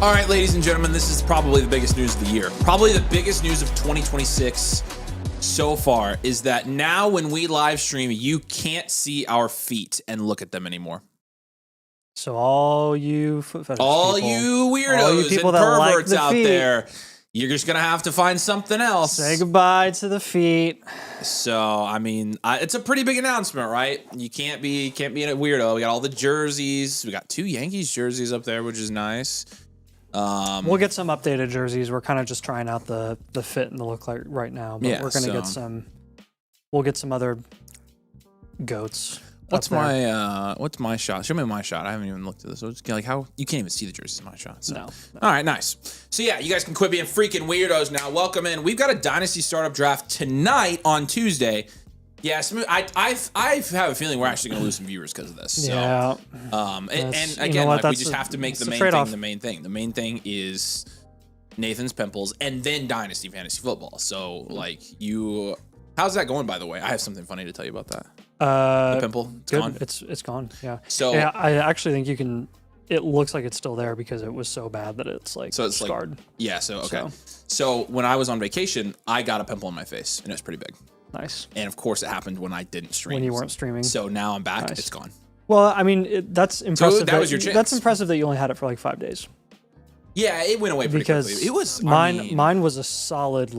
All right, ladies and gentlemen, this is probably the biggest news of the year. Probably the biggest news of 2026 so far is that now when we live stream, you can't see our feet and look at them anymore. So all you foot fetish all people, you weirdos all you people and that like perverts the out feet, there, you're just going to have to find something else. say goodbye to the feet. So, I mean, it's a pretty big announcement, right? You can't be a weirdo. We got all the jerseys. We got 2 Yankees jerseys up there, which is nice. We'll get some updated jerseys. We're kind of just trying out the fit and the look like right now, but we're gonna get some. We'll get some other goats. What's my shot? Show me my shot. I haven't even looked at this. So it's like how you can't even see the jerseys in my shot. So. No. All right, nice. So yeah, you guys can quit being freaking weirdos now. Welcome in. We've got a Dynasty startup draft tonight on Tuesday. Yeah, I have a feeling we're actually going to lose some viewers because of this. So, yeah. And again, we just have to make the main thing the main thing. The main thing is Nathan's Pimples and then Dynasty Fantasy Football. So, how's that going, by the way? I have something funny to tell you about that. The pimple, it's gone. It's gone. Yeah. So yeah, I actually think you can. It looks like it's still there because it was so bad that it's scarred. Yeah. So okay. So when I was on vacation, I got a pimple on my face and it was pretty big. Nice. And of course, it happened when I didn't stream. When you weren't streaming. So now I'm back. Nice. It's gone. Well, I mean, that's impressive. So that was your chance. That's impressive that you only had it for like 5 days. Yeah, it went away pretty quickly. It was mine was a solid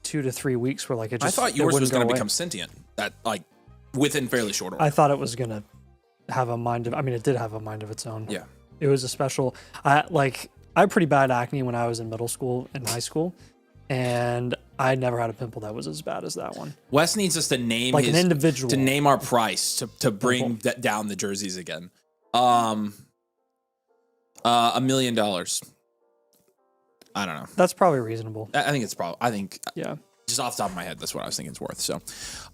2 to 3 weeks where it just. I thought yours was going to become sentient. That within fairly short order. I thought it was going to have a mind of. I mean, it did have a mind of its own. Yeah. It was a special. I had pretty bad acne when I was in middle school and high school, and I never had a pimple that was as bad as that one. Wes needs us to name an individual to name our price to bring down the jerseys again. $1 million. I don't know. That's probably reasonable. I think it's probably. I think. Yeah. Just off the top of my head, that's what I was thinking it's worth. So,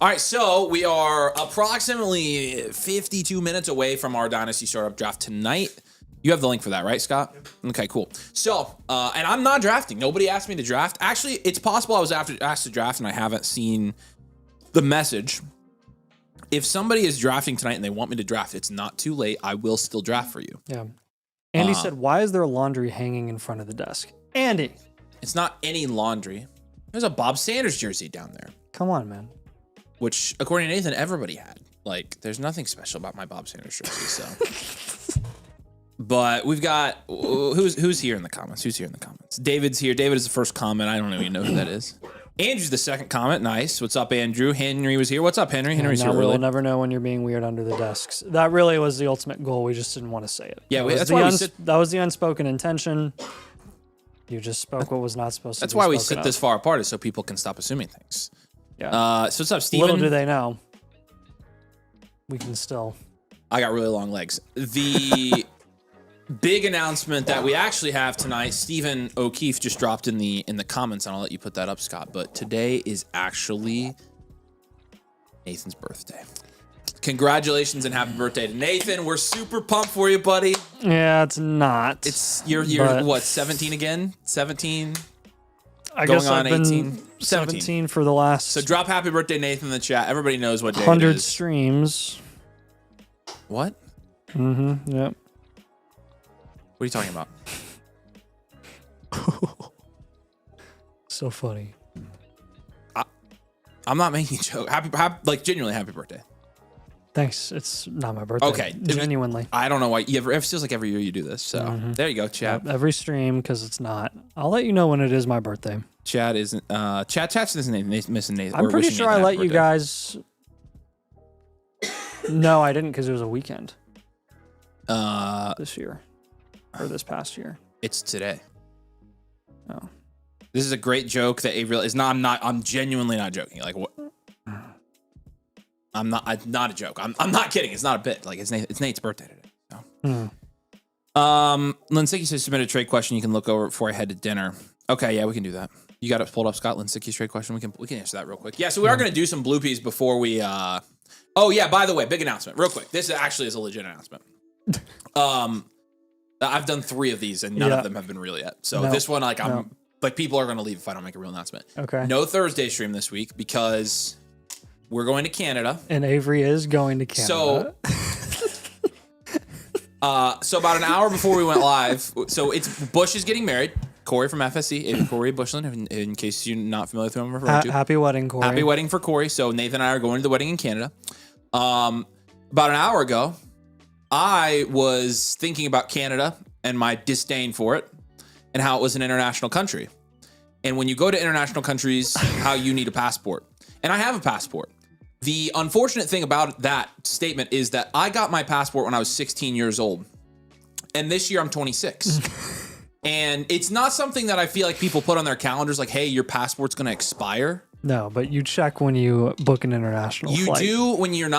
all right. So we are approximately 52 minutes away from our Dynasty startup draft tonight. You have the link for that, right, Scott? Okay, cool. So, and I'm not drafting. Nobody asked me to draft. Actually, it's possible I was asked to draft and I haven't seen the message. If somebody is drafting tonight and they want me to draft, it's not too late. I will still draft for you. Yeah. Andy said, why is there laundry hanging in front of the desk? Andy. It's not any laundry. There's a Bob Sanders jersey down there. Come on, man. Which, according to Nathan, everybody had. There's nothing special about my Bob Sanders jersey, so... But we've got who's here in the comments? Who's here in the comments? David's here. David is the first comment. I don't even know who that is. Andrew's the second comment. Nice. What's up, Andrew? Henry was here. What's up, Henry? Henry's here. We'll never know when you're being weird under the desks. That really was the ultimate goal. We just didn't want to say it. Yeah, that was the unspoken intention. You just spoke what was not supposed to. That's why we sit this far apart, is so people can stop assuming things. Yeah. So what's up, Steven? Little do they know. We can still. I got really long legs. The big announcement that we actually have tonight, Stephen O'Keefe just dropped in the comments, and I'll let you put that up, Scott. But today is actually Nathan's birthday. Congratulations and happy birthday to Nathan. We're super pumped for you, buddy. Yeah, it's not. You're what, 17 again? 17? I going guess on I've 18? been 17 for the last. So drop happy birthday, Nathan, in the chat. Everybody knows what day 100 it is. streams. What? Mm-hmm. Yep. What are you talking about? So funny. I'm not making a joke. Happy, genuinely happy birthday. Thanks. It's not my birthday. Okay. Genuinely. I don't know why. It feels like every year you do this. So there you go, Chad. Yep, every stream, because it's not. I'll let you know when it is my birthday. Chad isn't. Chat's missing Nathan. I'm pretty sure I let you guys. No, I didn't, because it was a weekend. This year. Or this past year. It's today. Oh. This is a great joke that Avriel is not. I'm genuinely not joking. Like what? I'm not a joke. I'm not kidding. It's not a bit. Like it's Nate's birthday today. So. Linsicki says submit a trade question. You can look over it before I head to dinner. Okay, yeah, we can do that. You got it pulled up, Scott. Linsicki's trade question. We can answer that real quick. Yeah, so we are going to do some bloopies before we. Oh yeah, by the way, big announcement, real quick. This actually is a legit announcement. I've done 3 of these and none of them have been real yet. So this one, like people are going to leave if I don't make a real announcement. Okay. No Thursday stream this week because we're going to Canada. And Avery is going to Canada. So about an hour before we went live, so it's Bush is getting married. Corey from FSC, Corey Bushland, in case you're not familiar with who I'm referring to. Happy wedding, Corey. Happy wedding for Corey. So Nathan and I are going to the wedding in Canada. About an hour ago, I was thinking about Canada and my disdain for it and how it was an international country. And when you go to international countries, how you need a passport. And I have a passport. The unfortunate thing about that statement is that I got my passport when I was 16 years old. And this year I'm 26. And it's not something that I feel like people put on their calendars like, hey, your passport's going to expire. No, but you check when you book an international flight. You do when you're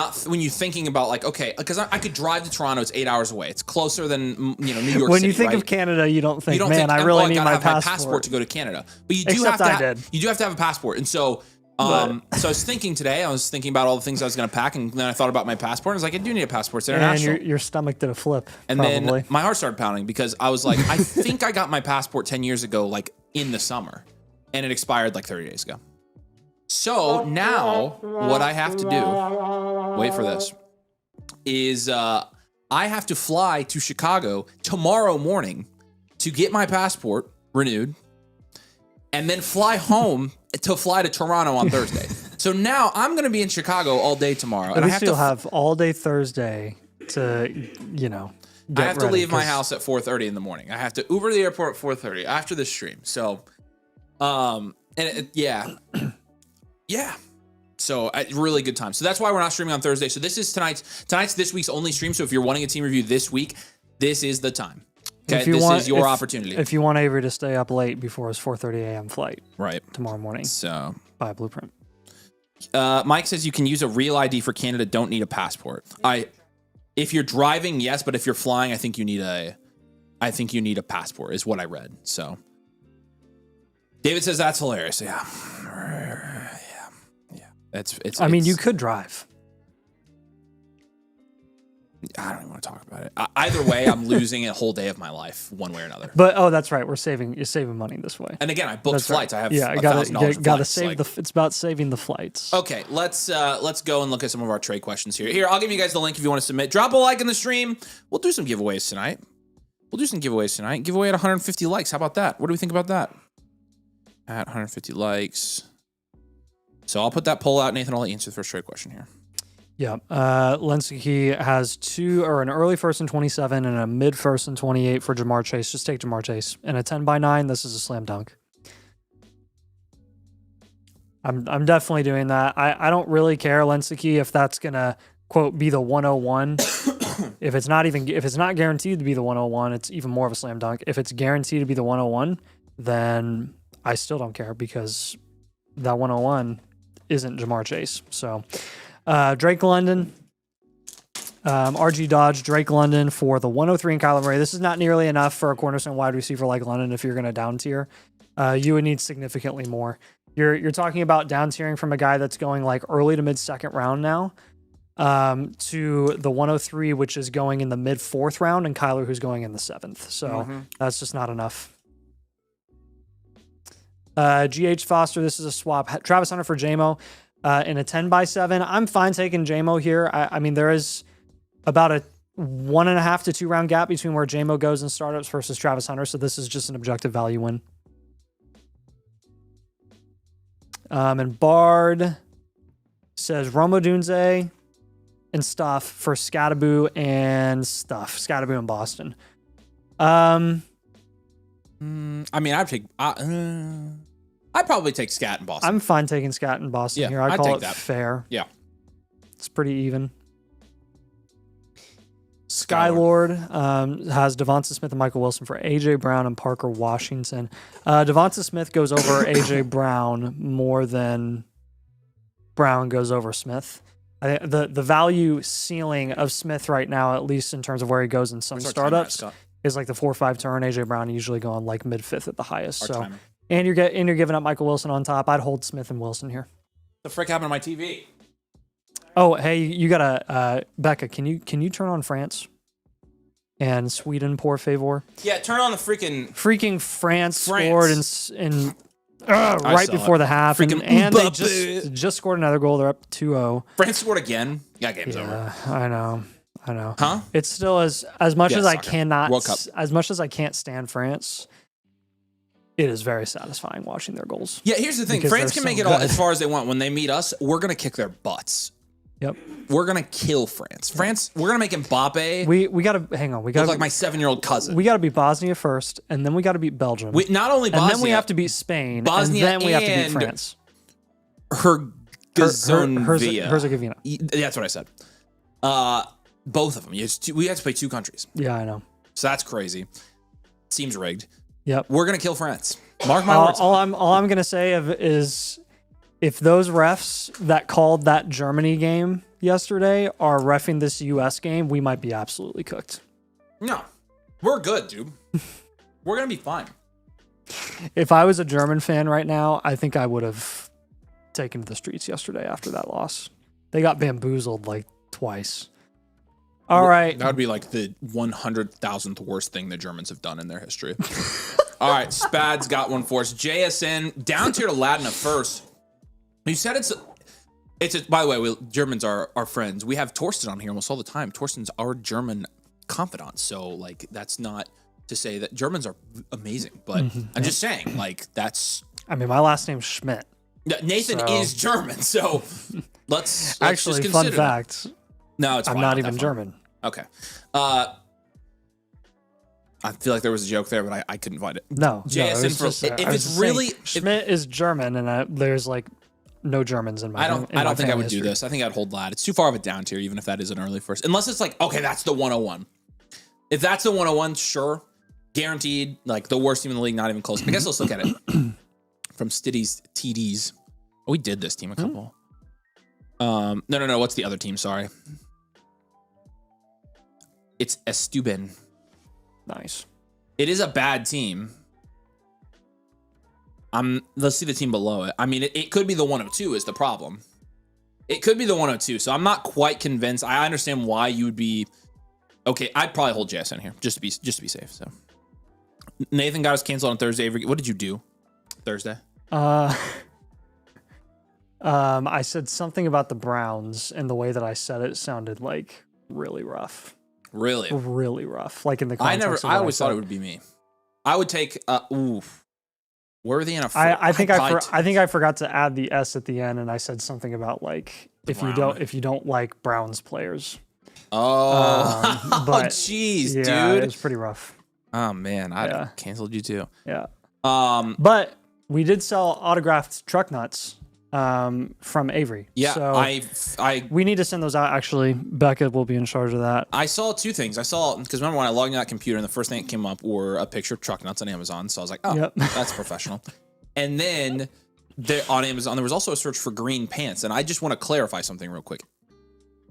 thinking about like, okay, because I could drive to Toronto. It's 8 hours away. It's closer than New York City. When you think of Canada, you don't think, I really need my passport to go to Canada. But you do have to have a passport. And so so I was thinking today, about all the things I was going to pack, and then I thought about my passport. And I was like, I do need a passport. It's international. And your stomach did a flip. And then my heart started pounding because I was like, I think I got my passport 10 years ago, like in the summer, and it expired like 30 days ago. So now what I have to do, wait for this, is I have to fly to Chicago tomorrow morning to get my passport renewed, and then fly home to fly to Toronto on Thursday. So now I'm going to be in Chicago all day tomorrow. And I have to have all day Thursday to, I have to leave my house at 4:30 in the morning. I have to Uber to the airport at 4:30 after the stream. So, yeah. So really good time. So that's why we're not streaming on Thursday. So this is tonight's this week's only stream. So if you're wanting a team review this week, this is the time. Okay, this is your opportunity. If you want Avery to stay up late before his 4:30 a.m. flight, right, tomorrow morning, so buy a blueprint. Mike says you can use a real ID for Canada. Don't need a passport. If you're driving, yes, but if you're flying, I think you need a passport. Is what I read. So David says that's hilarious. Yeah. It's. I mean, you could drive. I don't even want to talk about it. Either way, I'm losing a whole day of my life, one way or another. But that's right. You're saving money this way. And again, I booked flights. Right. I have gotta save it's about saving the flights. Okay, let's go and look at some of our trade questions here. Here, I'll give you guys the link if you want to submit. Drop a like in the stream. We'll do some giveaways tonight. Give away at 150 likes. How about that? What do we think about that? At 150 likes. So I'll put that poll out. Nathan, I'll let you answer the first trade question here. Yeah, Linsicki has an early first and 27 and a mid first and 28 for Jamar Chase. Just take Jamar Chase. And a 10x9, this is a slam dunk. I'm definitely doing that. I don't really care, Linsicki, if that's gonna quote be the 101. if it's not guaranteed to be the 101, it's even more of a slam dunk. If it's guaranteed to be the 101, then I still don't care because that 101 isn't Jamar Chase. So Drake London, RG Dodge, Drake London for the 103 in Kyler Murray. This is not nearly enough for a cornerstone wide receiver like London if you're going to down tier. You would need significantly more. You're talking about down tiering from a guy that's going like early to mid second round now to the 103, which is going in the mid fourth round, and Kyler who's going in the seventh. So that's just not enough. GH Foster, this is a swap. Travis Hunter for JMO. In a 10x7, I'm fine taking JMO here. I mean, there is about a 1.5 to 2 round gap between where JMO goes in startups versus Travis Hunter, so this is just an objective value win. And Bard says Romo Dunze and stuff for Scattaboo and stuff. Scattaboo in Boston. I mean, I'd probably take Scat in Boston. I'm fine taking Scat in Boston here. I call it fair. Yeah. It's pretty even. Skylord has Devonta Smith and Michael Wilson for A.J. Brown and Parker Washington. Devonta Smith goes over A.J. Brown more than Brown goes over Smith. The value ceiling of Smith right now, at least in terms of where he goes in some startups, is like the 4-5 turn. A.J. Brown usually going like mid-fifth at the highest. And you're giving up Michael Wilson on top. I'd hold Smith and Wilson here. The frick happened to my TV? Oh, hey, you gotta Becca. Can you turn on France and Sweden, por favor? Yeah, turn on the freaking France scored in right before the half, and they just scored another goal. They're up 2-0. France scored again. Yeah, game's over. I know. Huh? It's still as much as soccer. World Cup. as much as I can't stand France. It is very satisfying watching their goals. Yeah, here's the thing. France can make it all as far as they want. When they meet us, we're gonna kick their butts. Yep. We're gonna kill France. We're gonna make Mbappe. We gotta hang on. We gotta look like my 7-year-old cousin. We gotta beat Bosnia first, and then we gotta beat Belgium. Not only Bosnia, and then we have to beat Spain, Bosnia, and then we have to beat France. Herzegovina. That's what I said. Both of them. We have to play 2 countries. Yeah, I know. So that's crazy. Seems rigged. Yep. We're gonna kill France. Mark my words. All I'm gonna say is, if those refs that called that Germany game yesterday are reffing this U.S. game, we might be absolutely cooked. No, we're good, dude. We're gonna be fine. If I was a German fan right now, I think I would have taken to the streets yesterday after that loss. They got bamboozled like twice. All right. That would be like the 100,000th worst thing the Germans have done in their history. All right, Spad's got one for us. JSN, down tier to Latin at first. You said it's by the way, Germans are our friends. We have Torsten on here almost all the time. Torsten's our German confidant. So, like, that's not to say that Germans are amazing, but I'm just saying, like, that's... I mean, my last name's Schmidt. Nathan is German, so let's actually, just consider fun fact. No, it's I'm not even German. Okay. I feel like there was a joke there, but I couldn't find it. No. Schmidt is German, and there's like no Germans in my. I don't think I would do this. I think I'd hold Lad. It's too far of a down tier, even if that is an early first. Unless it's like, okay, that's the 101. If that's the 101, sure, guaranteed. Like the worst team in the league, not even close. I guess let's look at it from Stiddy's TDs. Oh, we did this team a couple. No. What's the other team? Sorry. It's Estuben. Nice. It is a bad team. Let's see the team below it. I mean, it could be the 102 is the problem. It could be the 102. So I'm not quite convinced. I understand why you would be. Okay, I'd probably hold JSN here just to be safe. So Nathan got us canceled on Thursday. What did you do Thursday? I said something about the Browns, and the way that I said it sounded like really rough. Really rough. Like in the context I always thought it would be me. I would take Worthy and I think I forgot to add the S at the end, and I said something about like if you don't like Browns players. Oh, but jeez, yeah, dude, it was pretty rough. Oh man, I canceled you too. Yeah. But we did sell autographed truck nuts from Avery. Yeah, so we need to send those out. Actually, Becca will be in charge of that. I saw 2 things. Because remember when I logged in that computer and the first thing that came up were a picture of truck nuts on Amazon. So I was like, oh, that's professional. And then on Amazon, there was also a search for green pants. And I just want to clarify something real quick.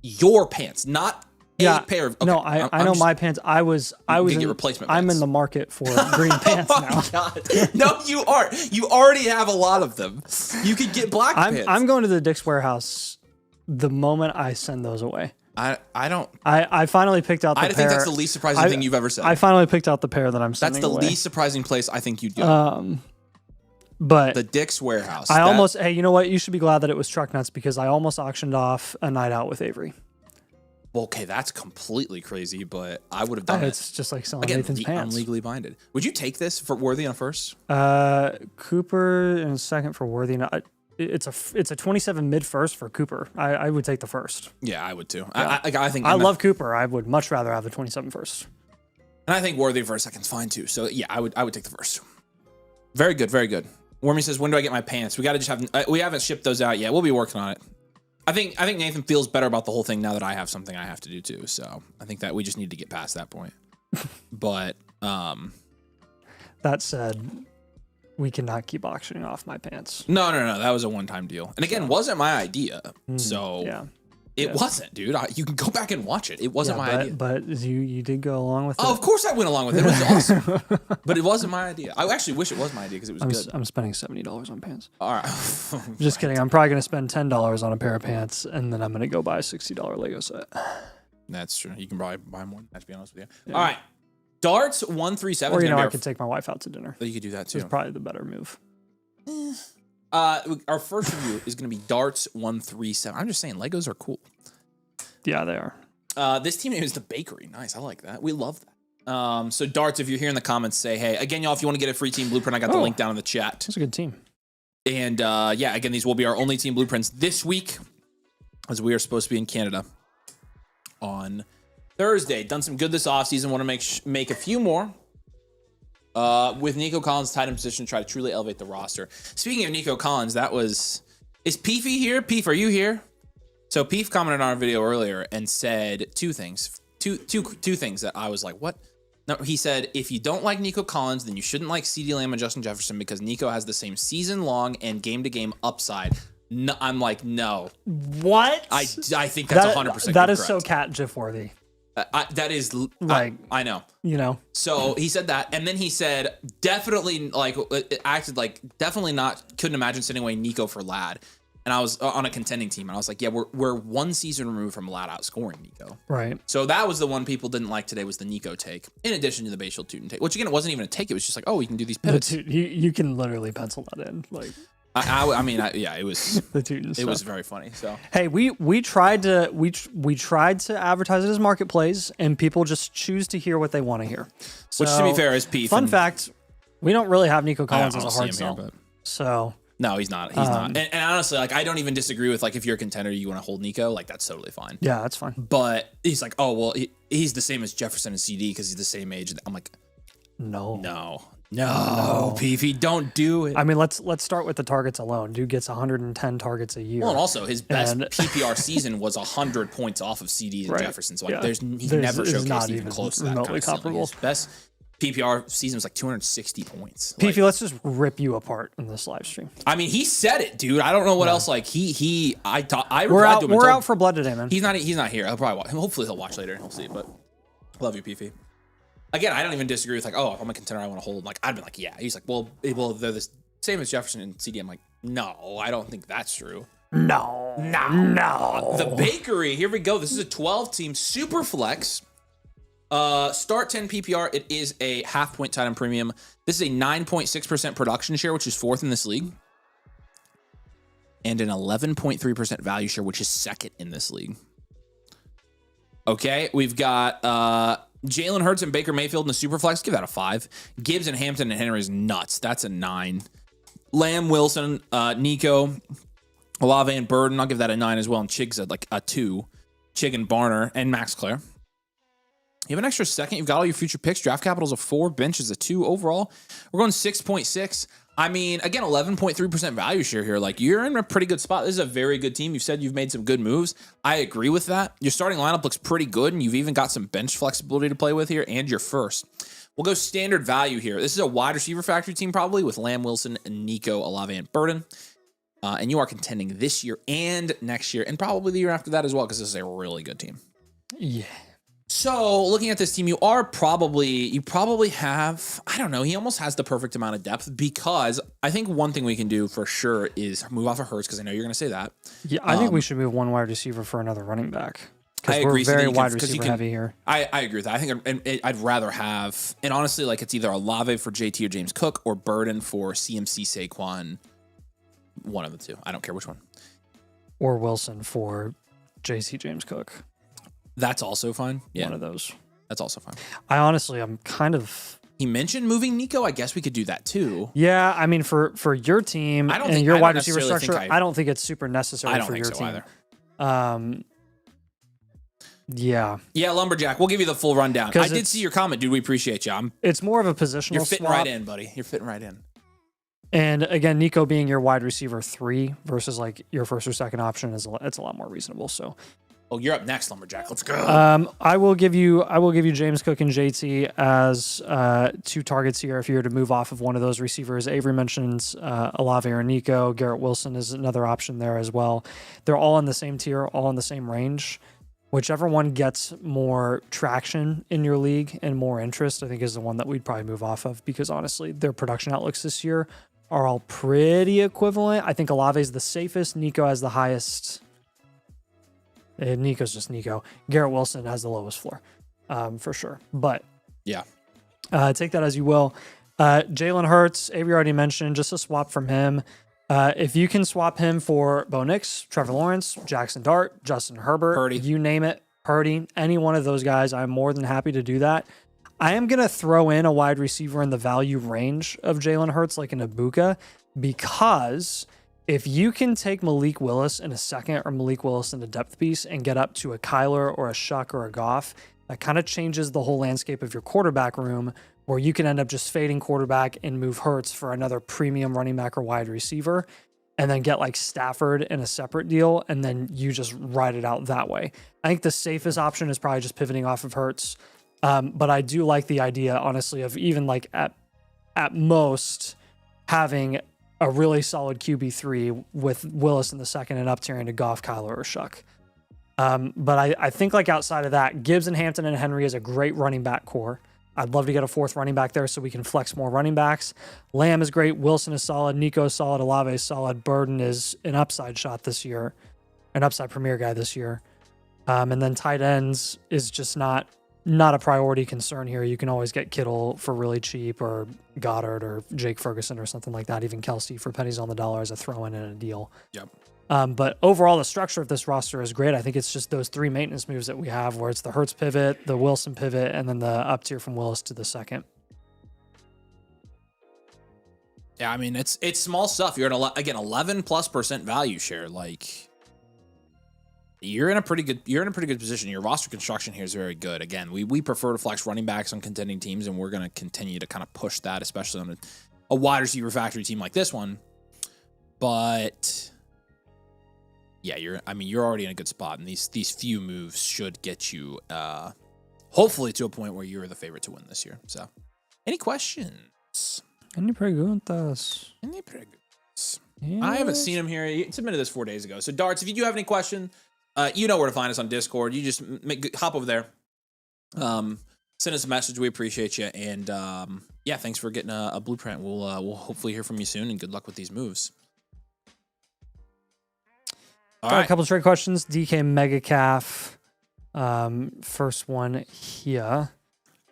Your pants, not a pair of. Okay, no, I know my pants. I was get replacement pants. I'm in the market for green pants now. Oh my God. No, you aren't. You already have a lot of them. You could get black pants. I'm going to the Dick's Warehouse the moment I send those away. I don't. I finally picked out the pair. I think that's the least surprising thing you've ever said. I finally picked out the pair that I'm sending away. That's the least surprising place I think you'd go. But the Dick's Warehouse. Hey, you know what? You should be glad that it was truck nuts, because I almost auctioned off a night out with Avery. Well, okay, that's completely crazy, but I would have done it. It's just like selling Nathan's pants. I'm legally binded. Would you take this for Worthy on a first? Cooper in a second for Worthy. It's a 27 mid first for Cooper. I would take the first. Yeah, I would too. Yeah. I love Cooper. I would much rather have the 27 first. And I think Worthy for a second's fine too. So yeah, I would take the first. Very good, very good. Wormy says, when do I get my pants? We got to just have. We haven't shipped those out yet. We'll be working on it. I think Nathan feels better about the whole thing now that I have something I have to do too. So I think that we just need to get past that point. But that said, we cannot keep auctioning off my pants. No. That was a one-time deal. And again, wasn't my idea. So Yeah. it wasn't, dude. You can go back and watch it. It wasn't my idea. But you did go along with it. Oh, of course I went along with it. It was awesome. But it wasn't my idea. I actually wish it was my idea because it was good. I'm spending $70 on pants. All right. Just kidding. I'm probably going to spend $10 on a pair of pants, and then I'm going to go buy a $60 Lego set. That's true. You can probably buy more than that, to be honest with you. Yeah. All right. Darts 137. Or, I could take my wife out to dinner. You could do that too. It's probably the better move. Our first review is going to be Darts 137. I'm just saying, Legos are cool. Yeah, they are. This team name is The Bakery. Nice. I like that. We love that. So Darts, if you're here in the comments, say, hey, again, y'all, if you want to get a free team blueprint, I got the link down in the chat. That's a good team. And yeah, again, these will be our only team blueprints this week, as we are supposed to be in Canada on Thursday. Done some good this offseason. Want to make a few more. With Nico Collins tight in position, try to truly elevate the roster. Speaking of Nico Collins, is Peefy here? Peef, are you here? So Peef commented on our video earlier and said two things. Two things that I was like, what? No, he said, if you don't like Nico Collins, then you shouldn't like CeeDee Lamb and Justin Jefferson because Nico has the same season-long and game-to-game upside. No, I'm like, no. What? I think that's 100% That is correct. so cat GIF-worthy. That is like, I know. So he said that, and then he said definitely definitely not. Couldn't imagine sending away Nico for Lad, and I was on a contending team, and I was like, yeah, we're one season removed from Lad outscoring Nico. Right. So that was the one people didn't like today was the Nico take, in addition to the Base Shield Tootin take, which again it wasn't even a take. It was just like, oh, we can do these pivots. You can literally pencil that in, like. I mean, it was the Tootin stuff. It was very funny. So hey, we tried to advertise it as marketplace, and people just choose to hear what they want to hear. So, which, to be fair, is Peef. Fun fact: we don't really have Nico Collins as a hard sell. Here, so no, he's not. He's not. And honestly, like I don't even disagree with like if you're a contender, you want to hold Nico, like that's totally fine. Yeah, that's fine. But he's like, oh well, he's the same as Jefferson and CD because he's the same age. I'm like, no, Peefy, don't do it. I mean, let's start with the targets alone. Dude gets 110 targets a year. Well, and also his best PPR season was 100 points off of CD and Jefferson. So like, he's never showcased even close to that remotely kind of comparable. His best PPR season was like 260 points. Peefy, let's just rip you apart in this live stream. I mean, he said it, dude. I don't know what else. Like we're out for blood today, man. He's not here. I'll probably watch. Hopefully he'll watch later and he'll see. But love you, Peefy. Again, I don't even disagree with like, oh, if I'm a contender, I want to hold. Like, I'd be like, yeah. He's like, well, they're the same as Jefferson and CD. I'm like, no, I don't think that's true. No. The Bakery. Here we go. This is a 12-team super flex. Start 10 PPR. It is a half-point tight end premium. This is a 9.6% production share, which is fourth in this league, and an 11.3% value share, which is second in this league. Okay, we've got Jalen Hurts and Baker Mayfield in the Superflex. Give that a 5. Gibbs and Hampton and Henry is nuts. That's a 9. Lamb, Wilson, Nico, Olave and Burden. I'll give that a 9 as well. And Chig's like a 2. Chig and Barner and Max Clare. You have an extra second. You've got all your future picks. Draft capital's a 4. Bench is a 2 overall. We're going 6.6. I mean, again, 11.3% value share here. Like, you're in a pretty good spot. This is a very good team. You've said you've made some good moves. I agree with that. Your starting lineup looks pretty good, and you've even got some bench flexibility to play with here, and you're first. We'll go standard value here. This is a wide receiver factory team, probably, with Lamb, Wilson, and Nico, Olave, and Burden. And you are contending this year and next year, and probably the year after that as well, because this is a really good team. Yeah. So looking at this team, you probably have, I don't know, he almost has the perfect amount of depth, because I think one thing we can do for sure is move off of Hurts, because I know you're going to say that. Yeah, I think we should move one wide receiver for another running back. I agree. We're very wide receiver heavy here. I agree with that. I think I'd rather have, and honestly, like it's either Olave for JT or James Cook, or Burden for CMC Saquon. One of the two. I don't care which one. Or Wilson for JC James Cook. That's also fine. Yeah. One of those. That's also fine. I'm kind of... He mentioned moving Nico. I guess we could do that too. Yeah, I mean, for your team and your wide receiver structure, I don't think it's super necessary for your team. Either. Yeah. Yeah, Lumberjack. We'll give you the full rundown. I did see your comment, dude. We appreciate you. It's more of a positional You're fitting swap. right in, buddy. You're fitting right in. And again, Nico being your wide receiver 3 versus like your first or second option it's a lot more reasonable. So, Oh, you're up next, Lumberjack. Let's go. I will give you James Cook and JT as 2 targets here if you were to move off of one of those receivers. Avery mentions Olave or Nico. Garrett Wilson is another option there as well. They're all in the same tier, all in the same range. Whichever one gets more traction in your league and more interest, I think is the one that we'd probably move off of, because honestly, their production outlooks this year are all pretty equivalent. I think Olave is the safest. Nico has the highest. Nico's just Nico. Garrett Wilson has the lowest floor, for sure. But yeah, take that as you will. Jalen Hurts, Avery already mentioned, just a swap from him. If you can swap him for Bo Nix, Trevor Lawrence, Jackson Dart, Justin Herbert, Purdy. You name it, Purdy, any one of those guys, I'm more than happy to do that. I am going to throw in a wide receiver in the value range of Jalen Hurts, like an Ibuka, because if you can take Malik Willis in a second or Malik Willis in a depth piece and get up to a Kyler or a Shuck or a Goff, that kind of changes the whole landscape of your quarterback room, where you can end up just fading quarterback and move Hurts for another premium running back or wide receiver, and then get like Stafford in a separate deal, and then you just ride it out that way. I think the safest option is probably just pivoting off of Hurts. But I do like the idea, honestly, of even like at most having a really solid QB3 with Willis in the second and up tiering to Goff, Kyler, or Shuck. But I think like outside of that, Gibbs and Hampton and Henry is a great running back core. I'd love to get a 4th running back there so we can flex more running backs. Lamb is great. Wilson is solid. Nico is solid. Olave is solid. Burden is an upside shot this year, an upside premier guy this year. And then tight ends is just not a priority concern here. You can always get Kittle for really cheap, or Goddard or Jake Ferguson or something like that. Even Kelsey for pennies on the dollar as a throw-in and a deal. Yep. But overall, the structure of this roster is great. I think it's just those 3 maintenance moves that we have, where it's the Hurts pivot, the Wilson pivot, and then the up tier from Willis to the second. Yeah, I mean, it's small stuff. You're at, again, 11+% value share. Like, you're in a pretty good position. Your roster construction here is very good. Again, we prefer to flex running backs on contending teams, and we're going to continue to kind of push that, especially on a wide receiver factory team like this one. But yeah, you're already in a good spot, and these few moves should get you hopefully to a point where you're the favorite to win this year. So, any questions? Any preguntas? Yes. I haven't seen him here. He submitted this 4 days ago. So, Darts, if you do have any question, you know where to find us on Discord. You just hop over there. Send us a message. We appreciate you. And yeah, thanks for getting a blueprint. We'll hopefully hear from you soon, and good luck with these moves. Got a couple of trade questions. DK Megacalf. First one here.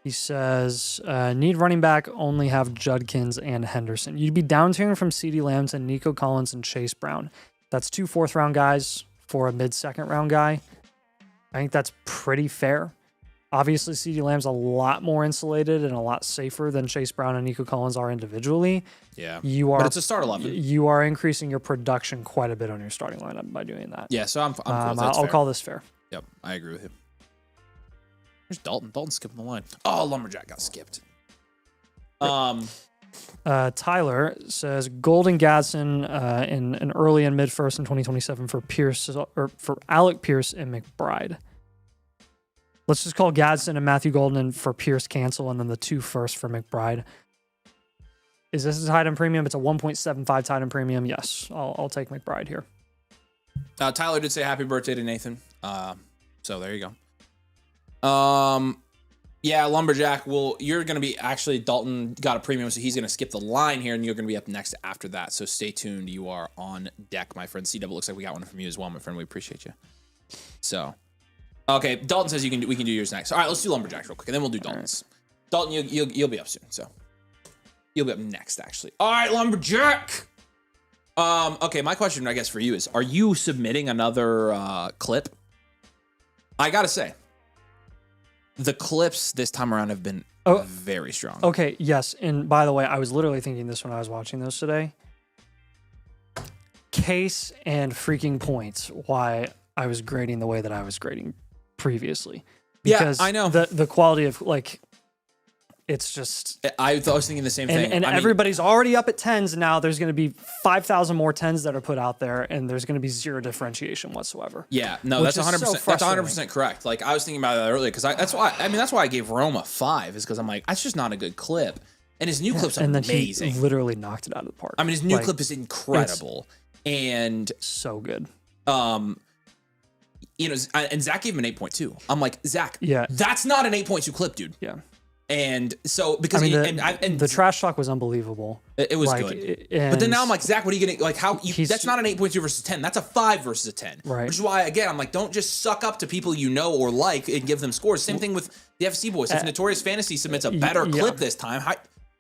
He says, need running back, only have Judkins and Henderson. You'd be down tiering from CeeDee Lamb to Nico Collins and Chase Brown. That's 2 4th-round guys for a mid-second round guy. I think that's pretty fair. Obviously, CeeDee Lamb's a lot more insulated and a lot safer than Chase Brown and Nico Collins are individually. Yeah, but it's a start 11. You are increasing your production quite a bit on your starting lineup by doing that. Yeah, so I'm cool. I'll call this fair. Yep, I agree with you. There's Dalton. Dalton skipping the line. Oh, Lumberjack got skipped. Tyler says Golden Gadsden in an early and mid first in 2027 for Pierce, or for Alec Pierce and McBride. Let's just call Gadsden and Matthew Golden for Pierce cancel, and then the 2 firsts for McBride. Is this a tight end premium? It's a 1.75 tight end premium. Yes, I'll take McBride here. Tyler did say happy birthday to Nathan. So there you go. Yeah, Lumberjack, you're going to be, actually, Dalton got a premium, so he's going to skip the line here, and you're going to be up next after that. So stay tuned. You are on deck, my friend. CW, looks like we got one from you as well, my friend. We appreciate you. So, okay, Dalton says we can do yours next. All right, let's do Lumberjacks real quick, and then we'll do Dalton's. Right. Dalton, you'll be up soon, so you'll be up next, actually. All right, Lumberjack. Okay, my question, I guess, for you is, are you submitting another clip? I got to say, the clips this time around have been very strong. Okay, yes. And by the way, I was literally thinking this when I was watching those today. Case and freaking points why I was grading the way that I was grading previously. Because yeah, I know. The quality of, like, It's just, I was thinking the same thing. and I mean, everybody's already up at 10s, and now there's going to be 5,000 more 10s that are put out there, and there's going to be zero differentiation whatsoever. yeah, no, Which that's is so 100%. That's frustrating. 100% correct. Like I was thinking about that earlier because that's why I gave Rome a 5 is because I'm like that's just not a good clip, and his new clip's And then amazing. he literally knocked it out of the park. I mean, his new Like, clip is incredible, and so good. you know, and Zach gave him an 8.2. I'm like, Zach, Yeah. that's not an 8.2 clip, dude. Yeah. And so because I mean, the trash talk was unbelievable. it was like, good, and but then now I'm like, Zach, what are you gonna like? How He's- that's not an 8.2 versus 10. That's a 5 versus a 10. Right. Which is why again I'm like, don't just suck up to people you know or like and give them scores. Same thing with the FC boys. If Notorious Fantasy submits a better clip this time,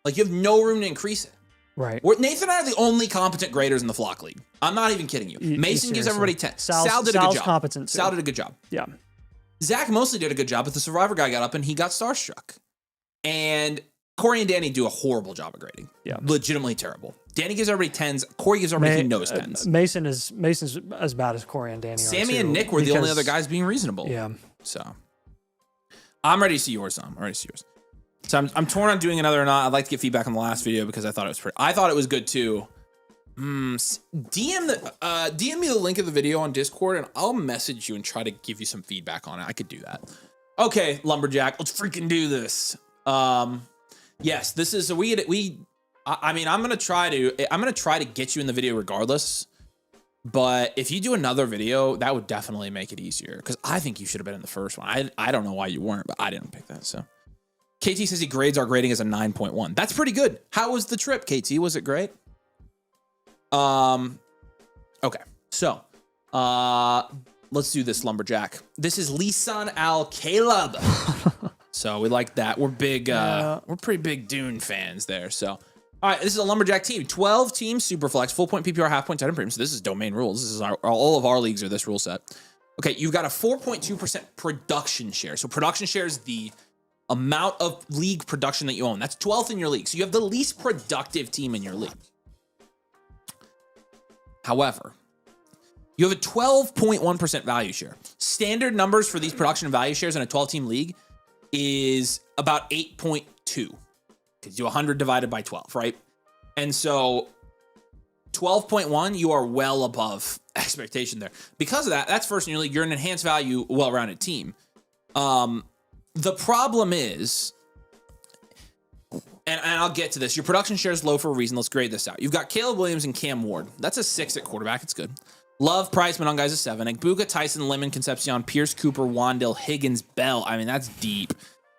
like you have no room to increase it. right. Nathan and I are the only competent graders in the Flock League. I'm not even kidding you. Mason gives seriously. everybody 10. Sal's did a good job. competent too. Sal did a good job. Yeah. Zach mostly did a good job, but the Survivor guy got up and he got starstruck. And Corey and Danny do a horrible job of grading. Yeah. Legitimately terrible. Danny gives everybody 10s. Corey gives everybody he knows 10s. Mason's as bad as Corey and Danny. Sammy are and too, Nick were the only because- other guys being reasonable. Yeah. So I'm ready to see yours, Tom. I'm ready to see yours. So I'm torn on doing another or not. I'd like to get feedback on the last video because I thought it was good too. DM me the link of the video on Discord and I'll message you and try to give you some feedback on it. I could do that. Okay, Lumberjack, let's freaking do this. Yes, this is I mean, I'm gonna try to get you in the video regardless. But if you do another video, that would definitely make it easier because I think you should have been in the first one. I don't know why you weren't, but I didn't pick that. So KT says he grades our grading as a 9.1. That's pretty good. How was the trip, KT? Was it great? Okay, so let's do this, Lumberjack. This is Lisan Al Caleb. So we like that. We're big, we're pretty big Dune fans there. So, all right, this is a Lumberjack team. 12 teams, Superflex, full point PPR, half point, tight end premium. So this is domain rules. This is all of our leagues are this rule set. Okay, you've got a 4.2% production share. So production share is the amount of league production that you own. That's 12th in your league. So you have the least productive team in your league. However, you have a 12.1% value share. Standard numbers for these production and value shares in a 12-team league is about 8.2 because you 100 divided by 12, right? And so 12.1, you are well above expectation there. Because of that, that's first in your league. You're an enhanced value, well-rounded team. The problem is, and I'll get to this, your production share is low for a reason. Let's grade this out. You've got Caleb Williams and Cam Ward. That's a 6 at quarterback. It's good. Love, Price, Monong guys a 7. Igbuka, Tyson, Lemon, Concepcion, Pierce, Cooper, Wandale, Higgins, Bell. I mean, that's deep.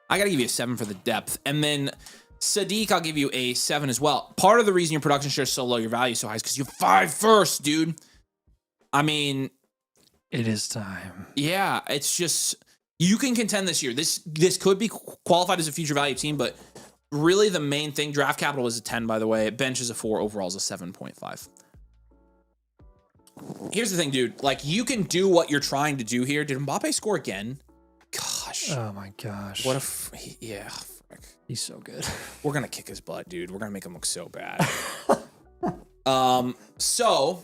I got to give you a 7 for the depth. And then Sadiq, I'll give you a 7 as well. Part of the reason your production share is so low, your value is so high is because you have 5 first, dude. I mean, it is time. Yeah, it's just, you can contend this year. This could be qualified as a future value team, but really the main thing, draft capital is a 10, by the way. Bench is a 4, overall is a 7.5. Here's the thing, dude. Like, you can do what you're trying to do here. Did Mbappe score again? Gosh. Oh my gosh. What if, yeah, frick. He's so good. We're going to kick his butt, dude. We're going to make him look so bad. So,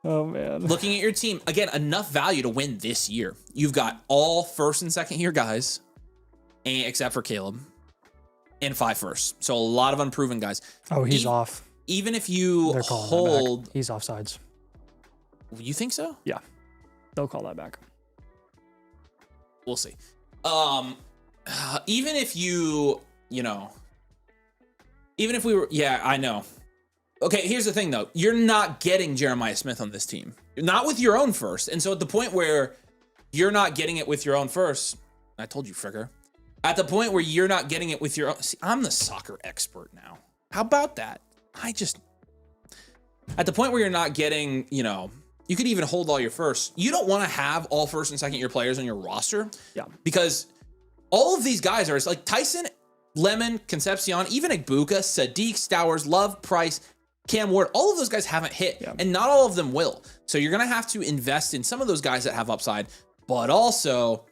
oh man. looking at your team, again, enough value to win this year. You've got all first and second year guys, except for Caleb, and 5 first. So a lot of unproven guys. Oh, he's off. Even if you They're calling that hold, back. He's offsides. You think so? Yeah, they'll call that back. We'll see. Even if even if we were, yeah, I know. Okay, here's the thing though. You're not getting Jeremiah Smith on this team. You're not with your own first. And so at the point where you're not getting it with your own first, I told you, fricker. At the point where you're not getting it with your own, see, I'm the soccer expert now. How about that? At the point where you're not getting, you could even hold all your first. You don't want to have all first and second year players on your roster. Yeah. Because all of these guys are like Tyson, Lemon, Concepcion, even Igbuka, Sadiq, Stowers, Love, Price, Cam Ward, all of those guys haven't hit, and not all of them will. So you're going to have to invest in some of those guys that have upside, but also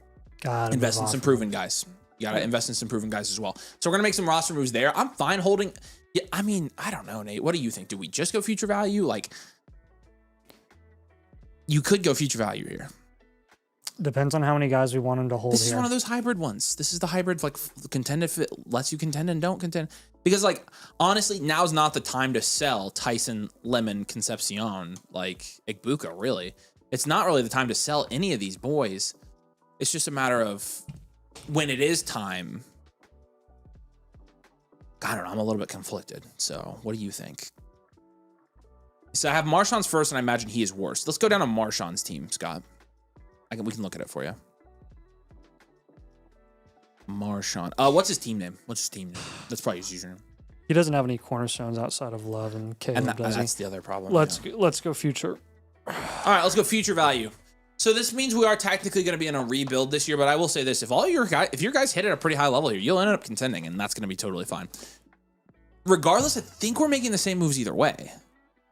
invest in some proven guys. You got to invest in some proven guys as well. So we're going to make some roster moves there. I'm fine holding. Yeah, I mean, I don't know, Nate. What do you think? Do we just go future value? Like, you could go future value here. Depends on how many guys we want him to hold This here. is one of those hybrid ones. This is the hybrid, like, contend if it lets you contend and don't contend. Because, like, honestly, now's not the time to sell Tyson, Lemon, Concepcion, like, Igbuka, really. It's not really the time to sell any of these boys. It's just a matter of when it is time. I don't know. I'm a little bit conflicted. So what do you think? So I have Marshawn's first, and I imagine he is worse. Let's go down to Marshawn's team, Scott. We can look at it for you. Marshawn. What's his team name? That's probably his username. He doesn't have any cornerstones outside of Love and Caleb, And does he? that's the other problem. Let's go future. All right, let's go future value. So this means we are technically going to be in a rebuild this year, but I will say this: if your guys hit at a pretty high level here, you'll end up contending, and that's going to be totally fine. Regardless, I think we're making the same moves either way.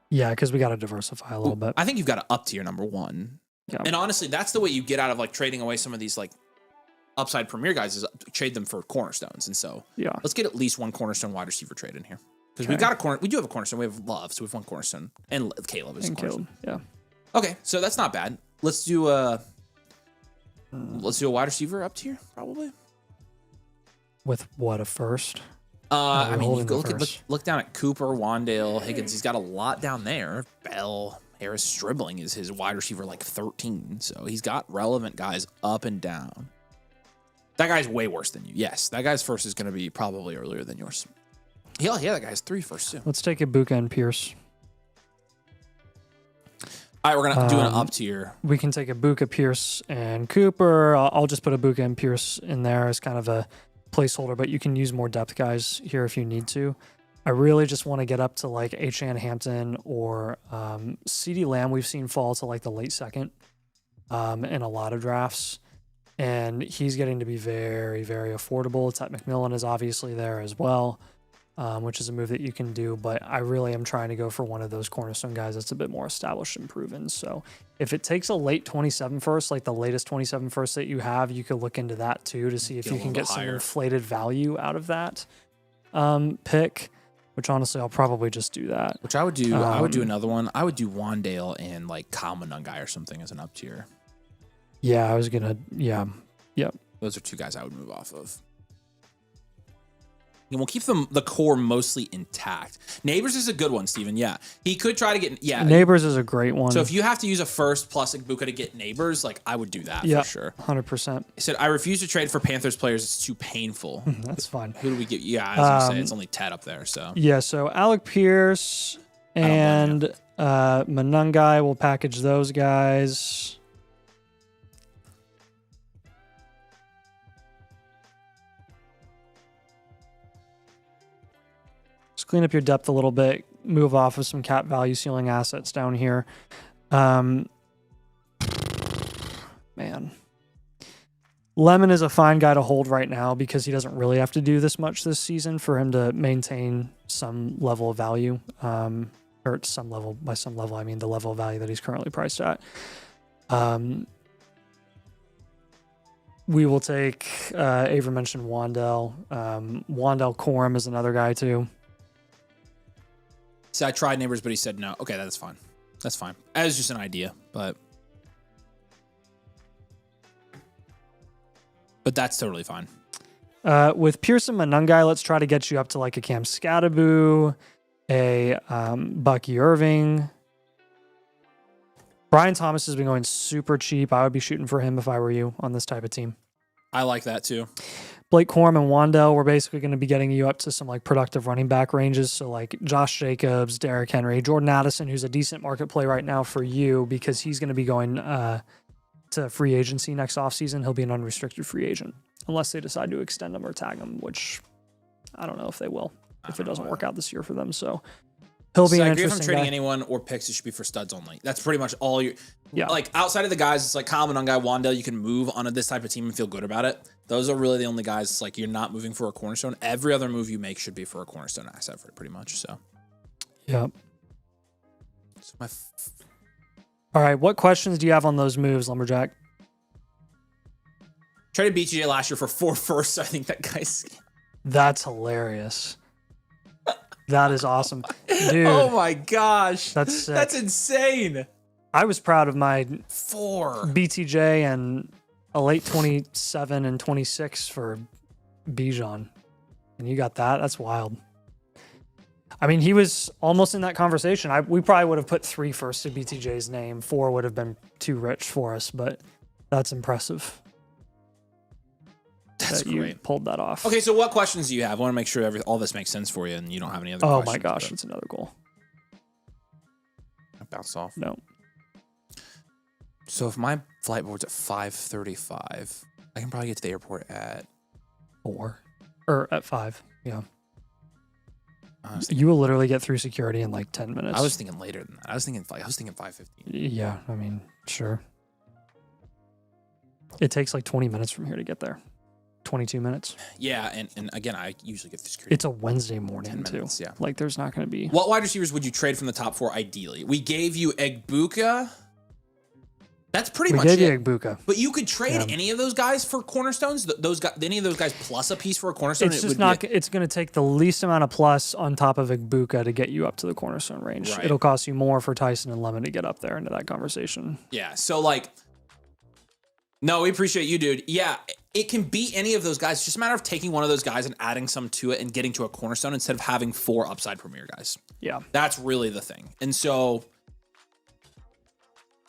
Yeah, because we got to diversify a little bit. I think you've got to up to your number one. Yeah. And honestly, that's the way you get out of like trading away some of these like upside premier guys is trade them for cornerstones. And so let's get at least one cornerstone wide receiver trade in here. Because we do have a cornerstone. We have Love, so we have one cornerstone. And Caleb is a cornerstone. Yeah. Okay, so that's not bad. Let's do a wide receiver up tier, probably. With what, a first? I mean, you go look down at Cooper, Wandale, Higgins. He's got a lot down there. Bell, Harris, Stribling is his wide receiver, like 13. So he's got relevant guys up and down. That guy's way worse than you. Yes, that guy's first is going to be probably earlier than yours. Yeah, that guy's 3 first too. Let's take Ibuka and Pierce. All right, we're going to do an up tier. We can take Ibuka, Pierce, and Cooper. I'll just put Ibuka and Pierce in there as kind of a placeholder, but you can use more depth guys here if you need to. I really just want to get up to like H.N. Hampton or CeeDee Lamb. We've seen fall to like the late second in a lot of drafts, and he's getting to be very, very affordable. Ted McMillan is obviously there as well, which is a move that you can do, but I really am trying to go for one of those cornerstone guys that's a bit more established and proven. So if it takes a late 27 first, like the latest 27 first that you have, you could look into that too to see if you can get some inflated value out of that pick, which honestly I'll probably just do that. Which I would do. I would do another one. I would do Wandale and like Kyle Monungai or something as an up tier. Yeah, I was gonna. Yeah, yep. Those are 2 guys I would move off of. And we'll keep the core mostly intact. Neighbors is a good one, Steven. Yeah. He could try to get... Yeah. Neighbors is a great one. So if you have to use a first plus Igbuka to get Neighbors, like I would do that for sure. 100%. He said, I refuse to trade for Panthers players. It's too painful. That's fine. Who do we get? Yeah, I was going to say, it's only Ted up there, so... Yeah, so Alec Pierce and Monungai, we'll package those guys. Clean up your depth a little bit, move off of some cap value ceiling assets down here. Man. Lemon is a fine guy to hold right now because he doesn't really have to do this much this season for him to maintain some level of value. Or some level, by some level, I mean the level of value that he's currently priced at. We will take, Avery mentioned Wandale. Wandale Corum is another guy too. So I tried Neighbors, but he said no. Okay, that's fine. That's fine. That was just an idea, but that's totally fine. With Pearson Monungai, let's try to get you up to like a Cam Scadaboo, a Bucky Irving. Brian Thomas has been going super cheap. I would be shooting for him if I were you on this type of team. I like that too. Blake Corum and Wandale, we're basically going to be getting you up to some like productive running back ranges. So like Josh Jacobs, Derrick Henry, Jordan Addison, who's a decent market play right now for you because he's going to be going to free agency next offseason. He'll be an unrestricted free agent unless they decide to extend him or tag him, which I don't know if they will, if it doesn't work out this year for them. So he'll be an interesting if I'm trading guy. Anyone or picks, it should be for studs only. That's pretty much all you. Yeah. Like outside of the guys, it's like Kyle Monungai, Wandale. You can move onto this type of team and feel good about it. Those are really the only guys. It's like you're not moving for a cornerstone. Every other move you make should be for a cornerstone asset, for pretty much. So. Yep. So all right. What questions do you have on those moves, Lumberjack? Traded BTJ last year for 4 firsts. I think that guy's. That's hilarious. That is awesome. Dude. Oh my gosh. That's sick. That's insane. I was proud of my 4. BTJ and a late 27 and 26 for Bijan. And you got that? That's wild. I mean, he was almost in that conversation. We probably would have put 3 first to BTJ's name. 4 would have been too rich for us, but that's impressive. That's that great. You pulled that off. Okay, so what questions do you have? I want to make sure all this makes sense for you and you don't have any other questions. questions. Oh my gosh, it's another goal. I bounced off. No. So if my flight board's at 5:35, I can probably get to the airport at 4 or at 5. Yeah. Honestly, you will literally get through security in like 10 minutes. I was thinking later than that. I was thinking 5:15. Yeah, I mean, sure. It takes like 20 minutes from here to get there. 22 minutes. Yeah, and again, I usually get through security. It's a Wednesday morning 10 minutes, too. yeah. Like there's not going to be. What wide receivers would you trade from the top 4 ideally? We gave you Egbuka. That's pretty much it. We gave you Egbuka. But you could trade any of those guys for cornerstones. Those guys, any of those guys plus a piece for a cornerstone. It's just not. It's going to take the least amount of plus on top of Egbuka to get you up to the cornerstone range. Right. It'll cost you more for Tyson and Lemon to get up there into that conversation. Yeah. So like, no, we appreciate you, dude. Yeah, it can be any of those guys. It's just a matter of taking one of those guys and adding some to it and getting to a cornerstone instead of having 4 upside premier guys. Yeah, that's really the thing. And so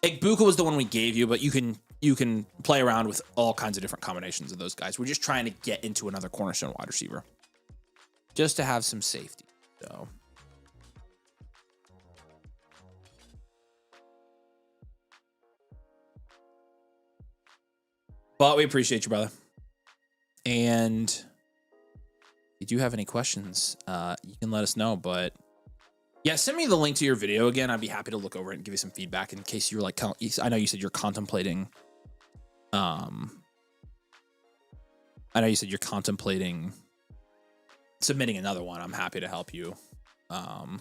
Egbuka was the one we gave you, but you can play around with all kinds of different combinations of those guys. We're just trying to get into another cornerstone wide receiver, just to have some safety. So, but we appreciate you, brother. And if you do have any questions, you can let us know. But yeah, send me the link to your video again. I'd be happy to look over it and give you some feedback in case you're like, I know you said you're contemplating. I know you said you're contemplating submitting another one. I'm happy to help you kind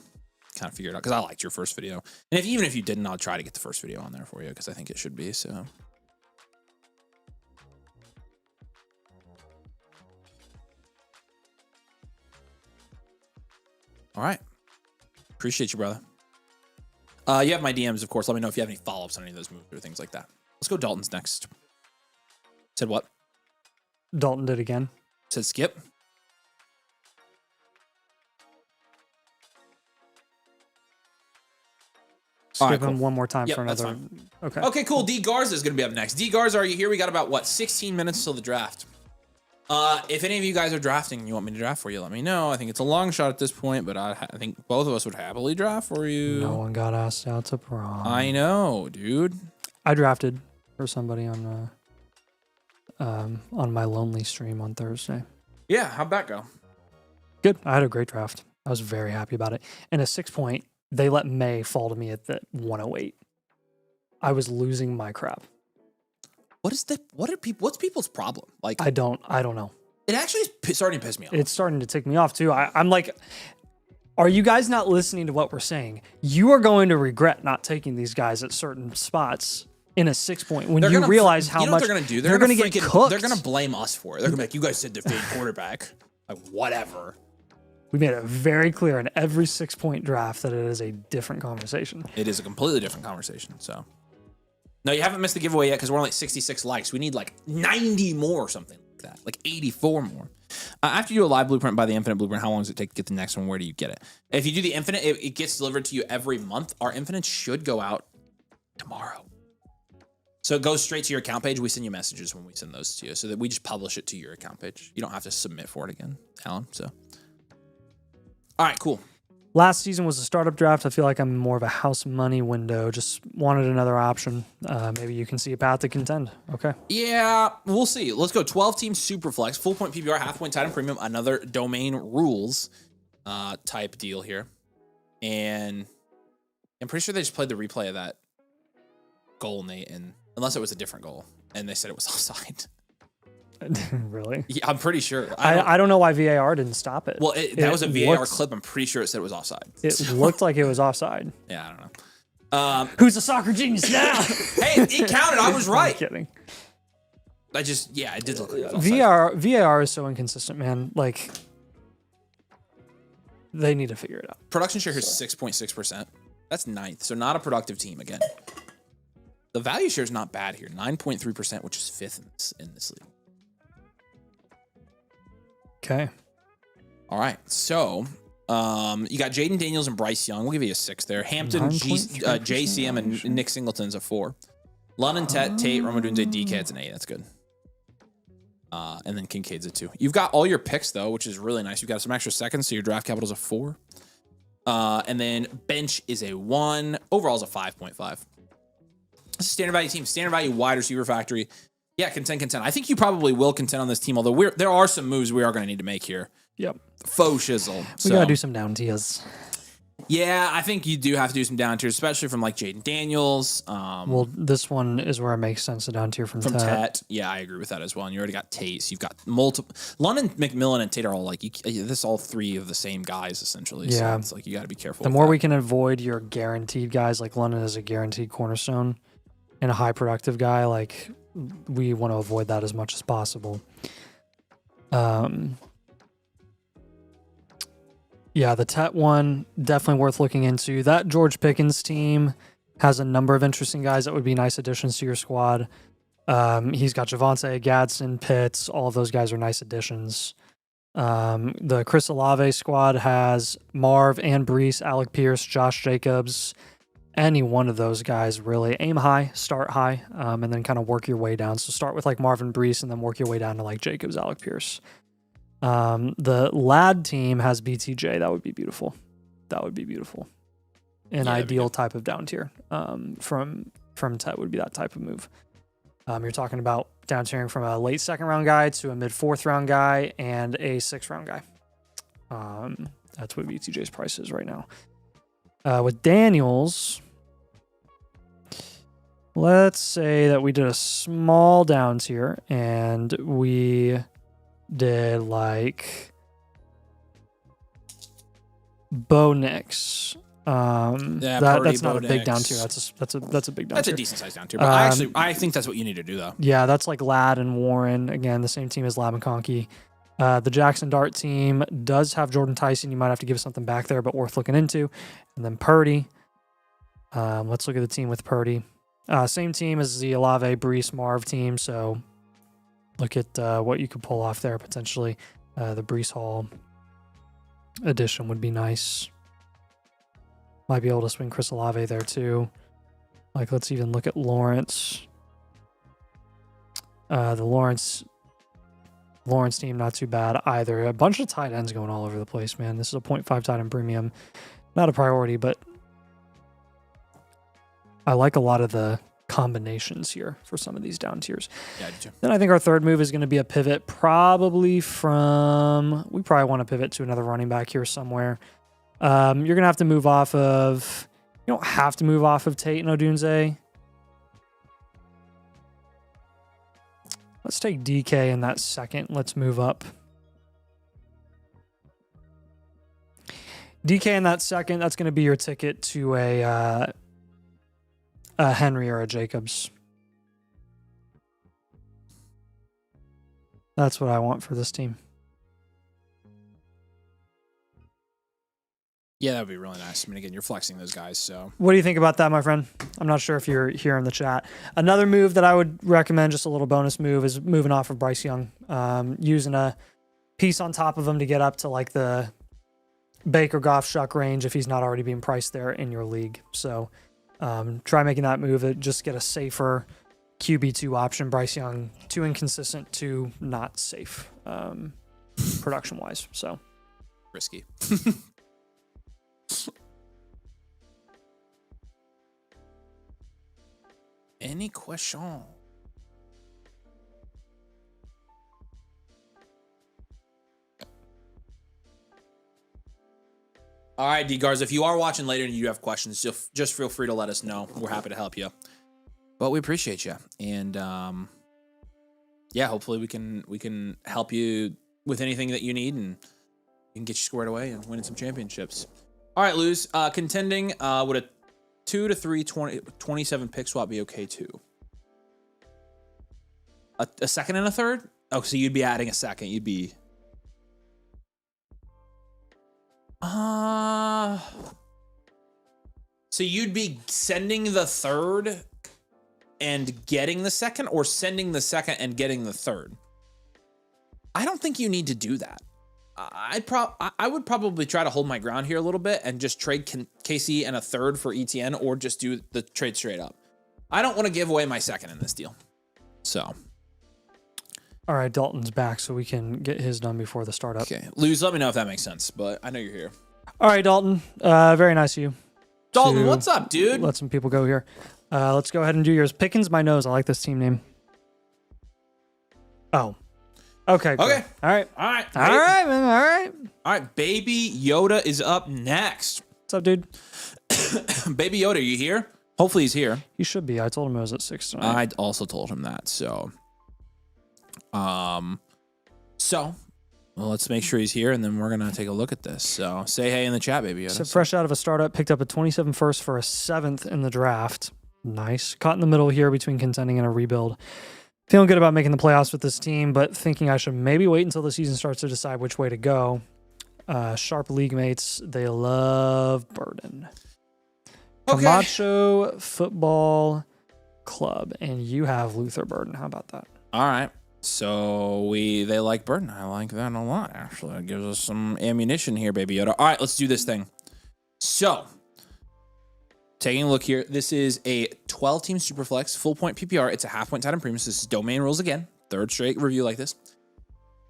of figure it out because I liked your first video. And even if you didn't, I'll try to get the first video on there for you because I think it should be. So. All right. Appreciate you, brother. You have my DMs, of course. Let me know if you have any follow-ups on any of those moves or things like that. Let's go Dalton's next. Said what? Dalton did again. Said skip. Skip him one more time for another. Okay. Okay, cool. D Garza is going to be up next. D Garza, are you here? We got about, what, 16 minutes till the draft. If any of you guys are drafting and you want me to draft for you, let me know. I think it's a long shot at this point, but I think both of us would happily draft for you. No one got asked out to prom. I know, dude. I drafted for somebody on my lonely stream on Thursday. Yeah, how'd that go? Good. I had a great draft. I was very happy about it. And a 6-point, they let May fall to me at the 108. I was losing my crap. What's people's problem? Like, I don't know. It actually is starting to piss me off. It's starting to tick me off too. I'm like, are you guys not listening to what we're saying? You are going to regret not taking these guys at certain spots in a 6-point when you realize how much they're going to do. They're going to get cooked. They're going to blame us for it. They're going to be like, you guys said defeat quarterback. Like, whatever. We made it very clear in every 6-point draft that it is a different conversation. It is a completely different conversation. So, no, you haven't missed the giveaway yet because we're only at 66 likes. We need like 90 more or something like that, like 84 more. After you do a live blueprint by the Infinite Blueprint, how long does it take to get the next one? Where do you get it? If you do the Infinite, it gets delivered to you every month. Our Infinite should go out tomorrow. So it goes straight to your account page. We send you messages when we send those to you so that we just publish it to your account page. You don't have to submit for it again, Alan. So, all right, cool. Last season was a startup draft. I feel like I'm more of a house money window. Just wanted another option. Maybe you can see a path to contend. Okay. Yeah, we'll see. Let's go 12-team Superflex, full point PPR, half point tight end premium, another domain rules type deal here. And I'm pretty sure they just played the replay of that goal, Nate, and unless it was a different goal, and they said it was offside. Really? Yeah, I'm pretty sure. I don't know why VAR didn't stop it. Well, that was a VAR clip. I'm pretty sure it said it was offside. It looked like it was offside. Yeah, I don't know. Who's a soccer genius now? Hey, it counted. I was right. I'm kidding. It did look like it was offside. VAR is so inconsistent, man. Like, they need to figure it out. Production share here is 6.6%. That's ninth, so not a productive team again. the value share is not bad here. 9.3%, which is fifth in this league. Okay. All right. So you got Jaden Daniels and Bryce Young. We'll give you a 6 there. Hampton, JCM, and Nick Singleton's a 4. London, Tate, Romadunze, DK, it's an 8. That's good. And then Kincaid's a 2. You've got all your picks, though, which is really nice. You've got some extra seconds, so your draft capital's a 4. And then bench is a 1. Overall is a 5.5. This is standard value team. Standard value wide receiver factory. Yeah, contend. I think you probably will contend on this team, although there are some moves we are going to need to make here. Yep. Faux shizzle. We got to do some down tiers. Yeah, I think you do have to do some down tiers, especially from like Jaden Daniels. Well, this one is where it makes sense to down tier from Tate. Yeah, I agree with that as well. And you already got Tate. So you've got multiple. London, McMillan, and Tate are all like, this all 3 of the same guys, essentially. Yeah. So it's like you got to be careful. The more we can avoid your guaranteed guys, like London is a guaranteed cornerstone and a high productive guy, like we want to avoid that as much as possible. Yeah, the Tet one, definitely worth looking into. That George Pickens team has a number of interesting guys that would be nice additions to your squad. He's got Javonte, Gadsden, Pitts. All of those guys are nice additions. The Chris Olave squad has Marv and Brees, Alec Pierce, Josh Jacobs. Any one of those guys, really. Aim high, start high, and then kind of work your way down. So start with like Marvin Brees and then work your way down to like Jacobs, Alec Pierce. The Lad team has BTJ. That would be beautiful. An ideal type of down tier from Tet would be that type of move. You're talking about down tiering from a late 2nd round guy to a mid 4th round guy and a 6th round guy. That's what BTJ's price is right now. With Daniels, let's say that we did a small down tier and we did like Bo Nix. That's not a big down tier. That's a big down tier. That's a decent size down tier. But I think that's what you need to do though. Yeah, that's like Ladd and Warren. Again, the same team as Lab and Conkey. The Jackson Dart team does have Jordan Tyson. You might have to give something back there, but worth looking into. And then Purdy. Let's look at the team with Purdy. Same team as the Olave, Brees, Marv team. So look at what you could pull off there potentially. The Brees Hall addition would be nice. Might be able to swing Chris Olave there too. Like, let's even look at Lawrence. The Lawrence team, not too bad either. A bunch of tight ends going all over the place, man. This is a 0.5 tight end premium. Not a priority, but I like a lot of the combinations here for some of these down tiers. Yeah, I do too. Then I think our third move is going to be a pivot, we probably want to pivot to another running back here somewhere. You're going to have to move off of, you don't have to move off of Tate and Odunze. Let's take DK in that 2nd. Let's move up. DK in that 2nd, that's going to be your ticket to a Henry or a Jacobs. That's what I want for this team. Yeah, that would be really nice. I mean, again, you're flexing those guys, so. What do you think about that, my friend? I'm not sure if you're here in the chat. Another move that I would recommend, just a little bonus move, is moving off of Bryce Young. Using a piece on top of him to get up to like the Baker Goff Shuck range if he's not already being priced there in your league. So try making that move. Just get a safer QB2 option. Bryce Young, too inconsistent, too not safe production-wise. So risky. Any question? All right, D-Guards, if you are watching later and you have questions, just feel free to let us know. We're happy to help you. But we appreciate you. And yeah, hopefully we can help you with anything that you need and we can get you squared away and winning some championships. All right, Luz, contending would a 2 to 3 27 pick swap be okay too? A 2nd and a 3rd? Oh, so you'd be adding a 2nd. You'd be so you'd be sending the 3rd and getting the second, or sending the second and getting the third. I don't think you need to do that. I would probably try to hold my ground here a little bit and just trade KC and a third for ETN, or just do the trade straight up. I don't want to give away my second in this deal. So. All right, Dalton's back, so we can get his done before the startup. Okay, Luz, let me know if that makes sense, but I know you're here. All right, Dalton. Very nice of you. Dalton, what's up, dude? Let some people go here. Let's go ahead and do yours. Pickens my nose. I like this team name. Oh. Okay. Cool. Okay. All right. All right. All right, man. All right. All right. Baby Yoda is up next. What's up, dude? Baby Yoda, you here? Hopefully he's here. He should be. I told him it was at 6 tonight. I also told him that. So, well, let's make sure he's here, and then we're gonna take a look at this. So, say hey in the chat, Baby Yoda. So fresh out of a startup, picked up a 27 first for a 7th in the draft. Nice. Caught in the middle here between contending and a rebuild. Feeling good about making the playoffs with this team, but thinking I should maybe wait until the season starts to decide which way to go. Sharp league mates, they love Burden. Okay. Camacho Football Club, and you have Luther Burden. How about that? All right. So they like Burden. I like that a lot, actually. It gives us some ammunition here, Baby Yoda. All right, let's do this thing. So, taking a look here, this is a 12-team Superflex, full point PPR. It's a half-point tight end premium. This is domain rules again. Third straight review like this.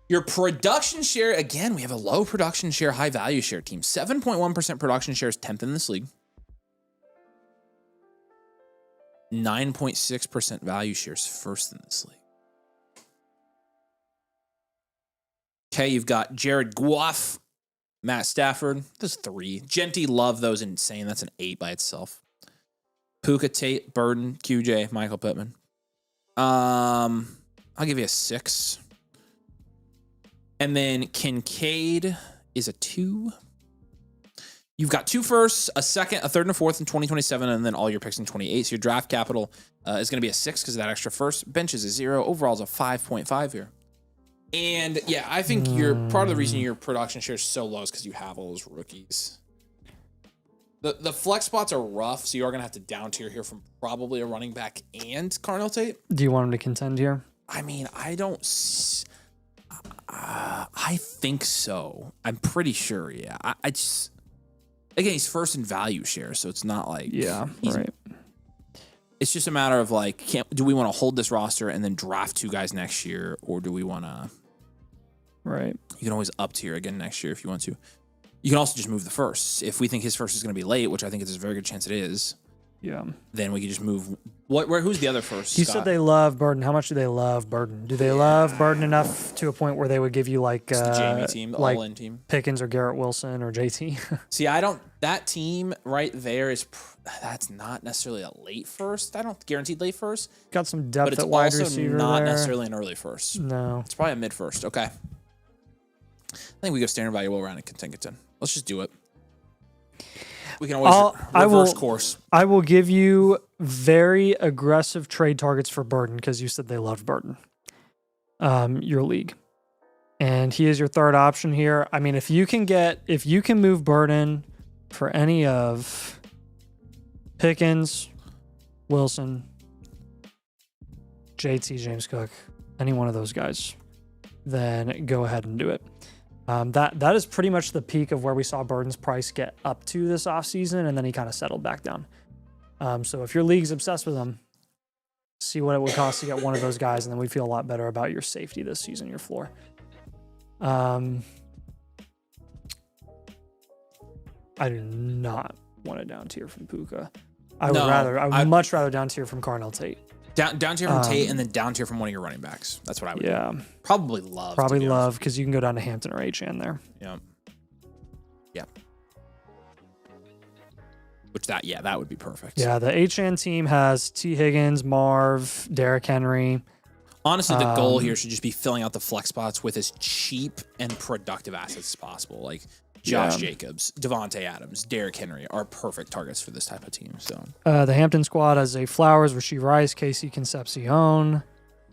Your production share, again, we have a low production share, high value share team. 7.1% production share is 10th in this league. 9.6% value share is first in this league. Okay, you've got Jared Goff, Matt Stafford. There's 3. Genty, love those. Insane. That's an 8 by itself. Puka, Tate, Burden, QJ, Michael Pittman. I'll give you a 6. And then Kincaid is a 2. You've got 2 firsts, a second, a third, and a fourth in 2027, and then all your picks in 28. So your draft capital is going to be a 6 because of that extra first. Bench is a 0. Overall is a 5.5 here. And yeah, I think part of the reason your production share is so low is because you have all those rookies. The flex spots are rough, so you are going to have to down tier here from probably a running back and Carnell Tate. Do you want him to contend here? I mean, I think so. I'm pretty sure, yeah. I just... Again, he's first in value share, so it's not like... Yeah, right. It's just a matter of like, do we want to hold this roster and then draft 2 guys next year, or do we want to... Right. You can always up tier again next year if you want to. You can also just move the first. If we think his first is going to be late, which I think it's a very good chance it is, yeah, then we can just move... Who's the other first, He Scott? said they love Burden. How much do they love Burden? Do they love Burden enough to a point where they would give you like the Jamie team, the like all-in team? Pickens or Garrett Wilson or JT? See, I don't... That team right there is... That's not necessarily a late first. I don't guaranteed late first. Got some But depth it's at wide also receiver not there. necessarily an early first. No. It's probably a mid first. Okay. I think we go standard value all around and contend. Let's just do it. We can always reverse course. I will give you very aggressive trade targets for Burden because you said they loved Burden. Your league. And he is your third option here. I mean, if you can move Burden for any of Pickens, Wilson, JT, James Cook, any one of those guys, then go ahead and do it. That is pretty much the peak of where we saw Burden's price get up to this offseason, and then he kind of settled back down. So if your league's obsessed with him, see what it would cost to get one of those guys, and then we'd feel a lot better about your safety this season, your floor. I do not want a down tier from Puka. I would much rather down tier from Carnell Tate. Down tier from Tate, and then down tier from one of your running backs. That's what I would do. Probably love. Probably love, because you can go down to Hampton or HN there. Yeah. Yeah. That would be perfect. Yeah, the HN team has T. Higgins, Marv, Derrick Henry. Honestly, the goal here should just be filling out the flex spots with as cheap and productive assets as possible. Like Josh Jacobs, Devontae Adams, Derrick Henry are perfect targets for this type of team. So the Hampton squad has Zay Flowers, Rasheed Rice, Casey Concepcion.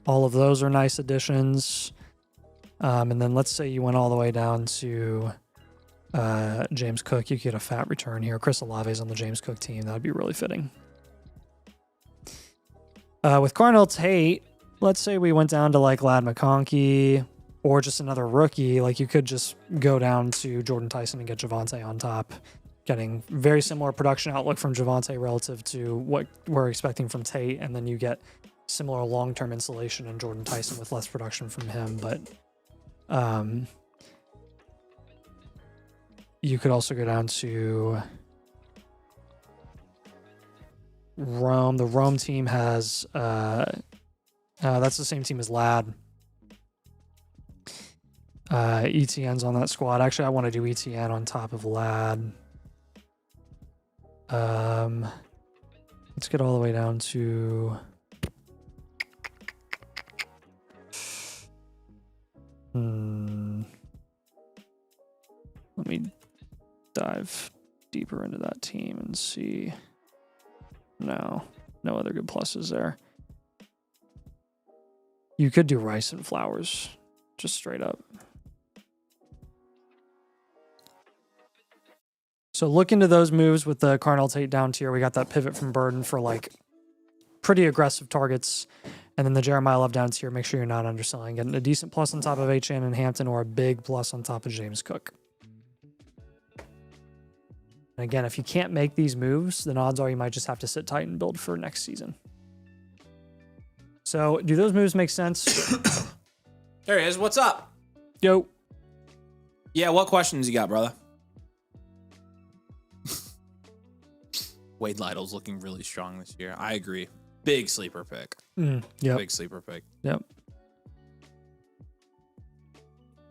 All of those are nice additions. And then let's say you went all the way down to James Cook. You get a fat return here. Chris Olave's on the James Cook team. That would be really fitting. With Carnell Tate, let's say we went down to like Lad McConkey or just another rookie. Like you could just go down to Jordan Tyson and get Javonte on top, getting very similar production outlook from Javonte relative to what we're expecting from Tate, and then you get similar long-term insulation in Jordan Tyson with less production from him. But you could also go down to Rome. The Rome team has that's the same team as Lad. ETN's on that squad. Actually, I want to do ETN on top of Lad. Let's get all the way down to let me dive deeper into that team and see. No other good pluses there. You could do Rice and Flowers, just straight up. So look into those moves with the Carnell Tate down tier. We got that pivot from Burden for like pretty aggressive targets. And then the Jeremiah Love down tier, make sure you're not underselling. Getting a decent plus on top of HN and Hampton or a big plus on top of James Cook. And again, if you can't make these moves, then odds are you might just have to sit tight and build for next season. So do those moves make sense? There he is. What's up? Yo. Yeah, what questions you got, brother? Wade Lytle's looking really strong this year. I agree. Big sleeper pick. Yep. Big sleeper pick. Yep.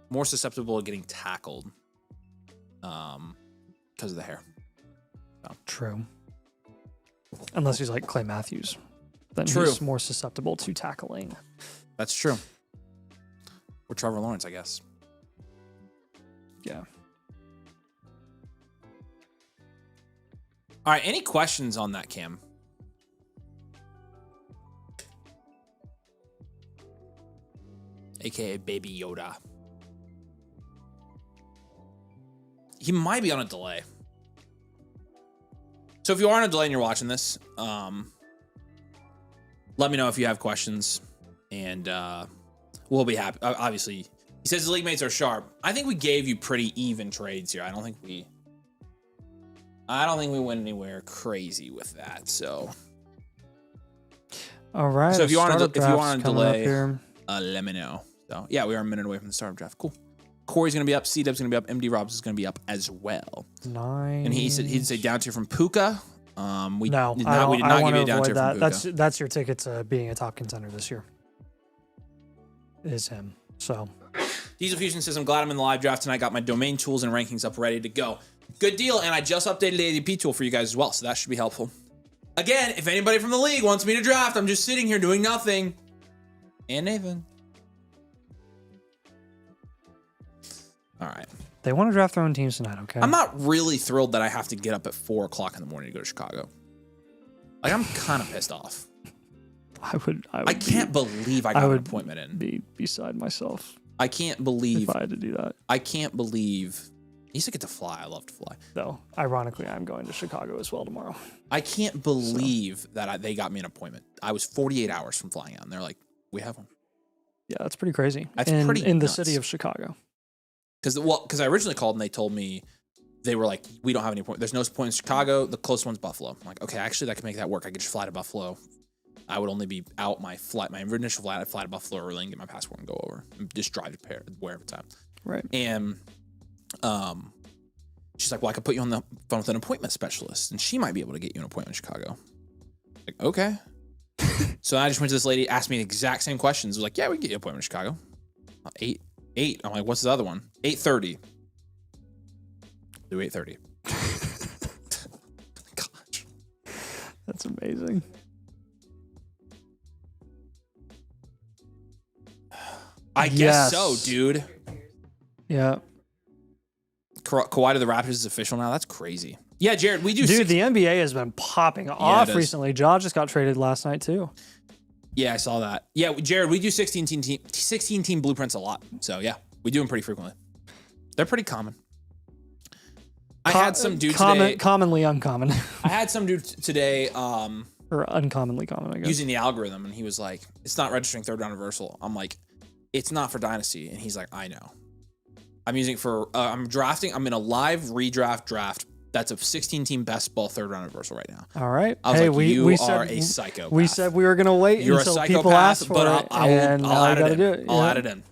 More susceptible to getting tackled because of the hair. So. True. Unless he's like Clay Matthews. Then True. He's more susceptible to tackling. That's true. Or Trevor Lawrence, I guess. Yeah. All right, any questions on that, Cam? AKA Baby Yoda. He might be on a delay. So if you are on a delay and you're watching this, let me know if you have questions, and we'll be happy. Obviously, he says his league mates are sharp. I think we gave you pretty even trades here. I don't think we went anywhere crazy with that. So, all right. So if you want to delay, let me know. So yeah, we are a minute away from the start of draft. Cool. Corey's gonna be up. C-Dub's gonna be up. MD Robs is gonna be up as well. Nice. And he'd say down tier from Puka. We did not give you a down tier from Puka. That's your ticket to being a top contender this year. Is him. So Diesel Fusion says, I'm glad I'm in the live draft tonight. Got my domain tools and rankings up ready to go. Good deal. And I just updated the ADP tool for you guys as well, so that should be helpful. Again, if anybody from the league wants me to draft, I'm just sitting here doing nothing. And Nathan. All right. They want to draft their own teams tonight, okay? I'm not really thrilled that I have to get up at 4 o'clock in the morning to go to Chicago. Like, I'm kind of pissed off. I can't believe I got an appointment in. Be beside myself. I can't believe if I had to do that. I can't believe I used to get to fly. I love to fly. Though, ironically, I'm going to Chicago as well tomorrow. I can't believe that they got me an appointment. I was 48 hours from flying out, and they're like, "We have one." Yeah, that's pretty crazy. That's pretty in nuts. The city of Chicago. Because I originally called and they told me they were like, "We don't have any point. There's no point in Chicago. The closest one's Buffalo." I'm like, "Okay, actually, I can make that work. I could just fly to Buffalo. I would only be out my initial flight. I'd fly to Buffalo early and get my passport and go over and just drive to wherever time." Right. And she's like, "Well, I could put you on the phone with an appointment specialist, and she might be able to get you an appointment in Chicago." Like, okay. So I just went to this lady, asked me the exact same questions. Was like, "Yeah, we can get you an appointment in Chicago." 8. I'm like, "What's the other one?" 8:30. Do 8:30. Gosh. That's amazing. I guess so, dude. Yeah. Kawhi to the Raptors is official now. That's crazy. Yeah, Jared, we do. Dude, the NBA has been popping off recently. Ja just got traded last night too. Yeah, I saw that. Yeah, Jared, we do 16 team blueprints a lot. So yeah, we do them pretty frequently. They're pretty common. I had some dude today. Commonly uncommon. I had some dude today or uncommonly common, I guess. using the algorithm, and he was like, "It's not registering third round reversal." I'm like, "It's not for Dynasty," and he's like, "I know. I'm using it for I'm drafting. I'm in a live redraft draft. That's a 16-team best ball third round reversal right now." All right. I was hey, like, we "You we are said, a psychopath. We said we were gonna wait You're until a people asked psychopath, for but it, I'll add it in. do it. I'll add it in.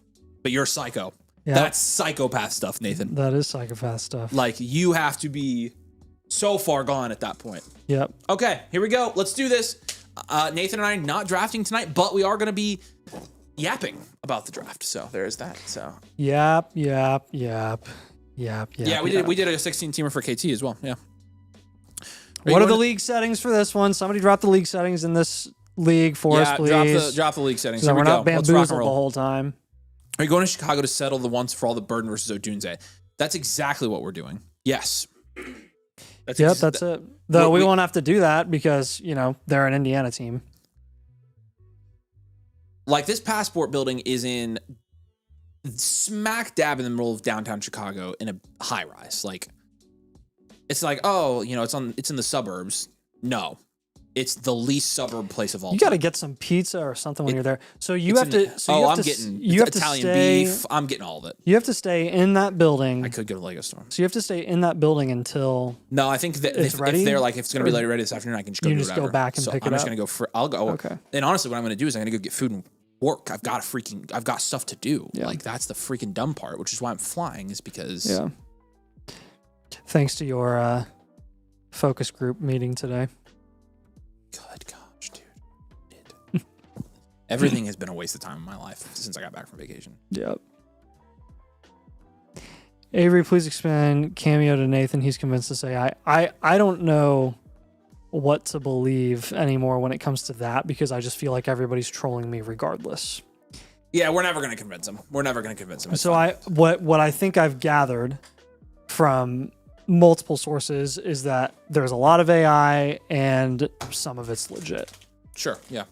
But you're a psycho. Yeah. That's psychopath stuff, Nathan. That is psychopath stuff. Like, you have to be so far gone at that point. Yep. Okay, here we go. Let's do this. Nathan and I not drafting tonight, but we are going to be yapping about the draft. So there's that. So Yep. yeah, we did a 16-teamer for KT as well. Yeah. What are the league settings for this one? Somebody drop the league settings in this league for us, please. Drop the league settings. So Here we we're go. not Let's rock and bamboozled the roll. whole time. Are you going to Chicago to settle the once for all the Burden versus Odunze? That's exactly what we're doing. Yes. That's it. Though we won't have to do that because, they're an Indiana team. Like, this passport building is in smack dab in the middle of downtown Chicago in a high rise. Like, it's like, oh, it's in the suburbs. No. It's the least suburb place of all. You got to get some pizza or something when you're there. So you have to. I'm getting Italian beef. I'm getting all of it. You have to stay in that building. I could go to Lego store. So you have to stay in that building until. No, I think that if it's going to be ready this afternoon, I can just go. You just go back and pick it up. I'm just going to go. I'll go. Okay. And honestly, what I'm going to do is I'm going to go get food and work. I've got stuff to do. Yeah. Like, that's the freaking dumb part, which is why I'm flying. Is because Thanks to your focus group meeting today. Good gosh, dude. Everything has been a waste of time in my life since I got back from vacation. Yep. Avery, please expand cameo to Nathan. He's convinced to say, I don't know what to believe anymore when it comes to that because I just feel like everybody's trolling me regardless. Yeah, we're never going to convince him. So what I think I've gathered from multiple sources is that there's a lot of AI and some of it's legit. Sure, yeah.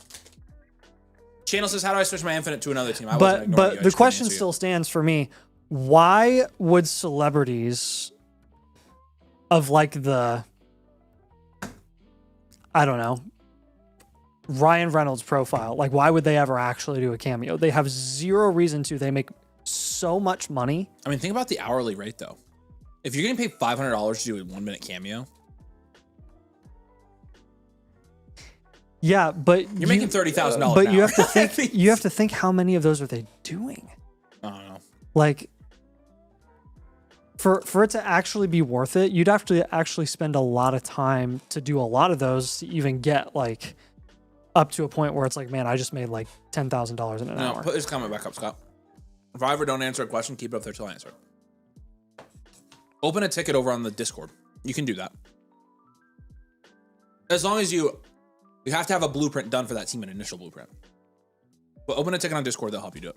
Channel says, how do I switch my Infinite to another team? But the question still stands for me. Why would celebrities of like the, I don't know, Ryan Reynolds profile, like why would they ever actually do a cameo? They have zero reason to. They make so much money. I mean, think about the hourly rate though. If you're getting paid $500 to do a 1-minute cameo, yeah, but you're making $30,000. But you have to think. You have to think how many of those are they doing? I don't know. Like, for it to actually be worth it, you'd have to actually spend a lot of time to do a lot of those to even get like up to a point where it's like, man, I just made like $10,000 in an hour. Put this comment back up, Scott. If I ever don't answer a question, keep it up there till I answer it. Open a ticket over on the Discord. You can do that. As long as you have to have a blueprint done for that team, an initial blueprint. But open a ticket on Discord, they'll help you do it.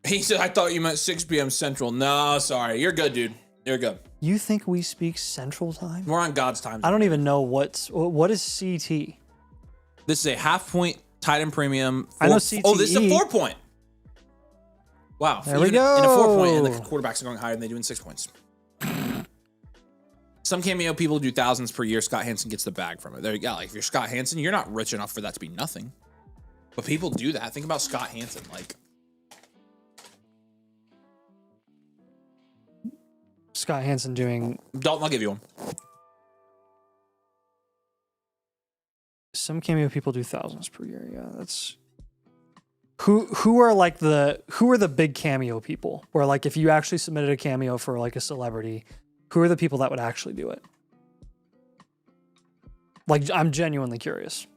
He said, I thought you meant 6 p.m. Central. No, sorry. You're good, dude. You're good. You think we speak Central Time? We're on God's time. I don't even know what is CT. This is a half-point tight end premium. I know CTE. Oh, this is a 4-point. Wow. There we go. In a 4-point, and the quarterbacks are going higher than they do in 6 points. Some cameo people do thousands per year. Scott Hansen gets the bag from it. There you go. Like, if you're Scott Hansen, you're not rich enough for that to be nothing. But people do that. Think about Scott Hansen. Like, Scott Hansen doing. Dalton, I'll give you one. Some cameo people do thousands per year. Yeah, that's. Who are the big cameo people? Where like if you actually submitted a cameo for like a celebrity, who are the people that would actually do it? Like, I'm genuinely curious.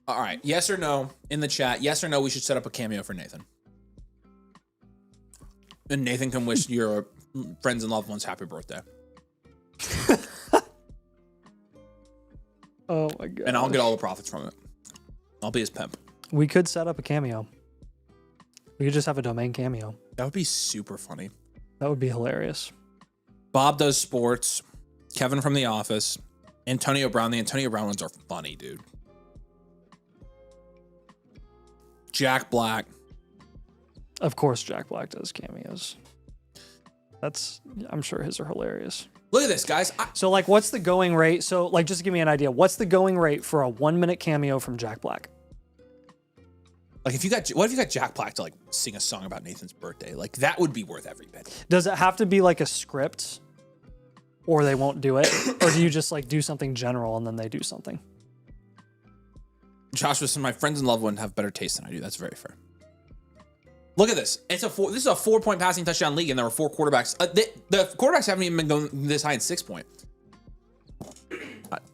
All right. Yes or no in the chat. Yes or no, we should set up a cameo for Nathan. And Nathan can wish your friends and loved ones happy birthday. Oh my god. And I'll get all the profits from it. I'll be his pimp. We could set up a cameo. We could just have a domain cameo. That would be super funny. That would be hilarious. Bob does sports. Kevin from The Office. Antonio Brown. The Antonio Brown ones are funny, dude. Jack Black. Of course, Jack Black does cameos. I'm sure his are hilarious. Look at this, guys. So like, what's the going rate? So like, just to give me an idea, what's the going rate for a 1 minute cameo from Jack Black? Like, what if you got Jack Black to like sing a song about Nathan's birthday? Like, that would be worth every penny. Does it have to be like a script, or they won't do it, or do you just like do something general and then they do something? Joshua said, my friends and loved ones have better taste than I do. That's very fair. Look at this. This is a 4-point passing touchdown league, and there were 4 quarterbacks. The quarterbacks haven't even been going this high in 6 point.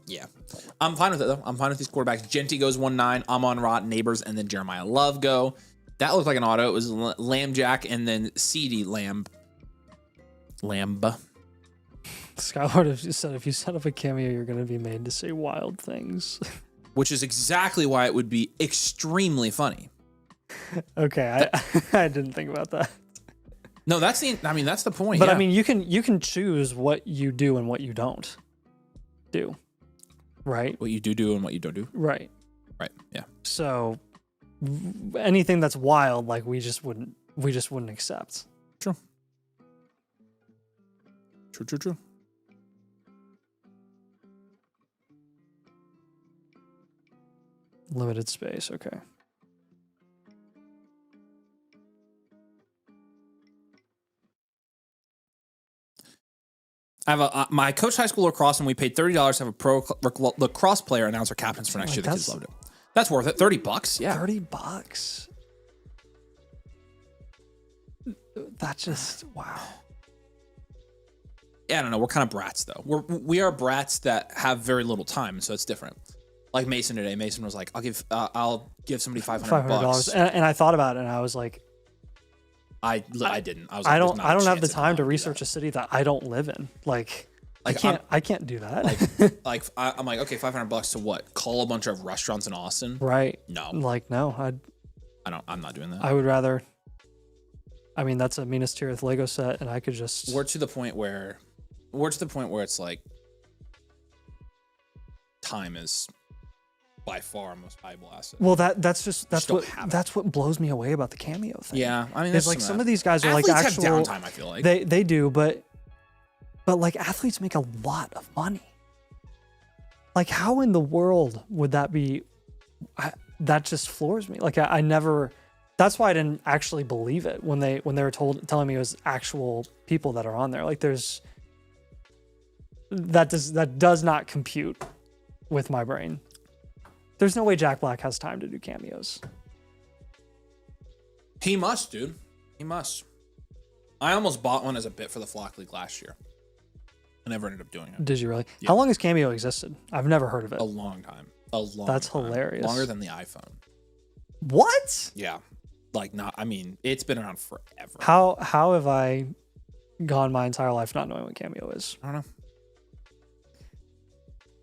Yeah. I'm fine with it, though. I'm fine with these quarterbacks. Genty goes 1-9. Amon-Ra, Neighbors, and then Jeremiah Love go. That looked like an auto. It was Lamb Jack and then CD Lamb. Skylord have just said, if you set up a cameo, you're going to be made to say wild things. Which is exactly why it would be extremely funny. Okay, I didn't think about that. No, that's the point. But yeah. I mean, you can choose what you do and what you don't do, right? What you do and what you don't do. Right. Right. Yeah. So anything that's wild, like we just wouldn't accept. True. True. Limited space. Okay. I have my coach high school lacrosse, and we paid $30 to have a pro lacrosse player announce our captains for next year. The kids loved it. That's worth it. $30. Yeah. $30. That's just wow. Yeah, I don't know. We're kind of brats though. We are brats that have very little time, so it's different. Like Mason today. Mason was like, "I'll give somebody $500." And I thought about it, and I was like, I didn't. I was. I like, don't have the time to research a city that I don't live in. Like I can't do that. I'm like, okay, $500 to what? Call a bunch of restaurants in Austin? Right. No. Like no, I'm not doing that. I would rather. I mean, that's a Minas Tirith Lego set, and I could just. We're to the point where it's like time is by far our most valuable asset. Well, that's what blows me away about the cameo thing. Yeah, I mean, it's like some of these guys are athletes like actual have downtime. I feel like they do, but like athletes make a lot of money. Like, how in the world would that be? That just floors me. Like, I never. That's why I didn't actually believe it when they were telling me it was actual people that are on there. Like, that does not compute with my brain. There's no way Jack Black has time to do cameos. He must, dude. He must. I almost bought one as a bit for the Flock League last year. I never ended up doing it. Did you really? Yeah. How long has Cameo existed? I've never heard of it. A long time. That's hilarious. Longer than the iPhone. What? Yeah. It's been around forever. How have I gone my entire life not knowing what Cameo is? I don't know.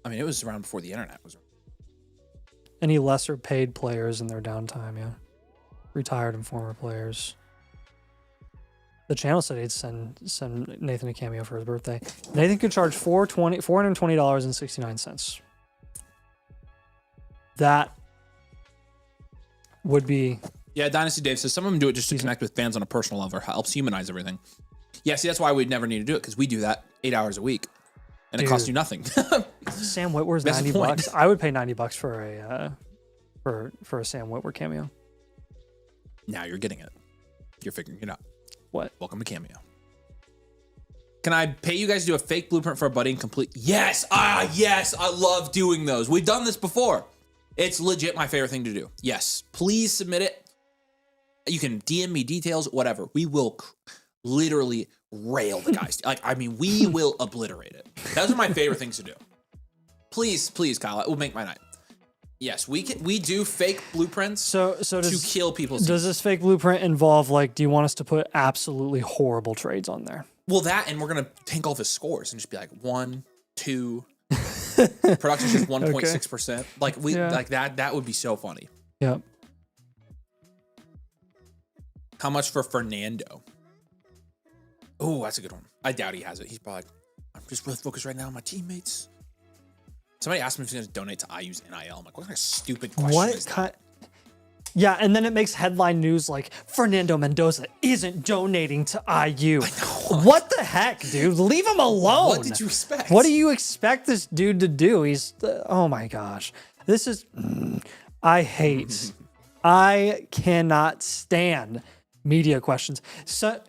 I mean, it was around before the internet was around. Any lesser paid players in their downtime, yeah. Retired and former players. The channel said he'd send Nathan a cameo for his birthday. Nathan could charge $420.69. That would be... Yeah, Dynasty Dave says some of them do it just to connect with fans on a personal level. It helps humanize everything. Yeah, see, that's why we'd never need to do it, because we do that 8 hours a week. And it costs you nothing. Sam Witwer's $90. I would pay $90 for a Sam Witwer cameo. Now you're getting it. You're figuring it out. What? Welcome to Cameo. Can I pay you guys to do a fake blueprint for a buddy and complete? Yes. Yes. I love doing those. We've done this before. It's legit my favorite thing to do. Yes. Please submit it. You can DM me details, whatever. We will literally rail the guys. We will obliterate it. Those are my favorite things to do. Please, Kyle, it will make my night. Yes, we do fake blueprints to kill people. Does this fake blueprint involve, like, do you want us to put absolutely horrible trades on there? Well, that, and we're going to tank all of his scores and just be like 1, 2. Production's just 1.6%. Like that would be so funny. Yep. How much for Fernando? Oh, that's a good one. I doubt he has it. He's probably like, I'm just really focused right now on my teammates. Somebody asked me if he's going to donate to IU's NIL. I'm like, what kind of stupid question is that? Yeah, and then it makes headline news like, Fernando Mendoza isn't donating to IU. What the heck, dude? Leave him alone. What did you expect? What do you expect this dude to do? He's oh my gosh. This is I hate. I cannot stand media questions. So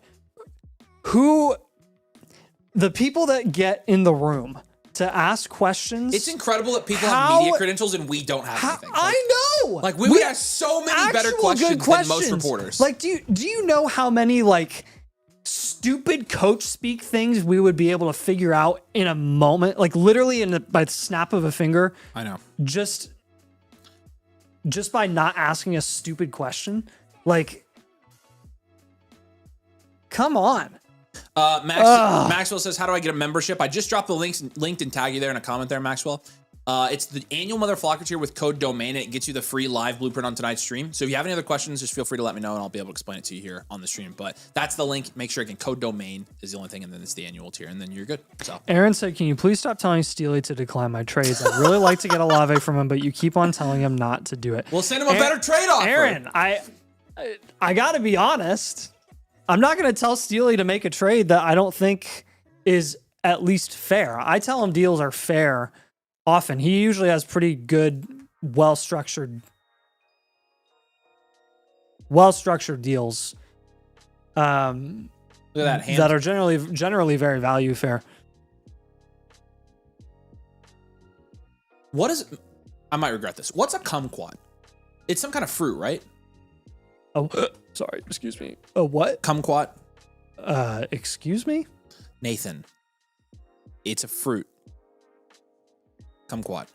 the people that get in the room to ask questions. It's incredible that people have media credentials and we don't have anything. I know. Like we would have so many better questions than most reporters. Like, do you know how many like stupid coach speak things we would be able to figure out in a moment, like literally by the snap of a finger? I know. Just by not asking a stupid question, like, come on. Maxwell says, how do I get a membership? I just dropped the linked and tag you there in a comment there, Maxwell. It's the annual Mother Flocker tier with code domain. It gets you the free live blueprint on tonight's stream. So if you have any other questions, just feel free to let me know and I'll be able to explain it to you here on the stream. But that's the link. Make sure again, code domain is the only thing, and then it's the annual tier, and then you're good. So Aaron said, can you please stop telling Steely to decline my trades? I'd really like to get a Lave from him, but you keep on telling him not to do it. We'll send him a better trade offer. Aaron, I gotta be honest. I'm not going to tell Steely to make a trade that I don't think is at least fair. I tell him deals are fair often. He usually has pretty good, well-structured deals Look at that hand. that are generally very value fair. What is... I might regret this. What's a kumquat? It's some kind of fruit, right? Oh, sorry. Excuse me. Oh, what? Kumquat? Excuse me? Nathan. It's a fruit. Kumquat.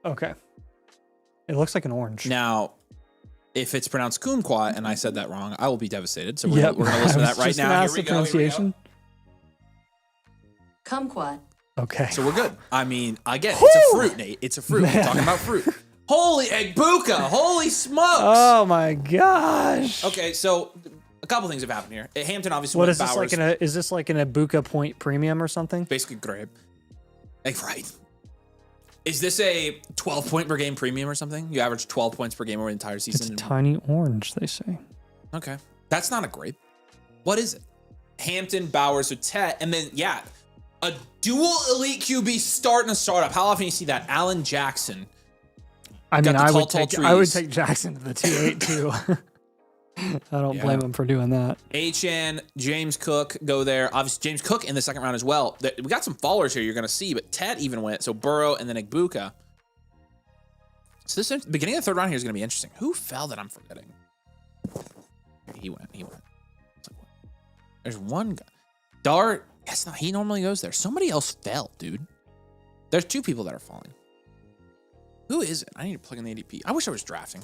Okay. It looks like an orange. Now, if it's pronounced kumquat and I said that wrong, I will be devastated. So we're going to listen to that right now. Here we go. Pronunciation. Kumquat. Okay. So we're good. I mean, again, it's a fruit, Nate. It's a fruit. We're talking about fruit. Holy Egbuka! Holy smokes! Oh my gosh! Okay, so a couple things have happened here. Hampton obviously What went is this Bowers. like? Is this like an Ibuka point premium or something? Basically, grape. Like, right. Is this a 12-point per game premium or something? You average 12 points per game over the entire season. It's a tiny orange, they say. Okay, that's not a grape. What is it? Hampton, Bowers, so Tet, and then yeah, a dual elite QB starting a startup. How often do you see that? Allen Jackson. I mean, I would trees. take Jackson to the 2-8 too. I don't blame him for doing that. HN, James Cook go there. Obviously, James Cook in the second round as well. We got some fallers here you're going to see, but Ted even went. So Burrow and then Egbuka. So this beginning of the third round here is going to be interesting. Who fell that I'm forgetting? He went. There's one guy. Dart. Yes, no, he normally goes there. Somebody else fell, dude. There's two people that are falling. Who is it? I need to plug in the ADP. I wish I was drafting.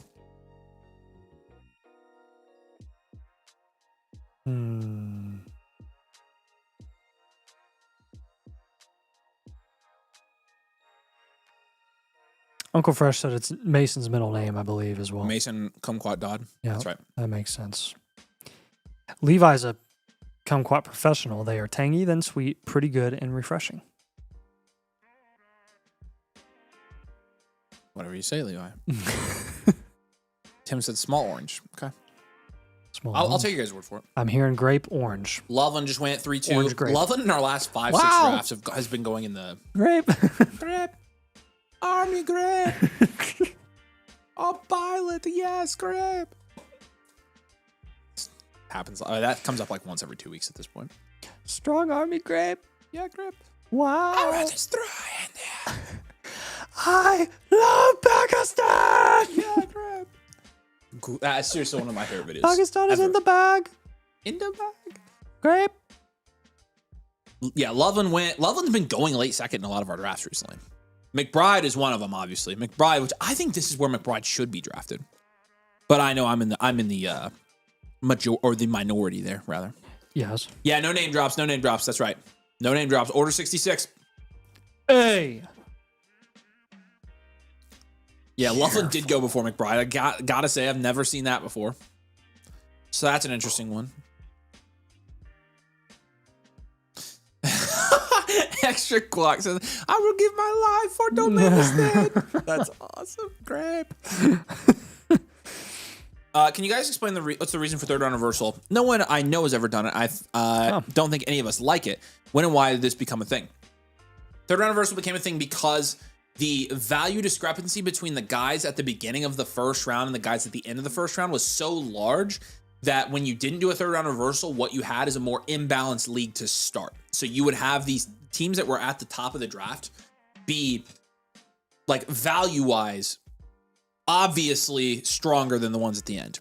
Uncle Fresh said it's Mason's middle name, I believe, as well. Mason Kumquat Dodd. Yeah, that's right. That makes sense. Levi's a kumquat professional. They are tangy, then sweet, pretty good, and refreshing. Whatever you say, Levi. Tim said small orange. Okay. I'll take you guys' word for it. I'm hearing grape orange. Loveland just went 3-2. Orange grape. Loveland in our last 5-6 drafts has been going in the grape. Grape. Army grape. Oh, Violet. Yes, grape. Happens. That comes up like once every 2 weeks at this point. Strong army grape. Yeah, grape. Wow. I want to throw in there. I love Pakistan. Yeah, grape. That's seriously one of my favorite videos. Pakistan is in the bag. In the bag. Grape. Yeah, Loveland's been going late second in a lot of our drafts recently. McBride is one of them, obviously. McBride, which I think this is where McBride should be drafted. But I know I'm in the minority there, rather. Yes. Yeah, no name drops. That's right. No name drops. Order 66. Hey. Yeah, Loveland did go before McBride. I gotta say, I've never seen that before. So that's an interesting one. Extra clock says, I will give my life for Domain instead. That's awesome. Grape. Can you guys explain what's the reason for third round reversal? No one I know has ever done it. I don't think any of us like it. When and why did this become a thing? Third round reversal became a thing because the value discrepancy between the guys at the beginning of the first round and the guys at the end of the first round was so large that when you didn't do a third round reversal, what you had is a more imbalanced league to start. So you would have these teams that were at the top of the draft be like value-wise obviously stronger than the ones at the end.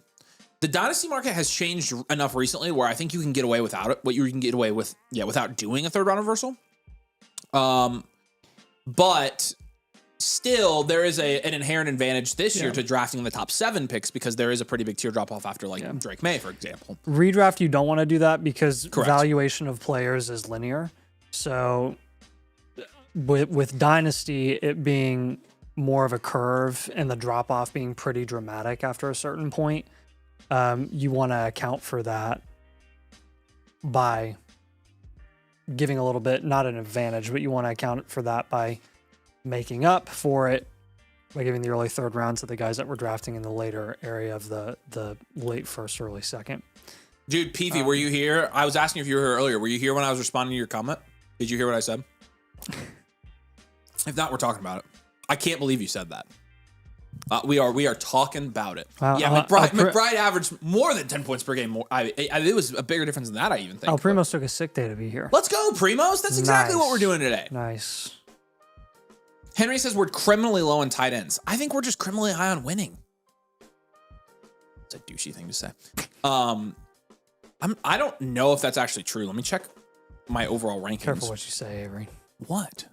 The Dynasty market has changed enough recently where I think you can get away without it. What you can get away with, without doing a third round reversal. But still, there is an inherent advantage this year to drafting the top 7 picks because there is a pretty big tier drop off after Drake May, for example. Redraft, you don't want to do that because valuation of players is linear. So with Dynasty, it being more of a curve and the drop off being pretty dramatic after a certain point, you want to account for that by giving a little bit, not an advantage, but you want to account for that by making up for it by giving the early third round to the guys that were drafting in the later area of the late first, early second. Dude, Peefy, were you here? I was asking if you were here earlier. Were you here when I was responding to your comment? Did you hear what I said? If not, we're talking about it. I can't believe you said that. We are talking about it. McBride averaged more than 10 points per game. It was a bigger difference than that, I even think. Oh, Primos took a sick day to be here. Let's go, Primos. That's exactly what we're doing today. Nice. Henry says we're criminally low on tight ends. I think we're just criminally high on winning. It's a douchey thing to say. I don't know if that's actually true. Let me check my overall rankings. Careful what you say, Avery. What?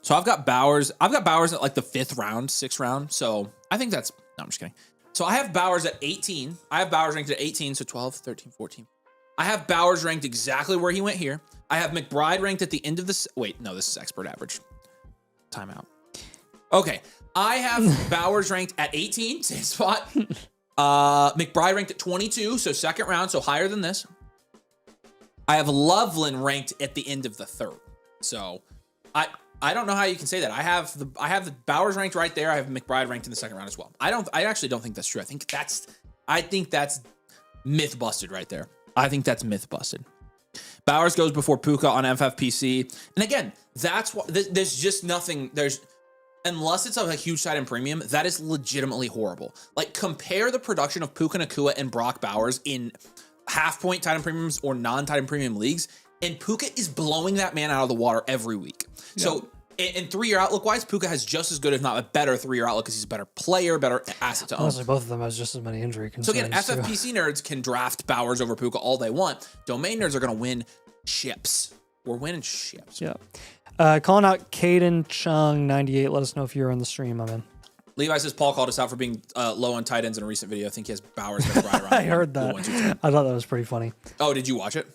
So I've got Bowers. I've got Bowers at like the 5th round, 6th round. So I think that's, no, I'm just kidding. So I have Bowers at 18. I have Bowers ranked at 18. So 12, 13, 14. I have Bowers ranked exactly where he went here. I have McBride ranked at the end of this. Wait, no, this is expert average. Timeout. Okay. I have Bowers ranked at 18, same spot. McBride ranked at 22, so 2nd round, so higher than this. I have Loveland ranked at the end of the 3rd. So I don't know how you can say that. I have the Bowers ranked right there. I have McBride ranked in the 2nd round as well. I actually don't think that's true. I think that's myth busted right there. I think that's myth busted. Bowers goes before Puka on FFPC. And again, that's what there's just nothing. Unless it's a huge tight end premium, that is legitimately horrible. Like, compare the production of Puka Nacua and Brock Bowers in half-point tight end premiums or non-tight end premium leagues, and Puka is blowing that man out of the water every week. Yep. So, in 3-year outlook-wise, Puka has just as good, if not a better 3-year outlook because he's a better player, better asset to own. Honestly, both of them has just as many injury concerns. So again, FFPC nerds can draft Bowers over Puka all they want. Domain nerds are going to win ships. We're winning ships. Yeah. Calling out Caden Chung 98. Let us know if you're on the stream. I'm in. Levi says Paul called us out for being low on tight ends in a recent video. I think he has Bowers right around. I heard that. I thought that was pretty funny. Oh, did you watch it?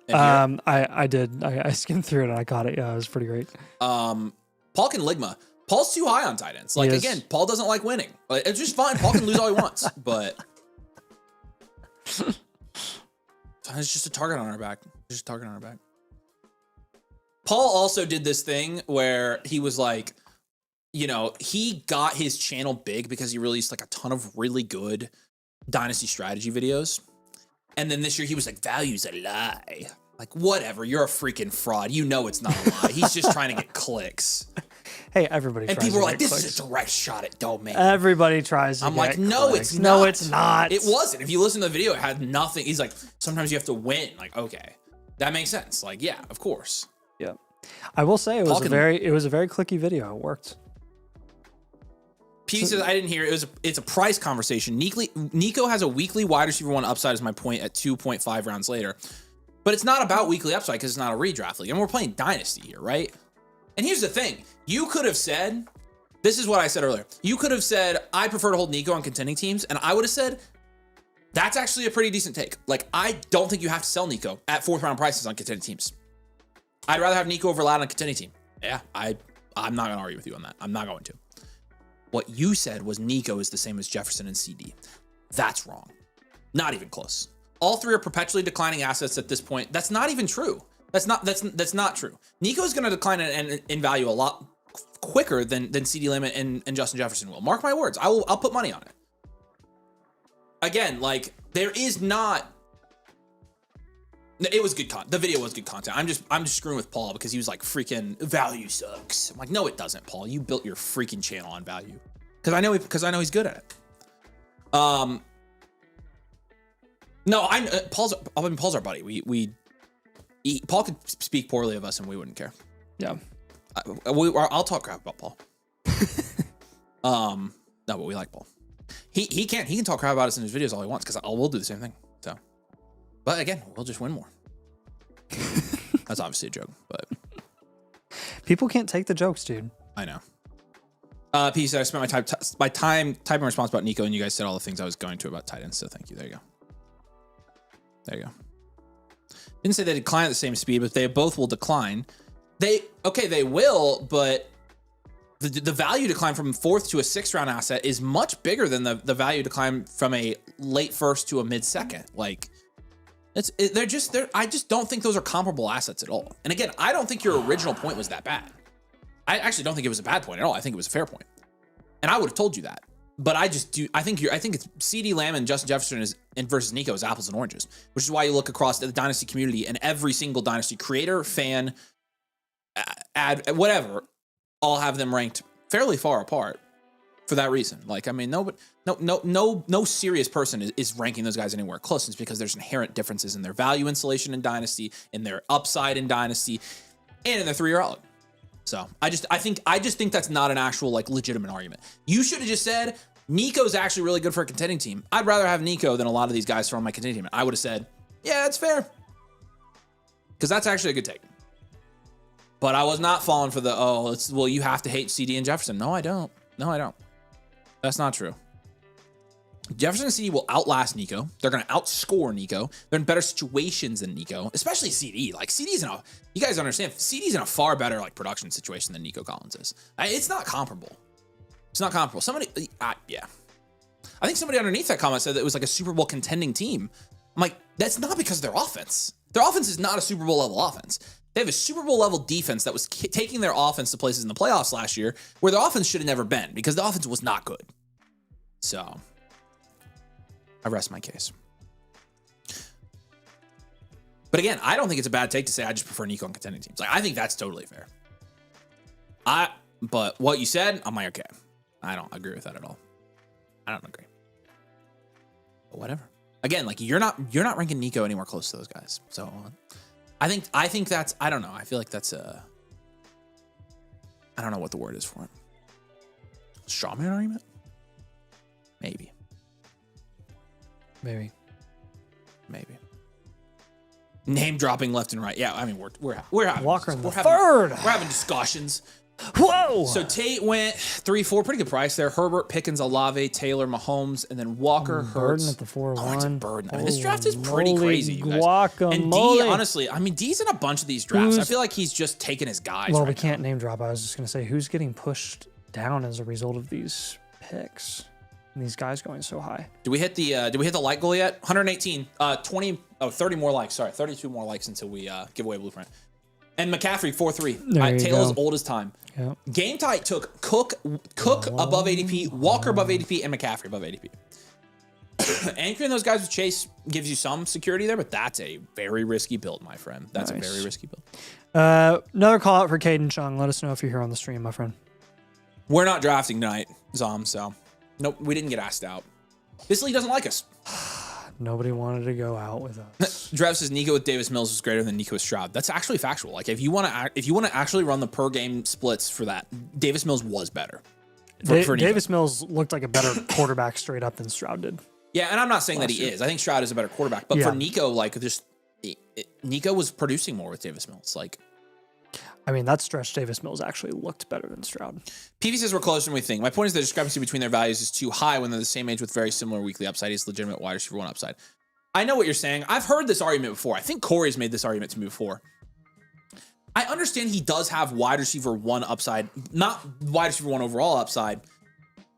I did. I skimmed through it and I caught it. Yeah, it was pretty great. Paul can ligma. Paul's too high on tight ends. Like, again, Paul doesn't like winning. Like, it's just fine. Paul can lose all he wants, but it's just a target on our back. Just a target on our back. Paul also did this thing where he was like, he got his channel big because he released like a ton of really good Dynasty strategy videos. And then this year he was like, value's a lie. Like, whatever, you're a freaking fraud. You know it's not a lie. He's just trying to get clicks. Hey, everybody tries. And people were like, this is a direct shot at Domain. Everybody tries to I'm like, no, clicks. it's not. No, it's not. It wasn't. If you listen to the video, it had nothing. He's like, sometimes you have to win. Like, okay, that makes sense. Like, yeah, of course. Yeah. I will say it was a very clicky video. It worked. P says, I didn't hear it. It's a price conversation. Nico has a weekly wide receiver 1 upside is my point at 2.5 rounds later. But it's not about weekly upside because it's not a redraft league. And we're playing Dynasty here, right? And here's the thing. You could have said, this is what I said earlier. You could have said, I prefer to hold Nico on contending teams. And I would have said, that's actually a pretty decent take. Like, I don't think you have to sell Nico at 4th round prices on contending teams. I'd rather have Nico over Loud on a contending team. Yeah, I'm not going to argue with you on that. I'm not going to. What you said was Nico is the same as Jefferson and CD. That's wrong. Not even close. All 3 are perpetually declining assets at this point. That's not even true. That's not true. Nico is going to decline in value a lot quicker than CD Lamb and Justin Jefferson will. Mark my words. I'll put money on it. again, like there is not. It was good content. The video was good content. I'm just screwing with Paul because he was like, freaking value sucks. I'm like, no, it doesn't, Paul. You built your freaking channel on value. Because I know he's good at it. No, Paul's our buddy. Paul could speak poorly of us and we wouldn't care. Yeah. I'll talk crap about Paul. No, but we like Paul. He can talk crap about us in his videos all he wants because we'll do the same thing. So. But again, we'll just win more. That's obviously a joke, but people can't take the jokes, dude. I know. P said I spent my time typing a response about Nico, and you guys said all the things I was going to about tight ends. So thank you. There you go. There you go. Didn't say they decline at the same speed, but they both will decline. They will, but the value decline from 4th to a 6th round asset is much bigger than the value decline from a late 1st to a mid 2nd. Like. I just don't think those are comparable assets at all. And again, I don't think your original point was that bad. I actually don't think it was a bad point at all. I think it was a fair point. And I would have told you that. But I think it's CD Lamb and Justin Jefferson versus Nico is apples and oranges, which is why you look across the Dynasty community and every single Dynasty creator, fan, whatever, all have them ranked fairly far apart for that reason. Like, I mean, no serious person is ranking those guys anywhere close. It's because there's inherent differences in their value installation in Dynasty, in their upside in Dynasty, and in their 3-year outlook. So I just think that's not an actual like legitimate argument. You should have just said Nico's actually really good for a contending team. I'd rather have Nico than a lot of these guys from my contending team. I would have said, yeah, that's fair, because that's actually a good take. But I was not falling for the you have to hate CD and Jefferson. No, I don't. That's not true. Jefferson and CD will outlast Nico. They're going to outscore Nico. They're in better situations than Nico, especially CD. Like CD's you guys understand, CD's in a far better like production situation than Nico Collins is. It's not comparable. Yeah. I think somebody underneath that comment said that it was like a Super Bowl contending team. I'm like, that's not because of their offense. Their offense is not a Super Bowl level offense. They have a Super Bowl level defense that was taking their offense to places in the playoffs last year where their offense should have never been because the offense was not good. So, I rest my case. But again, I don't think it's a bad take to say I just prefer Nico on contending teams. Like, I think that's totally fair. But what you said, I'm like, okay. I don't agree with that at all. I don't agree. But whatever. Again, like you're not ranking Nico anywhere close to those guys. So I think that's, I don't know. I feel like that's I don't know what the word is for it. Strawman argument? Maybe. Name dropping left and right. Yeah, I mean we're having Walker in the third. We're having discussions. Whoa! So Tate went 3-4, pretty good price there. Herbert, Pickens, Olave, Taylor, Mahomes, and then Walker, Hurts. Burden at the 4-1. Oh, it's a burden. I mean, this draft is pretty crazy, you guys. Guacamole. And D, honestly, I mean, D's in a bunch of these drafts. I feel like he's just taking his guys. Well, we can't name drop. I was just gonna say who's getting pushed down as a result of these picks and these guys going so high. Do we hit the like goal yet? 118, 30 more likes. Sorry, 32 more likes until we give away a blueprint. And McCaffrey 4-3. Taylor's old as time. Yep. Game Tight took Cook above ADP, Walker above ADP, and McCaffrey above ADP. Anchoring those guys with Chase gives you some security there, but that's a very risky build, my friend. That's nice. A very risky build. Another call out for Caden Chung. Let us know if you're here on the stream, my friend. We're not drafting tonight, Zom, so nope, we didn't get asked out. This league doesn't like us. Nobody wanted to go out with us. Draft says Nico with Davis Mills is greater than Nico with Stroud. That's actually factual. Like if you want to actually run the per game splits for that, Davis Mills was better. For Davis Mills looked like a better quarterback straight up than Stroud did. Yeah, and I'm not saying that he is. I think Stroud is a better quarterback, but for Nico, like Nico was producing more with Davis Mills. Like, I mean, that stretch Davis Mills actually looked better than Stroud. PV says we're closer than we think. My point is the discrepancy between their values is too high when they're the same age with very similar weekly upside. He's legitimate wide receiver 1 upside. I know what you're saying. I've heard this argument before. I think Corey's made this argument to me before. I understand he does have wide receiver 1 upside, not wide receiver 1 overall upside,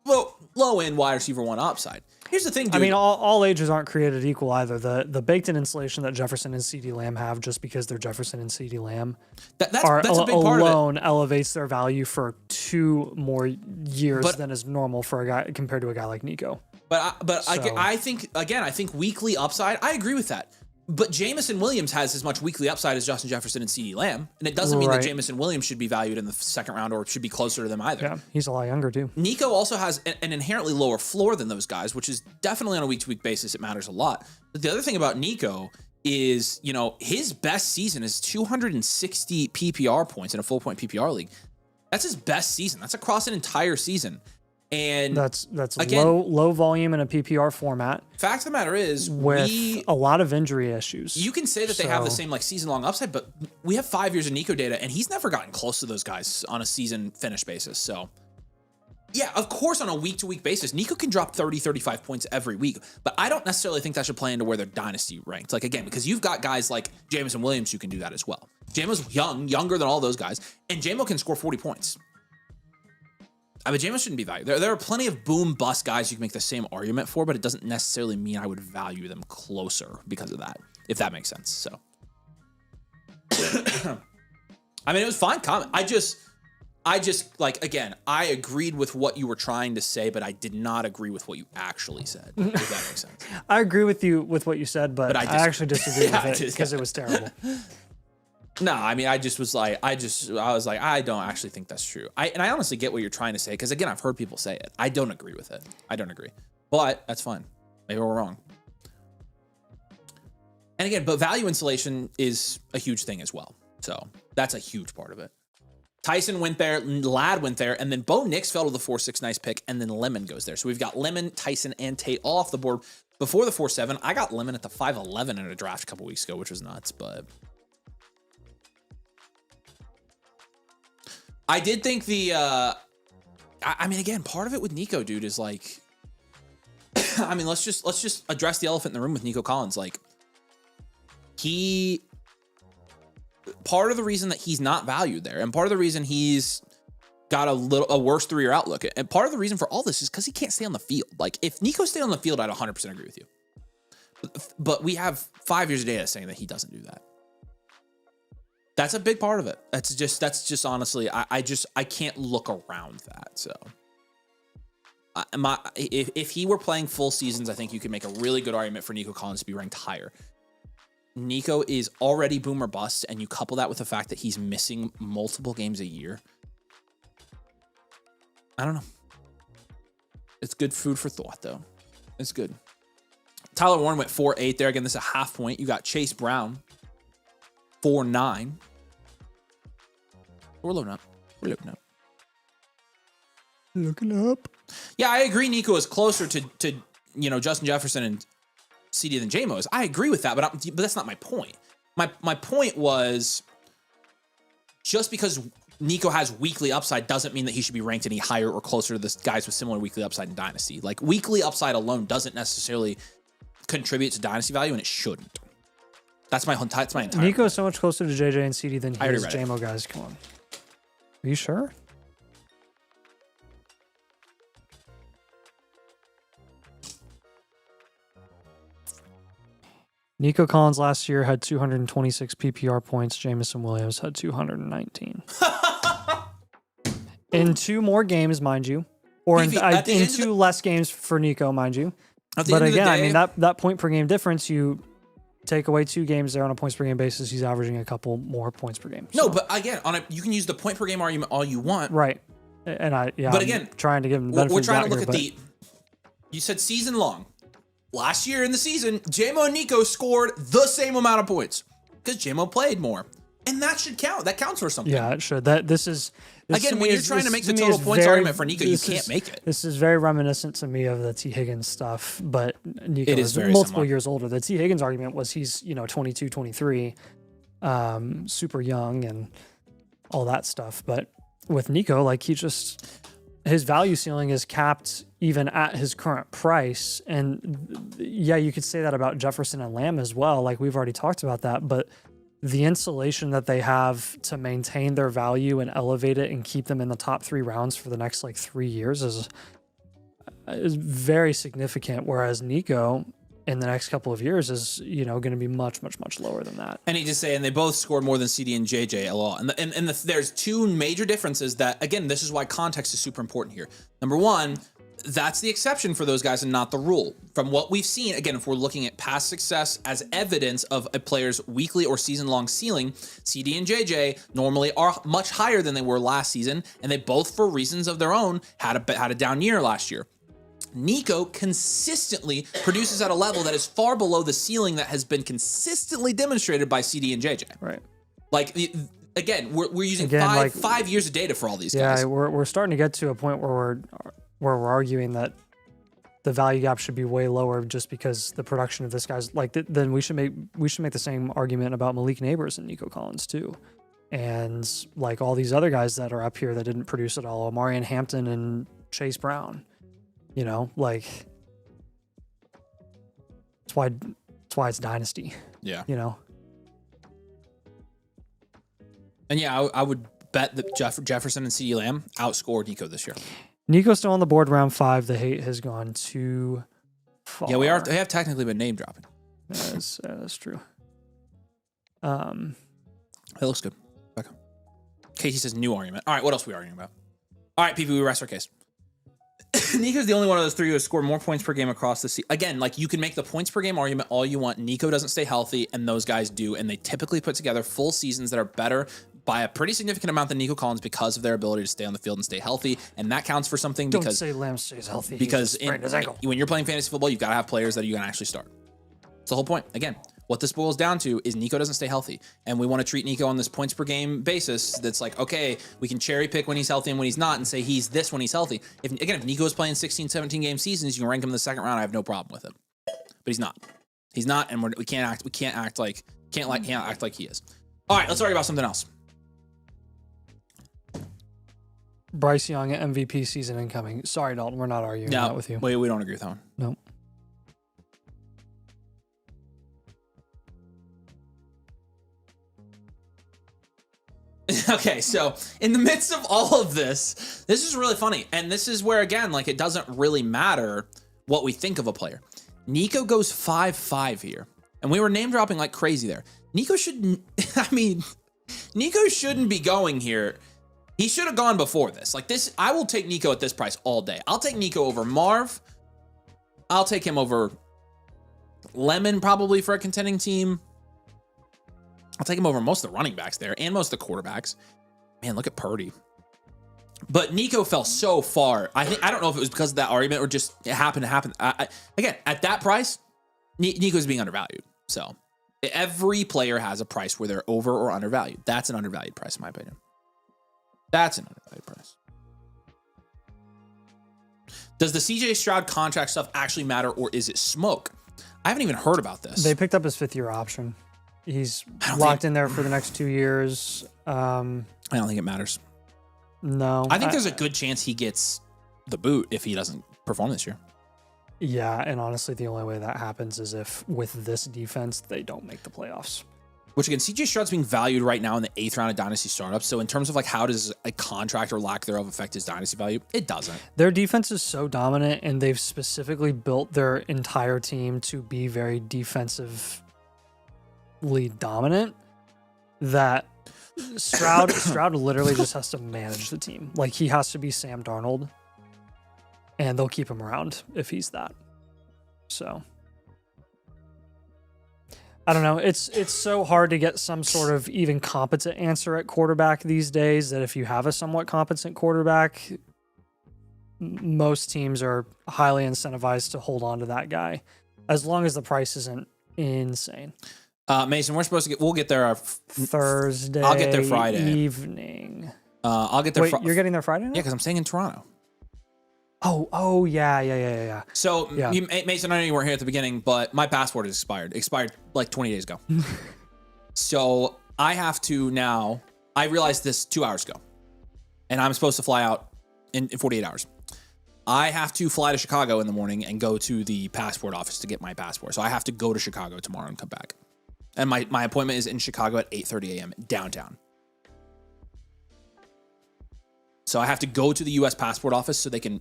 low end wide receiver 1 upside. Here's the thing, dude. I mean, all ages aren't created equal either. The baked-in insulation that Jefferson and CeeDee Lamb have just because they're Jefferson and CeeDee Lamb that's a big part alone of it. Elevates their value for 2 more years than is normal for a guy compared to a guy like Nico. I think weekly upside. I agree with that. But Jamison Williams has as much weekly upside as Justin Jefferson and CeeDee Lamb, and it doesn't mean that Jamison Williams should be valued in the second round or should be closer to them either. Yeah, he's a lot younger too. Nico also has an inherently lower floor than those guys, which is definitely on a week-to-week basis. It matters a lot. But the other thing about Nico is, his best season is 260 PPR points in a full point PPR league. That's his best season. That's across an entire season. And that's again, low volume in a PPR format. Fact of the matter is, with a lot of injury issues. You can say that they have the same season-long upside, but we have 5 years of Nico data, and he's never gotten close to those guys on a season finish basis. So, yeah, of course, on a week-to-week basis, Nico can drop 30, 35 points every week, but I don't necessarily think that should play into where they're dynasty ranked. Again, because you've got guys like Jamison Williams who can do that as well. Jamo's younger than all those guys, and Jamo can score 40 points. I mean, Jamo shouldn't be valued. There are plenty of boom-bust guys you can make the same argument for, but it doesn't necessarily mean I would value them closer because of that, if that makes sense. So, I mean, it was fine comment. I just again, I agreed with what you were trying to say, but I did not agree with what you actually said, if that makes sense. I agree with you with what you said, but I actually disagree with it because it was terrible. No, I mean, I was like, I don't actually think that's true. And I honestly get what you're trying to say, because again, I've heard people say it. I don't agree with it. I don't agree. But that's fine. Maybe we're wrong. And again, but value insulation is a huge thing as well. So that's a huge part of it. Tyson went there, Ladd went there, and then Bo Nix fell to the 4-6 nice pick, and then Lemon goes there. So we've got Lemon, Tyson, and Tate all off the board before the 4-7. I got Lemon at the 5-11 in a draft a couple weeks ago, which was nuts, but I did think I mean, again, part of it with Nico, dude, is like, I mean, let's just address the elephant in the room with Nico Collins. Part of the reason that he's not valued there, and part of the reason he's got a worse 3-year outlook, and part of the reason for all this is because he can't stay on the field. If Nico stayed on the field, I'd 100% agree with you. But we have 5 years of data saying that he doesn't do that. That's a big part of it. That's just honestly, I can't look around that. So, if he were playing full seasons, I think you could make a really good argument for Nico Collins to be ranked higher. Nico is already boom or bust, and you couple that with the fact that he's missing multiple games a year. I don't know. It's good food for thought, though. It's good. Tyler Warren went 4-8 there. Again, this is a half point. You got Chase Brown, 4-9. We're loading up. Looking up. Yeah, I agree. Nico is closer to Justin Jefferson and CD than Jamo is. I agree with that, but that's not my point. My point was, just because Nico has weekly upside doesn't mean that he should be ranked any higher or closer to the guys with similar weekly upside in Dynasty. Weekly upside alone doesn't necessarily contribute to Dynasty value, and it shouldn't. That's my entire Nico is so much closer to JJ and CD than he is Jamo, guys. Come on. Are you sure? Nico Collins last year had 226 PPR points. Jamison Williams had 219. In 2 more games, mind you. Or in 2 less games for Nico, mind you. But again, I mean, that point per game difference, you take away 2 games there on a points per game basis, he's averaging a couple more points per game. No, but again, you can use the point per game argument all you want. Right. And but again, I'm trying to give him the benefit. We're trying to look at you said season long. Last year in the season, Jamo and Nico scored the same amount of points because Jamo played more. And that should count. That counts for something. Yeah, it should. Again, when you're trying to make the total points argument for Nico, you can't make it. This is very reminiscent to me of the T. Higgins stuff, but Nico is very multiple years older. The T. Higgins argument was he's 22, 23, super young and all that stuff. But with Nico, his value ceiling is capped even at his current price. And yeah, you could say that about Jefferson and Lamb as well. We've already talked about that, but the insulation that they have to maintain their value and elevate it and keep them in the top 3 rounds for the next 3 years is very significant. Whereas Nico in the next couple of years is, going to be much, much, much lower than that. And he just say, and they both scored more than CD and JJ LOL. And there's 2 major differences that, again, this is why context is super important here. Number one, that's the exception for those guys and not the rule. From what we've seen, again, if we're looking at past success as evidence of a player's weekly or season-long ceiling, CD and JJ normally are much higher than they were last season, and they both, for reasons of their own, had a down year last year. Nico consistently produces at a level that is far below the ceiling that has been consistently demonstrated by CD and JJ. Right. Like, again, we're using five years of data for all these guys. Yeah, we're starting to get to a point where we're arguing that the value gap should be way lower just because the production of this guy's like. Then we should make the same argument about Malik Neighbors and Nico Collins too, and like all these other guys that are up here that didn't produce at all, Omarion Hampton and Chase Brown. You know, like that's why it's Dynasty. Yeah. You know. And yeah, I would bet that Jefferson and CeeDee Lamb outscored Nico this year. Nico's still on the board round 5. The hate has gone too far. Yeah, they have technically been name dropping. That's true. It looks good. Okay. Casey says new argument. All right, what else are we arguing about? All right, PP, we rest our case. Nico's the only one of those three who has scored more points per game across the season. Again, like you can make the points per game argument all you want. Nico doesn't stay healthy, and those guys do, and they typically put together full seasons that are better by a pretty significant amount than Nico Collins because of their ability to stay on the field and stay healthy, and that counts for something. Don't because say Lamb stays healthy. Because his ankle. When you're playing fantasy football, you've got to have players that you can actually start. It's the whole point. Again, what this boils down to is Nico doesn't stay healthy, and we want to treat Nico on this points per game basis. That's like, okay, we can cherry pick when he's healthy and when he's not, and say he's this when he's healthy. If Nico is playing 16, 17 game seasons, you can rank him in the second round. I have no problem with it, but he's not. He's not, and we can't act like he is. All right, let's argue about something else. Bryce Young MVP season incoming. Sorry, Dalton, we're not arguing that with you. We don't agree with that one. No. Okay, so in the midst of all of this is really funny. And this is where, again, like it doesn't really matter what we think of a player. Nico goes 5-5 here. And we were name dropping like crazy there. Nico shouldn't be going here. He should have gone before this. Like this, I will take Nico at this price all day. I'll take Nico over Marv. I'll take him over Lemon probably for a contending team. I'll take him over most of the running backs there and most of the quarterbacks. Man, look at Purdy. But Nico fell so far. I don't know if it was because of that argument or just it happened to happen. Again, at that price, Nico's being undervalued. So every player has a price where they're over or undervalued. That's an undervalued price, in my opinion. That's an undervalued price. Does the CJ Stroud contract stuff actually matter, or is it smoke? I haven't even heard about this. They picked up his 5th-year option. He's locked in there for the next 2 years. I don't think it matters. No. I think there's a good chance he gets the boot if he doesn't perform this year. Yeah, and honestly, the only way that happens is if with this defense, they don't make the playoffs. Which again, CJ Stroud's being valued right now in the 8th round of Dynasty startups. So in terms of like how does a contract or lack thereof affect his Dynasty value? It doesn't. Their defense is so dominant, and they've specifically built their entire team to be very defensively dominant that Stroud literally just has to manage the team. Like he has to be Sam Darnold, and they'll keep him around if he's that. So I don't know. It's so hard to get some sort of even competent answer at quarterback these days that if you have a somewhat competent quarterback, most teams are highly incentivized to hold on to that guy as long as the price isn't insane. Mason, we'll get there Thursday. I'll get there Friday evening. I'll get there. Wait, you're getting there Friday night? Yeah, because I'm staying in Toronto. Oh, yeah. So, Mason, I know you weren't here at the beginning, but my passport is expired. Expired like 20 days ago. So I have to now. I realized this 2 hours ago, and I'm supposed to fly out in 48 hours. I have to fly to Chicago in the morning and go to the passport office to get my passport. So I have to go to Chicago tomorrow and come back. And my appointment is in Chicago at 8:30 a.m. downtown. So I have to go to the U.S. passport office so they can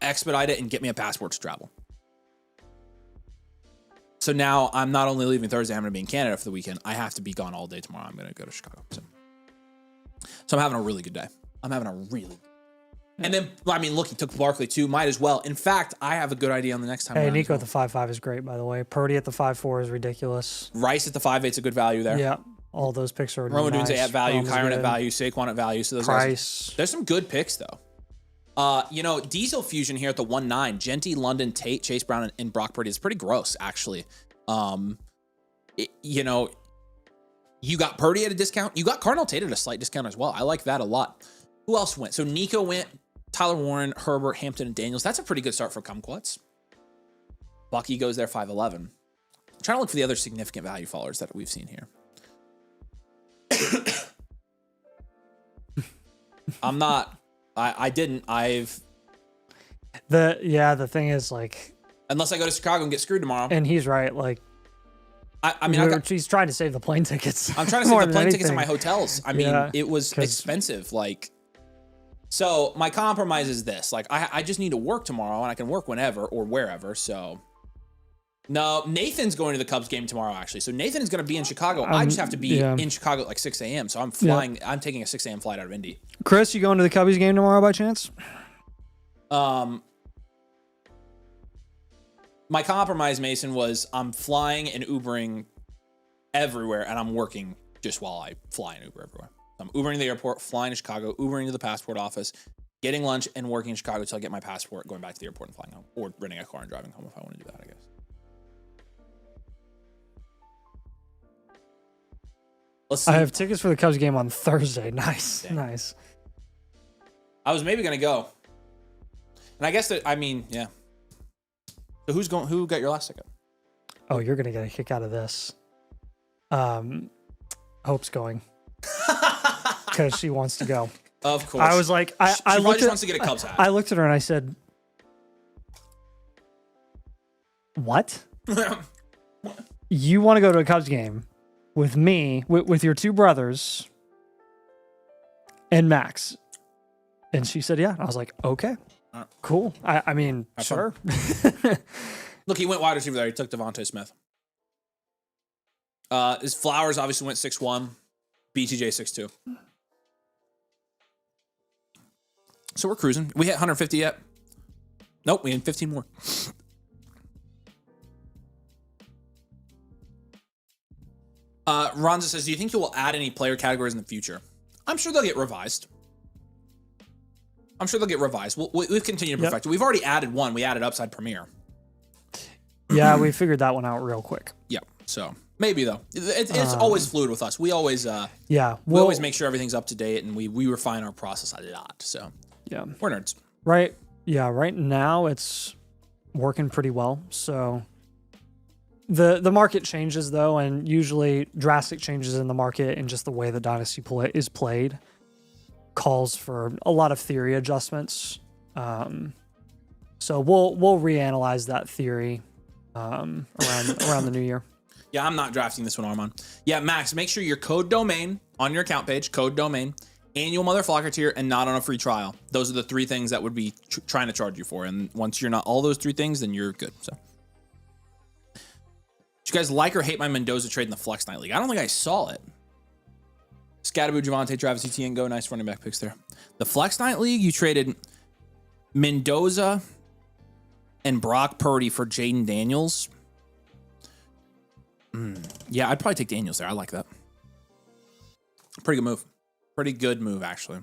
expedite it and get me a passport to travel. So now I'm not only leaving Thursday, I'm going to be in Canada for the weekend. I have to be gone all day tomorrow. I'm going to go to Chicago. So I'm having a really good day. And then, I mean, look, he took Barkley too. Might as well. In fact, I have a good idea on the next time. Hey, around Nico as at the 5.5 is great, by the way. Purdy at the 5.4 is ridiculous. Rice at the 5.8 is a good value there. Yeah, all those picks are Roma nice. Dunze at value, Rome's Kyron good. at value, Saquon at value. So those Price. guys, there's some good picks though. You know, Diesel Fusion here at the 1.9, Genty, London, Tate, Chase Brown, and Brock Purdy is pretty gross actually. You know, you got Purdy at a discount. You got Cardinal Tate at a slight discount as well. I like that a lot. Who else went? So Nico went, Tyler Warren, Herbert, Hampton, and Daniels. That's a pretty good start for Kumquats. Bucky goes there 5.11. I'm trying to look for the other significant value followers that we've seen here. I'm not. The thing is, like, unless I go to Chicago and get screwed tomorrow. and he's right. Like, I mean, he's trying to save the plane tickets. I'm trying to more save the than plane tickets and anything. my hotels. I mean, Yeah, it was expensive. Like, so my compromise is this: like, I just need to work tomorrow, and I can work whenever or wherever. So, no, Nathan's going to the Cubs game tomorrow, actually. So Nathan is going to be in Chicago. I just have to be in Chicago at like 6 a.m. So I'm flying. I'm taking a 6 a.m. flight out of Indy. Chris, you going to the Cubbies game tomorrow by chance? My compromise, Mason, was I'm flying and Ubering everywhere, and I'm working just while I fly and Uber everywhere. So I'm Ubering to the airport, flying to Chicago, Ubering to the passport office, getting lunch, and working in Chicago until I get my passport, going back to the airport and flying home, or renting a car and driving home if I want to do that, I guess. Let's see. I have tickets for the Cubs game on Thursday. Nice, nice. I was maybe gonna go, and I guess that yeah. So who's going? Who got your last ticket? Oh, you're gonna get a kick out of this. Hope's going because she wants to go. Of course. I was like, I she looked just at, wants to get a Cubs hat. I looked at her and I said, "What? You want to go to a Cubs game with me, with your two brothers, and Max?" And she said, "Yeah." I was like, "Okay, cool. I mean, sure." Look, he went wide receiver there. He took Devontae Smith. His Flowers obviously went 6'1", BTJ 6'2". So we're cruising. We hit 150 yet? Nope, we had 15 more. Ronza says, do you think you will add any player categories in the future? I'm sure they'll get revised. We've continued to perfect it. We've already added one. We added Upside Premier. Yeah, we figured that one out real quick. Yep. So maybe though, it's always fluid with us. We always we always make sure everything's up to date, and we refine our process a lot. So yeah, we're nerds. Right. Yeah. Right now it's working pretty well. So the market changes though, and usually drastic changes in the market and just the way the Dynasty is played calls for a lot of theory adjustments. So we'll reanalyze that theory around the new year. Yeah, I'm not drafting this one, Armand. Yeah, Max, make sure your code domain on your account page, code domain, annual motherflocker tier, and not on a free trial. Those are the three things that would be trying to charge you for. And once you're not all those three things, then you're good. So, do you guys like or hate my Mendoza trade in the Flex Night League? I don't think I saw it. Scatterboo, Javonte, Travis Etienne, go. Nice running back picks there. The Flex Night League, you traded Mendoza and Brock Purdy for Jaden Daniels. Yeah, I'd probably take Daniels there. I like that. Pretty good move. Pretty good move, actually.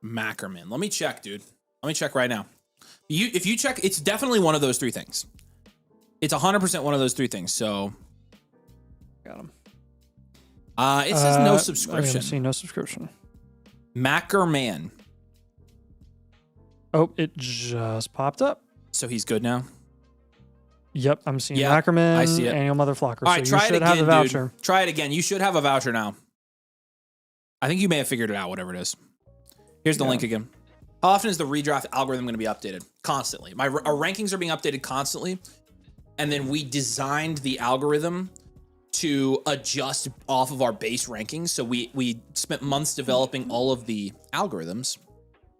Mackerman. Let me check, dude. Let me check right now. If you check, it's definitely one of those three things. It's 100% one of those three things. So, got him. It says no subscription. I see no subscription. Mackerman. Oh, it just popped up. So he's good now. Yep, I'm seeing Ackerman. I see it. Annual Motherflocker. All right, so try you should it again, have the voucher. dude. Try it again. You should have a voucher now. I think you may have figured it out, whatever it is. Here's the link again. How often is the redraft algorithm going to be updated? Constantly. Our rankings are being updated constantly. And then we designed the algorithm to adjust off of our base rankings. So we spent months developing all of the algorithms,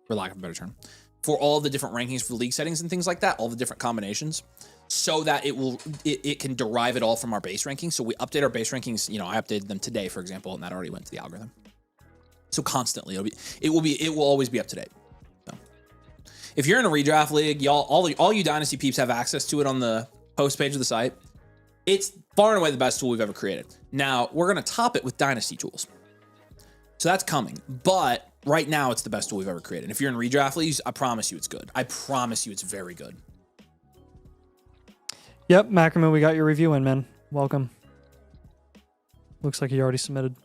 for lack of a better term, for all the different rankings for league settings and things like that, all the different combinations, so that it can derive it all from our base rankings. So we update our base rankings. You know, I updated them today, for example, and that already went to the algorithm. So constantly, it will always be up to date. So if you're in a redraft league, y'all, all you Dynasty peeps have access to it on the post page of the site. It's far and away the best tool we've ever created. Now we're gonna top it with Dynasty tools. So that's coming, but right now it's the best tool we've ever created. And if you're in redraft leagues, I promise you it's good. I promise you it's very good. Yep, Mackerman, we got your review in, man. Welcome. Looks like you already submitted.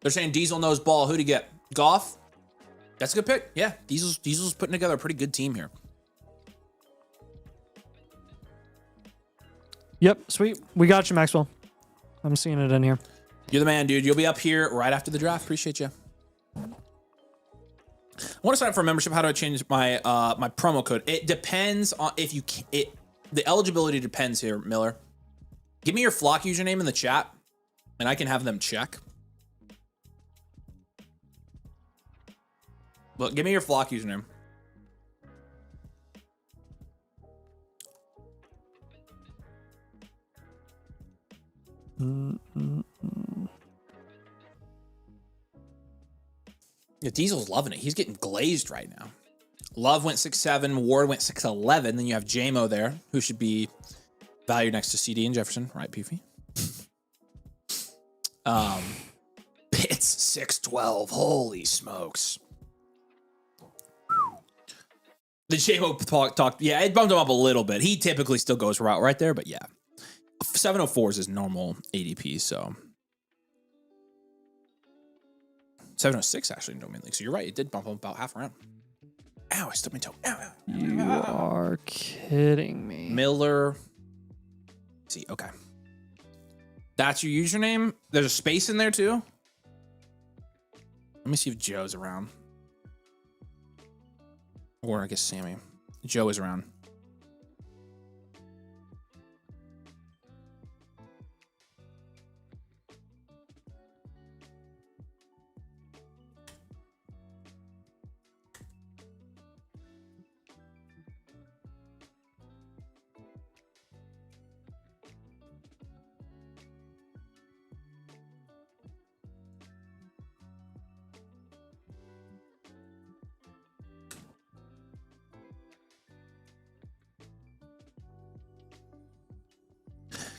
They're saying Diesel knows ball. Who'd he get? Goff? That's a good pick. Yeah, Diesel's putting together a pretty good team here. Yep, sweet. We got you, Maxwell. I'm seeing it in here. You're the man, dude. You'll be up here right after the draft. Appreciate you. I want to sign up for a membership. How do I change my my promo code? It depends on if you can, the eligibility depends here, Miller. Give me your Flock username in the chat, and I can have them check. Look, give me your Flock username. Yeah, Diesel's loving it. He's getting glazed right now. Love went 6'7", Ward went 6'11". Then you have JMO there, who should be valued next to CD and Jefferson, right, Peefy? Pitts 6'12". Holy smokes. The JMO talked, yeah, it bumped him up a little bit. He typically still goes route right there, but yeah. 704 is his normal ADP, so 706 actually in Domain League. So you're right, it did bump him about half a round. Ow, I stubbed my toe. Ow, ow. You are kidding me. Miller. See, okay. That's your username. There's a space in there too. Let me see if Joe's around. Or I guess Sammy. Joe is around.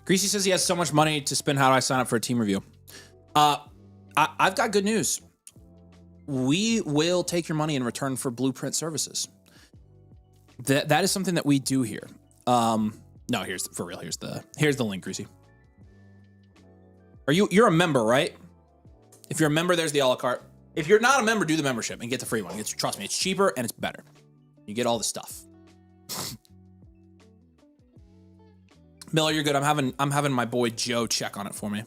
Greasy says he has so much money to spend. How do I sign up for a team review? I've got good news. We will take your money in return for blueprint services. That is something that we do here. No, here's for real. Here's the link, Greasy. You're a member, right? If you're a member, there's the a la carte. If you're not a member, do the membership and get the free one. Trust me, it's cheaper and it's better. You get all the stuff. Miller, you're good. I'm having my boy Joe check on it for me.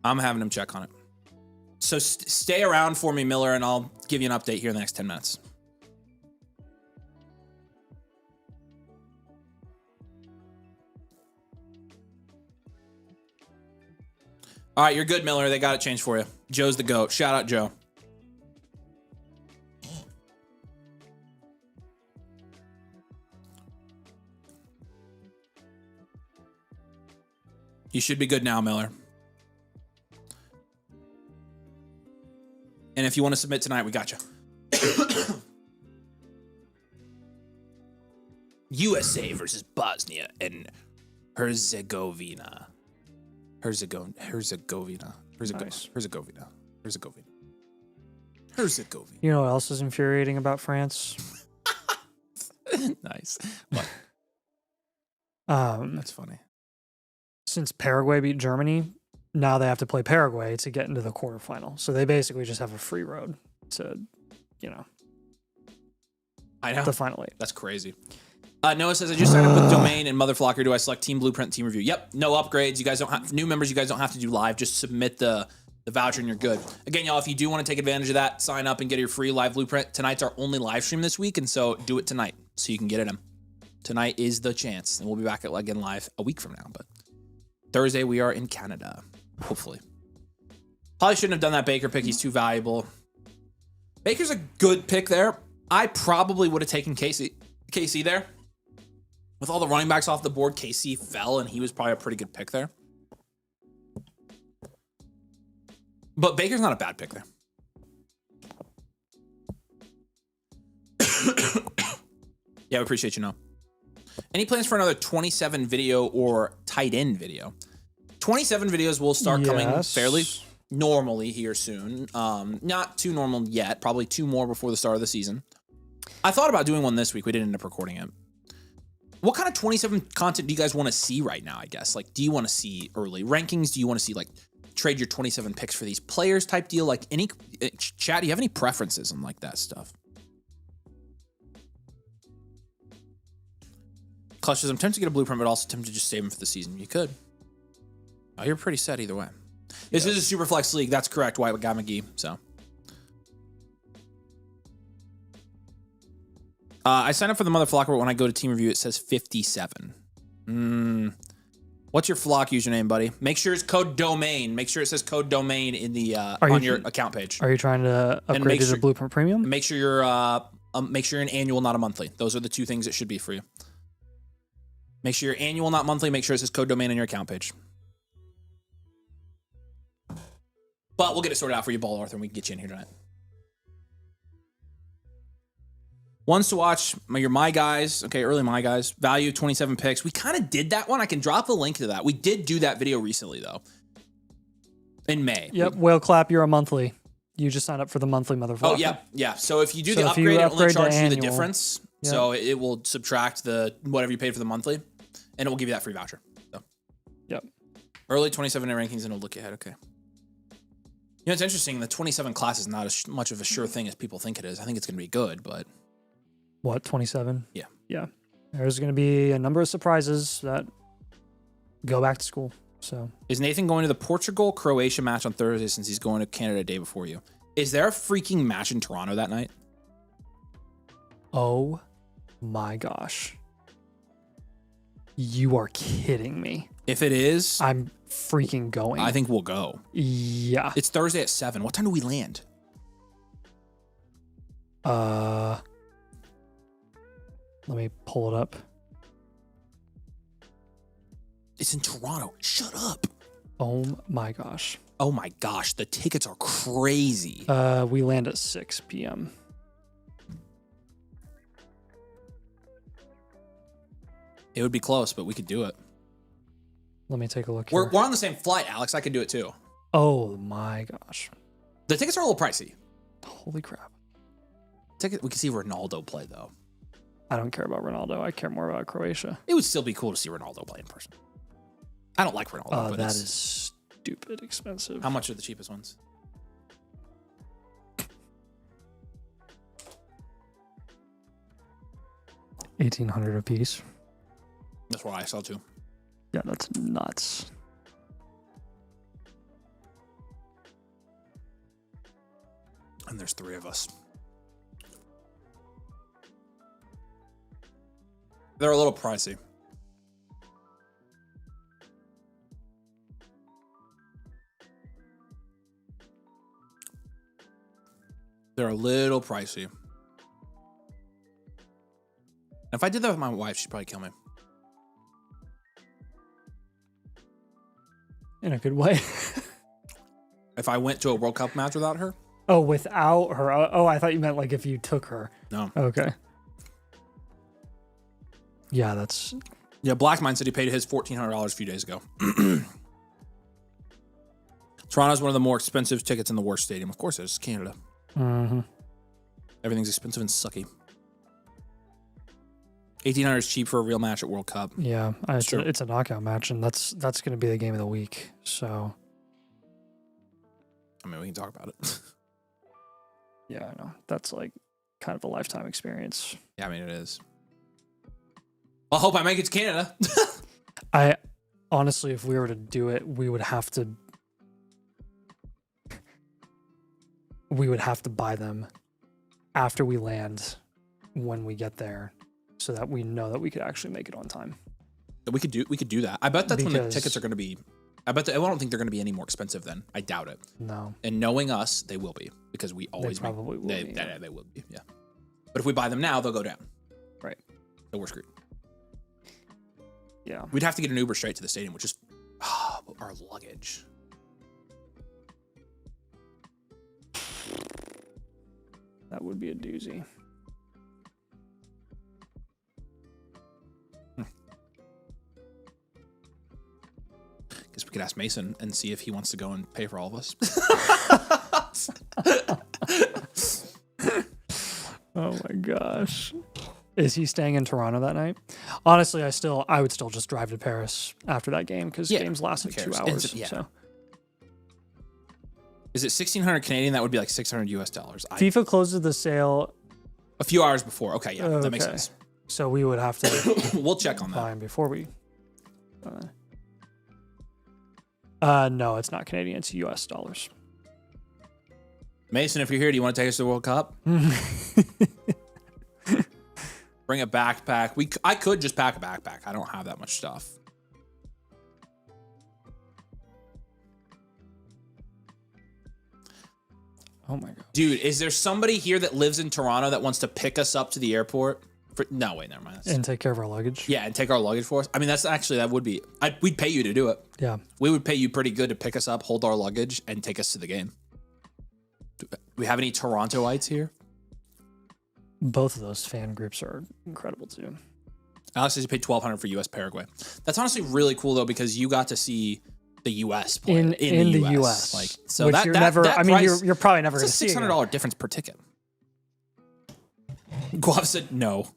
I'm having him check on it. So stay around for me, Miller, and I'll give you an update here in the next 10 minutes. All right, you're good, Miller. They got it changed for you. Joe's the GOAT. Shout out, Joe. You should be good now, Miller. And if you want to submit tonight, we got you. USA versus Bosnia and Herzegovina. Herzegovina. You know what else is infuriating about France? Nice. What? That's funny. Since Paraguay beat Germany, now they have to play Paraguay to get into the quarterfinal. So they basically just have a free road to, I know. the final eight. That's crazy. Noah says, I just signed up with Domain and Motherflocker. Do I select Team Blueprint, Team Review? Yep. No upgrades. You guys don't have new members. You guys don't have to do live. Just submit the voucher and you're good. Again, y'all, if you do want to take advantage of that, sign up and get your free live Blueprint. Tonight's our only live stream this week. And so do it tonight so you can get it in. Tonight is the chance. And we'll be back again live a week from now. But Thursday, we are in Canada. Hopefully. Probably shouldn't have done that Baker pick. He's too valuable. Baker's a good pick there. I probably would have taken KC there. With all the running backs off the board, KC fell, and he was probably a pretty good pick there. But Baker's not a bad pick there. Yeah, we appreciate you, Noah. Any plans for another 27 video or tight end video? 27 videos will start coming fairly normally here soon. Not too normal yet. Probably 2 more before the start of the season. I thought about doing one this week. We didn't end up recording it. What kind of 27 content do you guys want to see right now, I guess? Like, do you want to see early rankings? Do you want to see, like, trade your 27 picks for these players type deal? Like, any chat, do you have any preferences on, like, that stuff? Clutch says, I'm tempted to get a blueprint, but also tempted to just save him for the season. You could. Oh, you're pretty set either way. This is a super flex league. That's correct, White Guy McGee. So, I signed up for the Mother Flocker, but when I go to team review, it says 57. What's your flock username, buddy? Make sure it's code domain. Make sure it says code domain in the on your account page. Are you trying to upgrade to the Blueprint Premium? Make sure you're an annual, not a monthly. Those are the 2 things it should be for you. Make sure you're annual, not monthly. Make sure it says code domain on your account page. But we'll get it sorted out for you, Ball Arthur, and we can get you in here tonight. Ones to watch, your My Guys. Okay, early My Guys. Value, 27 picks. We kind of did that one. I can drop a link to that. We did do that video recently, though. In May. Yep, Whale Clap, you're a monthly. You just signed up for the monthly motherfucker. Oh, yeah, yeah. So if you do the upgrade, it only charges you the difference. Yep. So it will subtract the whatever you paid for the monthly, and it will give you that free voucher. So. Yep. Early 27 in rankings, and it'll look ahead. Okay. You know, it's interesting. The 27 class is not as much of a sure thing as people think it is. I think it's going to be good, but... What, 27? Yeah. Yeah. There's going to be a number of surprises that go back to school. So, is Nathan going to the Portugal-Croatia match on Thursday since he's going to Canada a day before you? Is there a freaking match in Toronto that night? Oh my gosh. You are kidding me. If it is, I'm freaking going. I think we'll go. Yeah. It's Thursday at 7. What time do we land? Let me pull it up. It's in Toronto. Shut up. Oh my gosh. Oh my gosh. The tickets are crazy. We land at 6 p.m. It would be close, but we could do it. Let me take a look here. We're on the same flight, Alex. I could do it too. Oh my gosh. The tickets are a little pricey. Holy crap. We can see Ronaldo play, though. I don't care about Ronaldo. I care more about Croatia. It would still be cool to see Ronaldo play in person. I don't like Ronaldo, but that is stupid expensive. How much are the cheapest ones? $1,800 a piece. That's what I saw too. Yeah, that's nuts. And there's 3 of us. They're a little pricey. They're a little pricey. If I did that with my wife, she'd probably kill me. In a good way. If I went to a World Cup match without her? Oh, without her. Oh, I thought you meant like if you took her. No. Okay. Yeah, that's... Yeah, Blackmine said he paid his $1,400 a few days ago. Toronto's one of the more expensive tickets in the worst stadium. Of course it is. Canada. Mm-hmm. Everything's expensive and sucky. $1,800 is cheap for a real match at World Cup. Yeah, it's a knockout match, and that's going to be the game of the week. So, I mean, we can talk about it. Yeah, I know. That's like kind of a lifetime experience. Yeah, I mean, it is. Well, I hope I make it to Canada. I honestly, if we were to do it, we would have to buy them after we land when we get there, so that we know that we could actually make it on time. We could do that. I bet that's when the tickets are going to be. I don't think they're going to be any more expensive then. I doubt it. No. And knowing us, they will be, because we always they probably will be. They will be. Yeah. But if we buy them now, they'll go down. Right. So we're screwed. Yeah. We'd have to get an Uber straight to the stadium, which is our luggage. That would be a doozy. Guess we could ask Mason and see if he wants to go and pay for all of us. Oh my gosh. Is he staying in Toronto that night? Honestly, I would still just drive to Paris after that game because games last like 2 hours. So. Is it 1,600 Canadian? That would be like $600 US. FIFA closes the sale a few hours before. Okay, yeah, that makes sense. So we would have to. We'll check on that Before we. No, it's not Canadian. It's US dollars. Mason, if you're here, do you want to take us to the World Cup? Bring a backpack. I could just pack a backpack. I don't have that much stuff. Oh my god. Dude, is there somebody here that lives in Toronto that wants to pick us up to the airport? No, wait, never mind. And take care of our luggage? Yeah, and take our luggage for us. I mean, that would be, we'd pay you to do it. Yeah. We would pay you pretty good to pick us up, hold our luggage, and take us to the game. Do we have any Torontoites here? Both of those fan groups are incredible too. Alex says you paid $1,200 for US Paraguay. That's honestly really cool though, because you got to see the US play in the US. Like, so which that, you're that, never. that I mean, price, you're probably never going to see it's a $600 difference per ticket. Guav said no.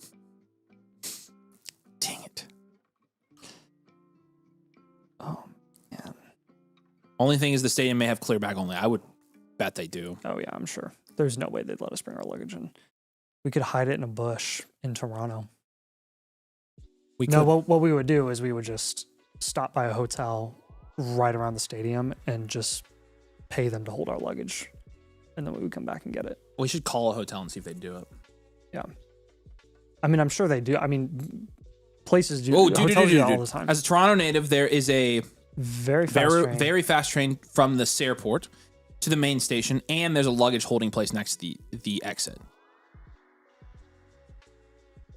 Dang it. Oh man. Only thing is the stadium may have clear bag only. I would bet they do. Oh yeah, I'm sure. There's no way they'd let us bring our luggage in. We could hide it in a bush in Toronto. What we would do is we would just stop by a hotel right around the stadium and just pay them to hold our luggage. And then we would come back and get it. We should call a hotel and see if they do it. Yeah. I mean, I'm sure they do. I mean, places do. Oh, hotels do all the time. As a Toronto native, there is a very fast train from the airport to the main station, and there's a luggage holding place next to the exit.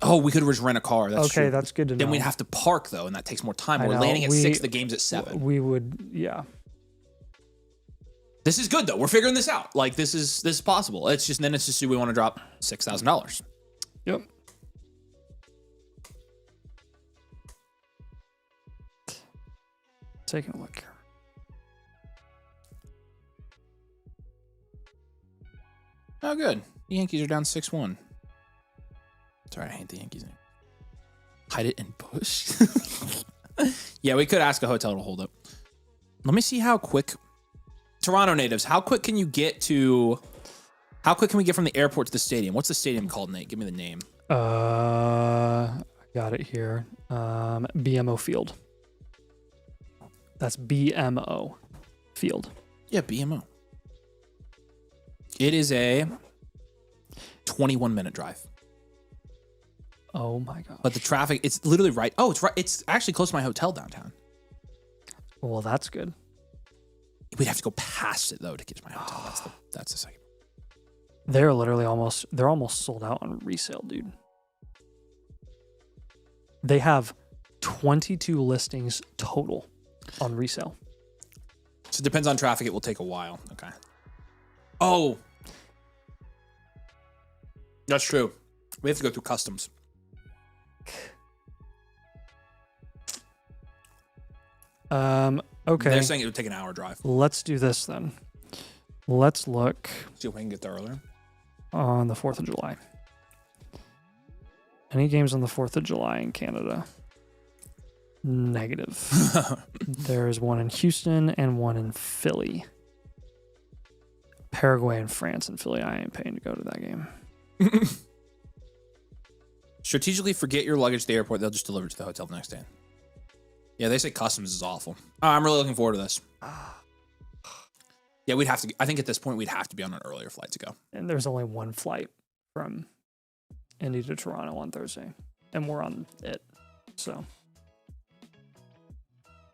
Oh, we could just rent a car. That's okay, true. That's good to know. Then we'd have to park, though, and that takes more time. We're landing at 6, the game's at 7. We would, yeah. This is good, though. We're figuring this out. Like, this is possible. It's just, do we want to drop $6,000? Yep. Taking a look here. Oh, good. The Yankees are down 6-1. Sorry, I hate the Yankees. Hide it in bush. Yeah, we could ask a hotel to hold it. Let me see how quick. Toronto natives, how quick can we get from the airport to the stadium? What's the stadium called, Nate? Give me the name. I got it here. BMO Field. That's BMO Field. Yeah, BMO. It is a 21-minute drive. Oh my god! But the traffic, it's literally right. Oh, it's right. It's actually close to my hotel downtown. Well, that's good. We'd have to go past it though to get to my hotel. That's the second. They're literally almost sold out on resale, dude. They have 22 listings total on resale. So it depends on traffic. It will take a while. Okay. Oh, that's true. We have to go through customs. Okay. They're saying it would take an hour drive. Let's do this then. Let's look. See if we can get there earlier. On the 4th of July. Any games on the 4th of July in Canada? Negative. There's one in Houston and one in Philly. Paraguay and France and Philly. I ain't paying to go to that game. Strategically forget your luggage at the airport. They'll just deliver it to the hotel the next day. Yeah, they say customs is awful. Oh, I'm really looking forward to this. Yeah, we'd have to. I think at this point we'd have to be on an earlier flight to go. And there's only one flight from Indy to Toronto on Thursday, and we're on it. So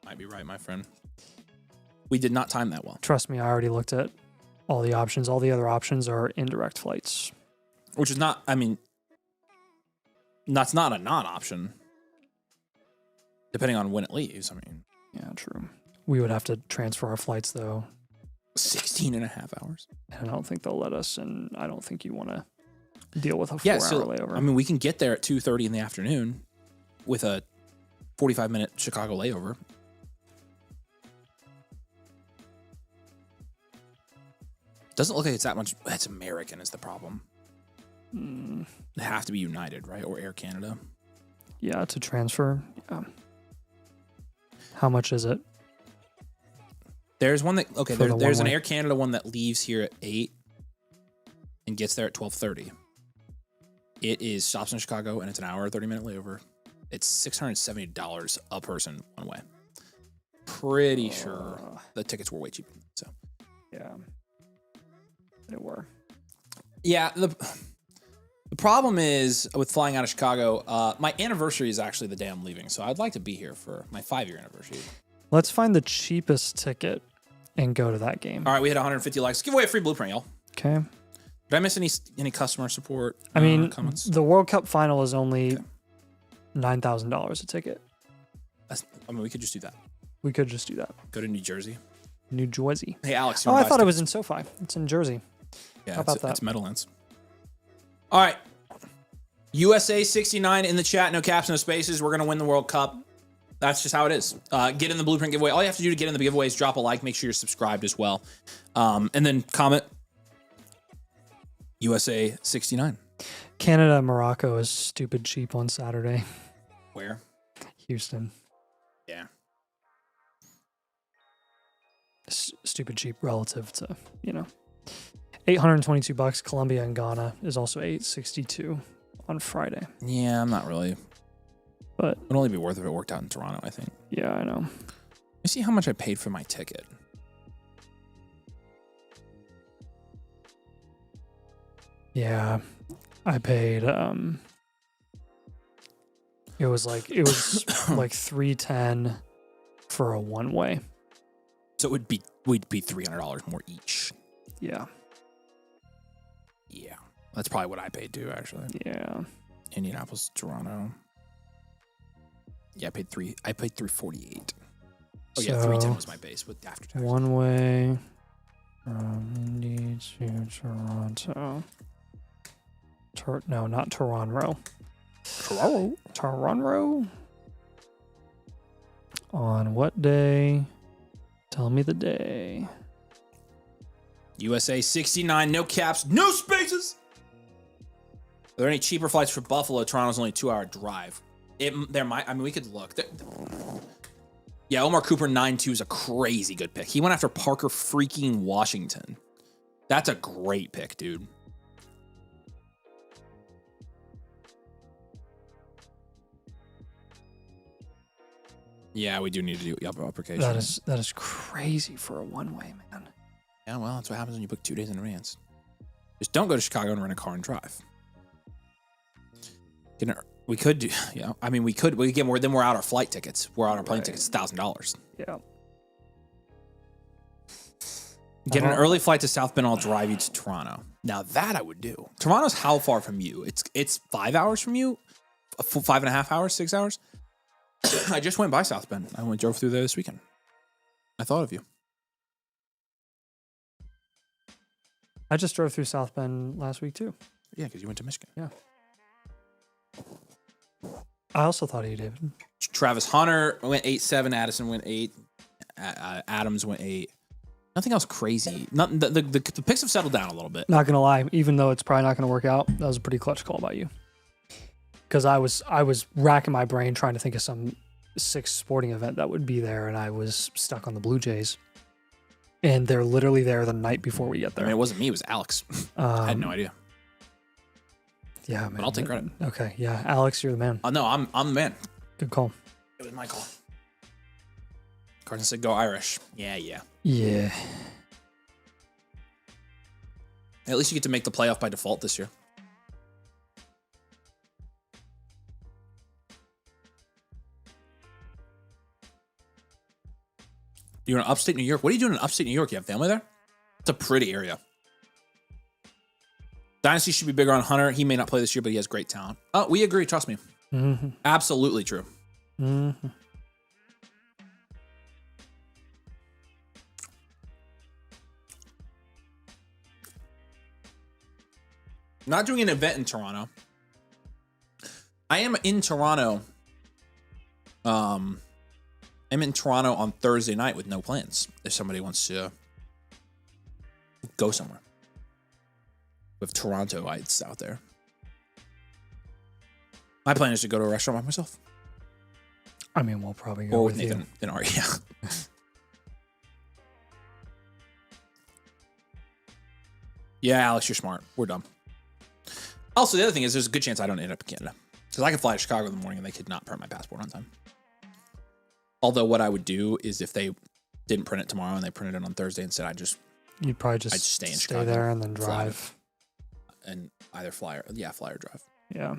might be right, my friend. We did not time that well. Trust me, I already looked at all the options. All the other options are indirect flights, which is not. I mean, that's not a non-option. depending on when it leaves. I mean, Yeah, true. We would have to transfer our flights though. 16 and a half hours. And I don't think they'll let us, and I don't think you want to deal with a 4-hour Yeah, so layover. I mean, we can get there at 2:30 in the afternoon with a 45-minute Chicago layover. Doesn't look like it's that much. That's American is the problem. They have to be United, right? Or Air Canada. Yeah, to transfer. Yeah. How much is it? There's one that, okay, For the there's an one-way. Air Canada one that leaves here at 8 and gets there at 12:30. It is stops in Chicago and it's an hour, 30-minute layover. It's $670 a person one way. Pretty sure the tickets were way cheaper. So, Yeah. They were. yeah, the problem is with flying out of Chicago, my anniversary is actually the day I'm leaving. So I'd like to be here for my 5-year anniversary. Let's find the cheapest ticket and go to that game. All right, we hit 150 likes. Give away a free blueprint, y'all. Okay. Did I miss any customer support? I mean, comments? the World Cup final is only $9,000 a ticket. I mean, we could just do that. We could just do that. Go to New Jersey. New Jersey. Hey, Alex. You Oh, wanna I buy thought it tickets? was in SoFi. It's in Jersey. Yeah, How about that? It's Meadowlands. All right. USA 69 in the chat. No caps, no spaces. We're going to win the World Cup. That's just how it is. Get in the blueprint giveaway. All you have to do to get in the giveaway is drop a like. Make sure you're subscribed as well. And then comment USA 69. Canada, Morocco is stupid cheap on Saturday. Where? Houston. Yeah. Stupid cheap relative to, $822. Colombia and Ghana is also $862 on Friday. Yeah, I'm not really. But It'd only be worth it if it worked out in Toronto, I think. yeah, I know. Let me see how much I paid for my ticket. Yeah, I paid. It was like $310 for a one way. So we'd be $300 more each. Yeah, Yeah. That's probably what I paid too, actually. yeah. Indianapolis, Toronto. Yeah, I paid 348. Oh yeah, So, 310 was my base with after tax. One way from Indy to Toronto. No, not Toronto. Toronto. On what day? Tell me the day. USA 69, no caps, no spaces. Are there any cheaper flights for Buffalo? Toronto's only a 2-hour drive. We could look. Yeah, Omar Cooper 9-2 is a crazy good pick. He went after Parker freaking Washington. That's a great pick, dude. Yeah, we do need to do uppercase. That is crazy for a one way, man. Yeah, well, that's what happens when you book 2 days in advance. Just don't go to Chicago and rent a car and drive. We could do, yeah. I mean, we could get more. Then we're out our flight tickets. We're out our plane tickets. $1,000. Yeah. Get an early flight to South Bend. I'll drive you to Toronto. Now that I would do. Toronto's how far from you? It's 5 hours from you. 5.5 hours, 6 hours. I just went by South Bend. I drove through there this weekend. I thought of you. I just drove through South Bend last week too. Yeah, because you went to Michigan. Yeah. I also thought of you, David. Travis Hunter went 8-7. Addison went 8. Adams went 8. Nothing else crazy. Nothing. The picks have settled down a little bit. Not gonna lie, even though it's probably not gonna work out, that was a pretty clutch call by you. Because I was racking my brain trying to think of some sick sporting event that would be there, and I was stuck on the Blue Jays. And they're literally there the night before we get I there. mean, it wasn't me. It was Alex. I had no idea. Yeah, man. But I'll take credit. Okay, yeah, Alex, you're the man. Oh no, I'm the man. Good call. It was my call. Carson said, "Go Irish." Yeah. Yeah. At least you get to make the playoff by default this year. You're in upstate New York. What are you doing in upstate New York? You have family there? It's a pretty area. Dynasty should be bigger on Hunter. He may not play this year, but he has great talent. Oh, we agree. Trust me. Mm-hmm. Absolutely true. Mm-hmm. Not doing an event in Toronto. I am in Toronto. I'm in Toronto on Thursday night with no plans. If somebody wants to go somewhere with Torontoites out there, my plan is to go to a restaurant by myself. I mean, we'll probably go Or with with Nathan you. and Ari. Yeah. Yeah, Alex, you're smart. We're dumb. Also, the other thing is there's a good chance I don't end up in Canada. Because I can fly to Chicago in the morning and they could not print my passport on time. Although what I would do is if they didn't print it tomorrow and they printed it on Thursday instead, You'd probably just I'd stay in stay Chicago, there and then fly. drive. And either fly or drive. Yeah.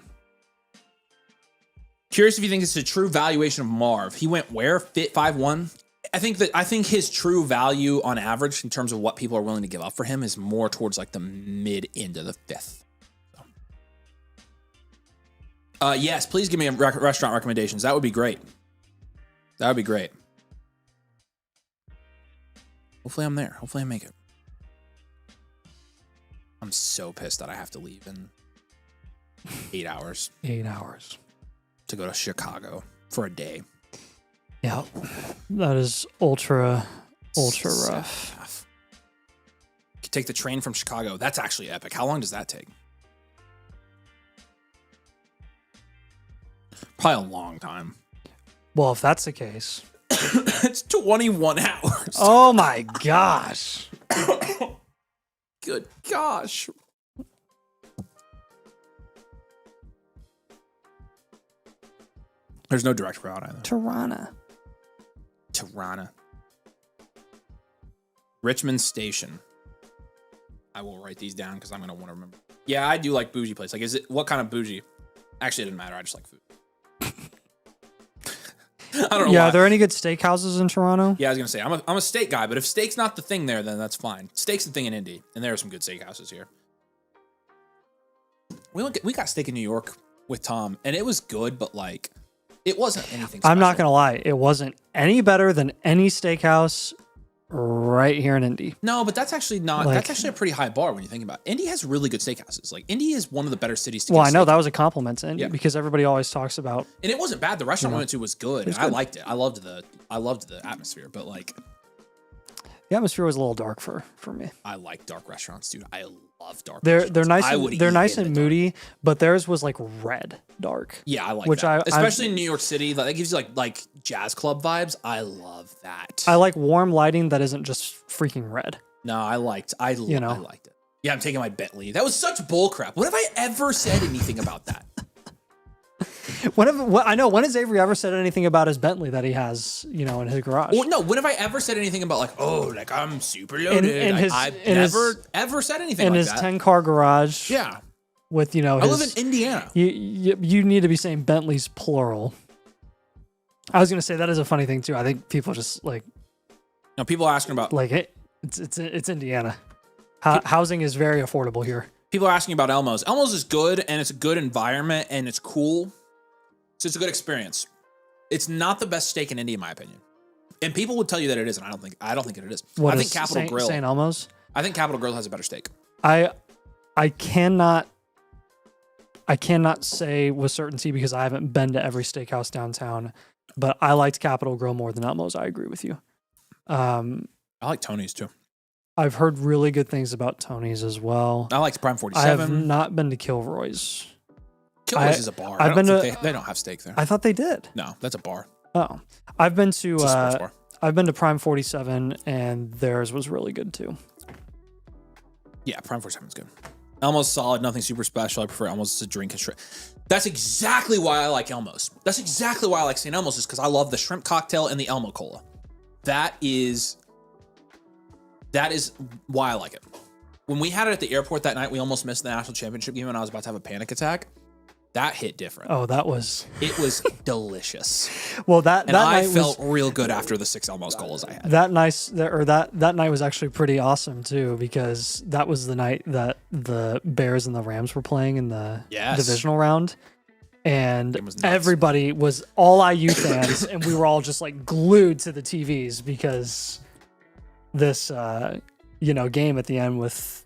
Curious if you think it's a true valuation of Marv. He went where? Fit 5'1"? I think his true value on average in terms of what people are willing to give up for him is more towards like the mid end of the fifth. So. Yes, please give me restaurant recommendations. That would be great. That would be great. Hopefully I'm there. Hopefully I make it. I'm so pissed that I have to leave in 8 hours. 8 hours. To go to Chicago for a day. Yeah. That is ultra rough. You could take the train from Chicago. That's actually epic. How long does that take? Probably a long time. Well, if that's the case. It's 21 hours. Oh my gosh. Good gosh. There's no direct route either. Toronto. Richmond Station. I will write these down because I'm going to want to remember. Yeah, I do like bougie place. Like, what kind of bougie? Actually, it doesn't matter. I just like food. I don't know Yeah, why. are there any good steakhouses in Toronto? Yeah, I was going to say, I'm a steak guy, but if steak's not the thing there, then that's fine. Steak's the thing in Indy, and there are some good steakhouses here. We got steak in New York with Tom, and it was good, but like, it wasn't anything special. I'm not going to lie. It wasn't any better than any steakhouse right here in Indy. No, but that's actually not. Like, that's actually a pretty high bar when you think about it. Indy has really good steakhouses. Like, Indy is one of the better cities to Well, get I know steak. that was a compliment to Indy Yeah. because everybody always talks about. And it wasn't bad. The restaurant we went to was good. was And I good. liked it. I loved the atmosphere. But like, The atmosphere was a little dark for me. I like dark restaurants, dude. I love dark. They're restaurants. nice. I would They're eat nice in and the dark. moody, but theirs was like red dark. Yeah, I like Which that. I- Especially in New York City. Like, that gives you like jazz club vibes. I love that. I like warm lighting that isn't just freaking red. No, I liked it. Yeah, I'm taking my Bentley. That was such bullcrap. When have I ever said anything about that? I know. When has Avery ever said anything about his Bentley that he has, in his garage? Well, no, when have I ever said anything about like, oh, like I'm super loaded? I've never ever said anything in like his that. 10-car garage. Yeah. With I live in Indiana. You need to be saying Bentley's plural. I was gonna say that is a funny thing too. I think people just like Now people are asking about it's Indiana. Housing is very affordable here. people are asking about Elmo's. Elmo's is good and it's a good environment and it's cool. So it's a good experience. It's not the best steak in Indy, in my opinion. And people would tell you that it is, and I don't think it is. I think Capitol Grill. St. Elmo's. I think Capitol Grill has a better steak. I cannot say with certainty because I haven't been to every steakhouse downtown, but I liked Capitol Grill more than Elmo's. I agree with you. I like Tony's too. I've heard really good things about Tony's as well. I like Prime I have 47. not been to Kilroy's. Kilroy's is a bar. I've I don't been think they don't have steak there. I thought they did. No, that's a bar. Oh, I've been to It's a sports bar. I've been to Prime 47 and theirs was really good too. Yeah, Prime 47 is good. Elmo's solid, nothing super special. I prefer Elmo's as a drink and shrimp. That's exactly why I like Elmo's. That's exactly why I like St. Elmo's, is because I love the shrimp cocktail and the Elmo Cola. That is why I like it. When we had it at the airport that night, we almost missed the national championship game and I was about to have a panic attack. That hit different. Oh, It was delicious. well. That I night felt real good after the 6 Elmo's Colas I had. that night was actually pretty awesome too because that was the night that the Bears and the Rams were playing in the divisional round. And was nuts. everybody was all IU fans, and we were all just like glued to the TVs because this, game at the end with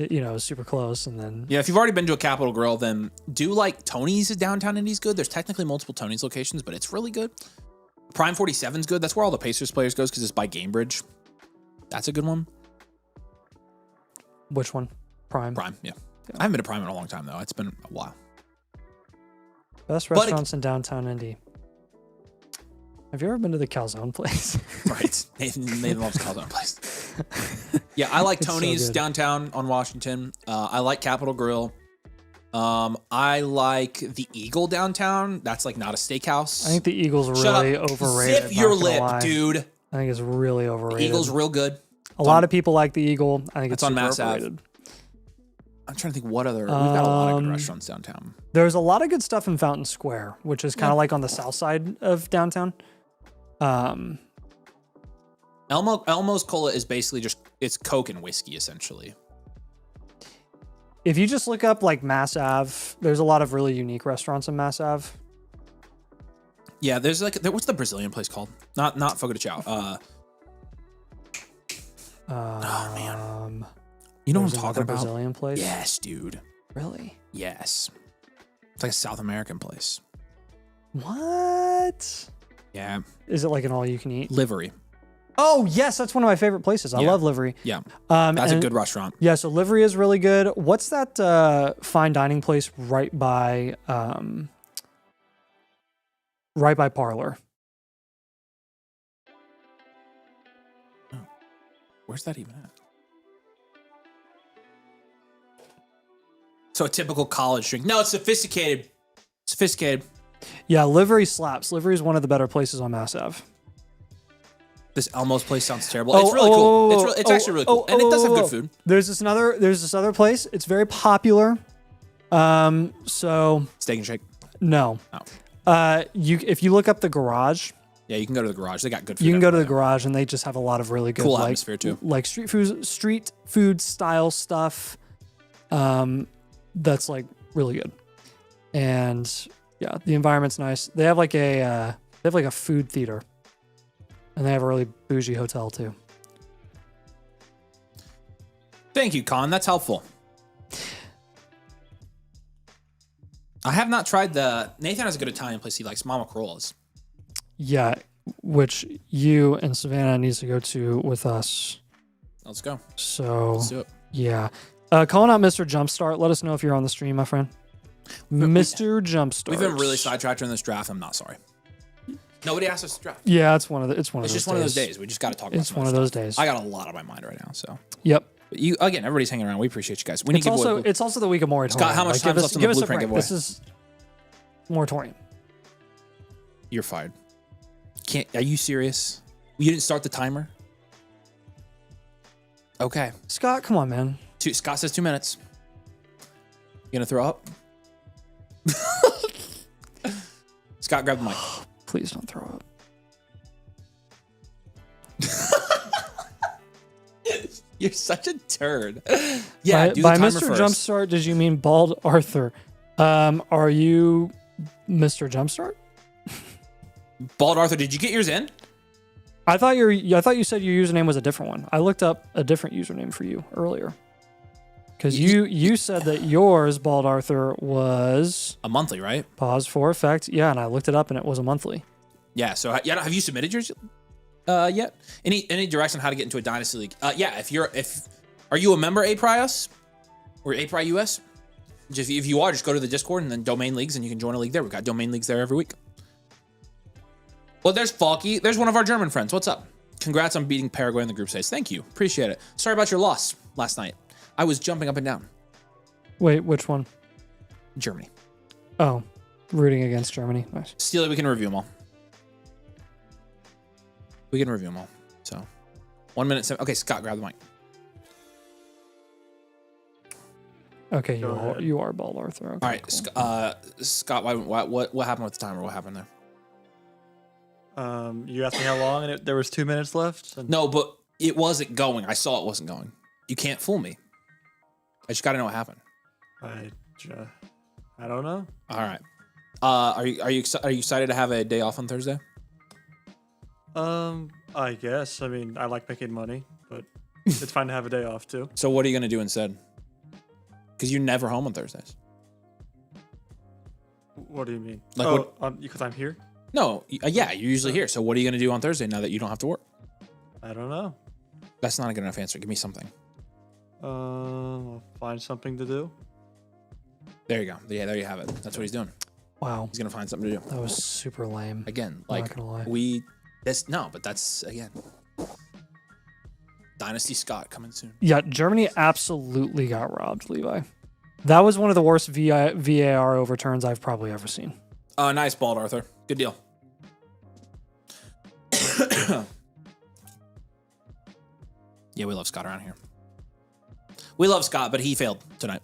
you know, super close. And then Yeah, if you've already been to a Capitol Grill, then do like Tony's downtown Indy's good. There's technically multiple Tony's locations, but it's really good. Prime 47's good. That's where all the Pacers players goes because it's by Gamebridge. That's a good one. which one? Prime. Prime, yeah. I haven't been to Prime in a long time though. It's been a while. Best restaurants in downtown Indy. Have you ever been to the calzone place? Right. Nathan loves calzone place. Yeah, I like Tony's downtown on Washington. I like Capitol Grill. I like the Eagle downtown. That's like not a steakhouse. I think the Eagle's really overrated. Zip your lip, dude. I think it's really overrated. Eagle's real good. A lot of people like the Eagle. I think it's on super Mass Ave. overrated. I'm trying to think what other. We've got a lot of good restaurants downtown. There's a lot of good stuff in Fountain Square, which is kind of like on the south side of downtown. Elmo's Cola is basically just it's Coke and whiskey essentially. If you just look up like Mass Ave, there's a lot of really unique restaurants in Mass Ave. Yeah, there's like what's the Brazilian place called? Not Fogo de Chao. Oh man, you know what I'm talking about? Brazilian place. Yes, dude. Really? Yes. It's like a South American place. What? Yeah. Is it like an all-you-can-eat? Livery. Oh yes, that's one of my favorite places. I love Livery. Yeah. That's a good restaurant. Yeah, so Livery is really good. What's that fine dining place right by Parlor? Oh. Where's that even at? So a typical college drink. No, it's sophisticated. Sophisticated. Yeah, Livery slaps. Livery is one of the better places on Mass Ave. This Elmo's place sounds terrible. It's really cool. It's actually really cool. And it does have good food. There's this other place. It's very popular. So Steak and Shake. No. Oh. If you look up the Garage. Yeah, you can go to the Garage. They got good food. You can go to the Garage and they just have a lot of really good cool atmosphere too. Like street food style stuff. That's like really good. And yeah, the environment's nice. They have like a food theater. And they have a really bougie hotel too. Thank you, Con. That's helpful. I have not tried Nathan has a good Italian place he likes, Mama Carolla's. Yeah, which you and Savannah needs to go to with us. Let's go. So let's do it. Yeah. Calling out Mr. Jumpstart. Let us know if you're on the stream, my friend. Mr. Jumpstart. We've been really sidetracked during this draft. I'm not sorry. Nobody asked us to draft. Yeah, it's one of those days. We just got to talk about It's one of those days. I got a lot on my mind right now, so. Yep. But you again, everybody's hanging around. We appreciate you guys. It's also the week of moratorium. Scott, how much time left on the blueprint giveaway? This is moratorium. You're fired. Are you serious? You didn't start the timer? Okay. Scott, come on, man. Scott says 2 minutes. You gonna throw up? Scott, grab the mic. Please don't throw up. You're such a turd. Yeah, do the by timer Mr. first. Jumpstart, did you mean Bald Arthur? Are you Mr. Jumpstart? Bald Arthur, did you get yours in? I thought you said your username was a different one. I looked up a different username for you earlier. Because you said that yours, Bald Arthur, was a monthly, right? Pause for effect. Yeah, and I looked it up and it was a monthly. Yeah, so have you submitted yours yet? Any direction on how to get into a Dynasty League? Yeah, are you a member A-Prius or A-Pri US? If you are, just go to the Discord and then Domain Leagues and you can join a league there. We've got Domain Leagues there every week. Well, there's Falky. There's one of our German friends. What's up? Congrats on beating Paraguay in the group stage. Thank you. Appreciate it. Sorry about your loss last night. I was jumping up and down. Wait, which one? Germany. Oh, rooting against Germany. Nice. Steely, we can review them all. So, 1 minute. Okay, Scott, grab the mic. Okay, you are Bald Arthur. Okay, all right, cool. Scott, what happened with the timer? What happened there? You asked me how long, and there was 2 minutes left. No, but it wasn't going. I saw it wasn't going. You can't fool me. I just got to know what happened. I don't know. All right. Are you excited to have a day off on Thursday? I guess. I mean, I like making money, but it's fine to have a day off too. So what are you gonna do instead? Because you're never home on Thursdays. What do you mean? Like Because I'm here? No, yeah, you're usually here. So what are you going to do on Thursday now that you don't have to work? I don't know. That's not a good enough answer. Give me something. I'll find something to do. There you go. Yeah, there you have it. That's what he's doing. Wow. He's going to find something to do. That was super lame. Again, I'm like not gonna lie. but that's, again, Dynasty Scott coming soon. Yeah, Germany absolutely got robbed, Levi. That was one of the worst VAR overturns I've probably ever seen. Nice ball, Arthur. Good deal. Yeah, we love Scott around here. We love Scott, but he failed tonight.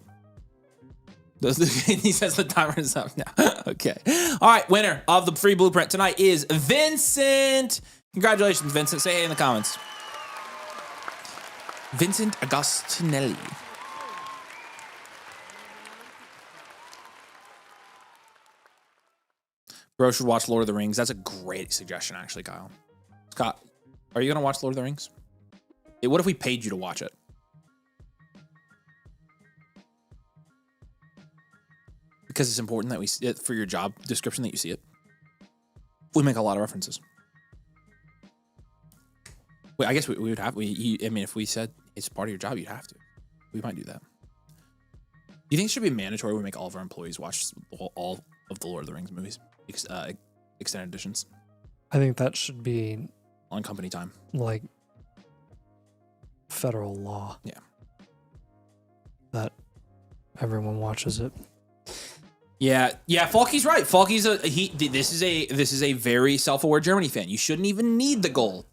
He says the timer is up now. Okay. All right, winner of the free blueprint tonight is Vincent. Congratulations, Vincent. Say hey in the comments. Vincent Agostinelli. Bro should watch Lord of the Rings. That's a great suggestion, actually, Kyle. Scott, are you going to watch Lord of the Rings? What if we paid you to watch it? Because it's important that we see it for your job description that you see it. We make a lot of references. Wait, I guess we would have. I mean, if we said it's part of your job, you'd have to. We might do that. Do you think it should be mandatory we make all of our employees watch all of the Lord of the Rings movies? Extended editions. I think that should be on company time. Like federal law. Yeah. That everyone watches it. Yeah, Falky's right. Falky's this is a very self-aware Germany fan. You shouldn't even need the goal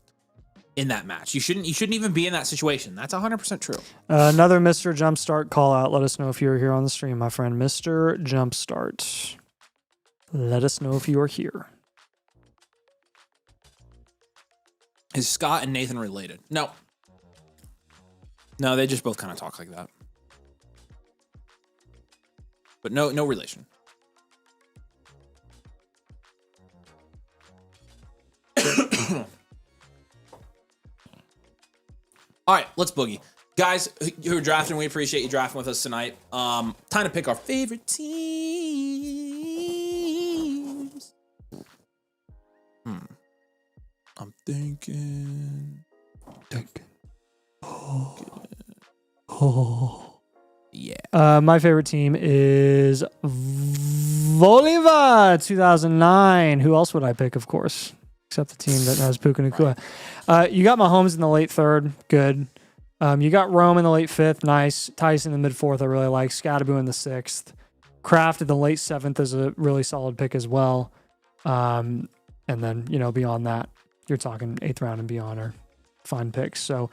in that match. You shouldn't even be in that situation. That's 100% true. Another Mr. Jumpstart call out. Let us know if you're here on the stream, my friend. Mr. Jumpstart. Let us know if you are here. Is Scott and Nathan related? No. No, they just both kind of talk like that. But no relation. All right, let's boogie. Guys who are drafting, we appreciate you drafting with us tonight. Time to pick our favorite teams. I'm thinking. Yeah. My favorite team is Voliva 2009. Who else would I pick, of course? Except the team that has Puka Nacua. You got Mahomes in the late third. Good. You got Rome in the late fifth. Nice. Tyson in the mid fourth. I really like. Scadaboo in the sixth. Kraft in the late seventh is a really solid pick as well. And then, beyond that, you're talking eighth round and beyond are fine picks. So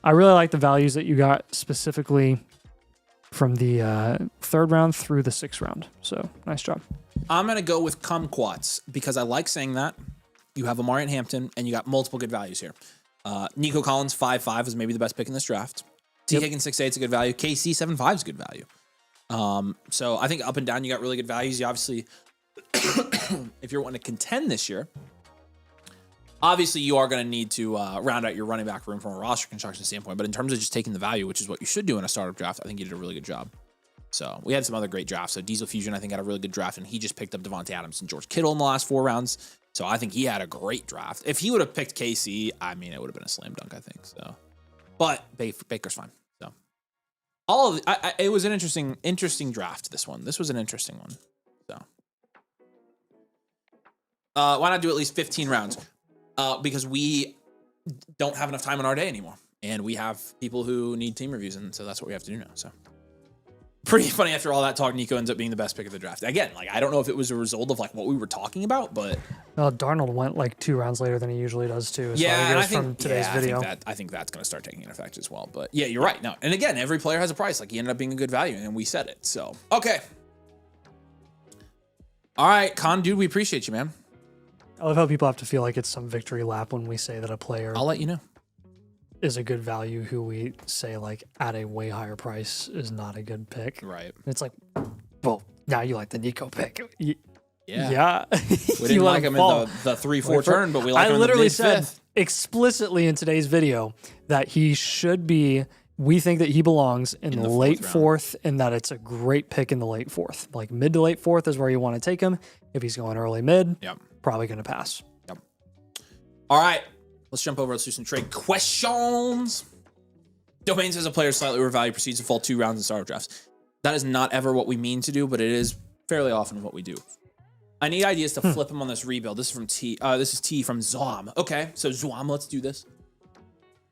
I really like the values that you got specifically from the third round through the sixth round. So nice job. I'm going to go with kumquats because I like saying that. You have Amari and Hampton, and you got multiple good values here. Nico Collins, 5'5", is maybe the best pick in this draft. T. Higgins, 6'8", is a good value. KC, 7'5", is a good value. So I think up and down, you got really good values. You obviously, if you're wanting to contend this year, obviously you are going to need to round out your running back room from a roster construction standpoint. But in terms of just taking the value, which is what you should do in a startup draft, I think you did a really good job. So we had some other great drafts. So Diesel Fusion, I think, had a really good draft, and he just picked up Devontae Adams and George Kittle in the last 4 rounds. So I think he had a great draft. If he would have picked KC, I mean, it would have been a slam dunk, I think. So, but Baker's fine. So it was an interesting draft. This was an interesting one. So why not do at least 15 rounds? Because we don't have enough time in our day anymore, and we have people who need team reviews, and so that's what we have to do now. So. Pretty funny after all that talk, Nico ends up being the best pick of the draft. Again, I don't know if it was a result of what we were talking about, but well, Darnold went 2 rounds later than he usually does too. Yeah, and I think from today's video. I think that's going to start taking an effect as well. But yeah, you're right. No, and again, every player has a price. He ended up being a good value, and we said it. So okay, all right, Con dude, we appreciate you, man. I love how people have to feel like it's some victory lap when we say that a player I'll let you know is a good value who we say at a way higher price is not a good pick. Right. It's well, now you like the Nico pick. Yeah. We didn't like him in the 3-4 turn, but we like him in the mid-fifth. I literally said explicitly in today's video that he should be We think that he belongs in the the late round. fourth, and that it's a great pick in the late fourth. Like mid to late fourth is where you want to take him. If he's going early mid, Yep. probably going to pass. Yep. All right. Let's jump over. Let's do some trade questions. Domains as a player slightly overvalued proceeds to fall 2 rounds in startup drafts. That is not ever what we mean to do, but it is fairly often what we do. I need ideas to flip him on this rebuild. This is from T. This is T from Zom. Okay, so Zom, let's do this.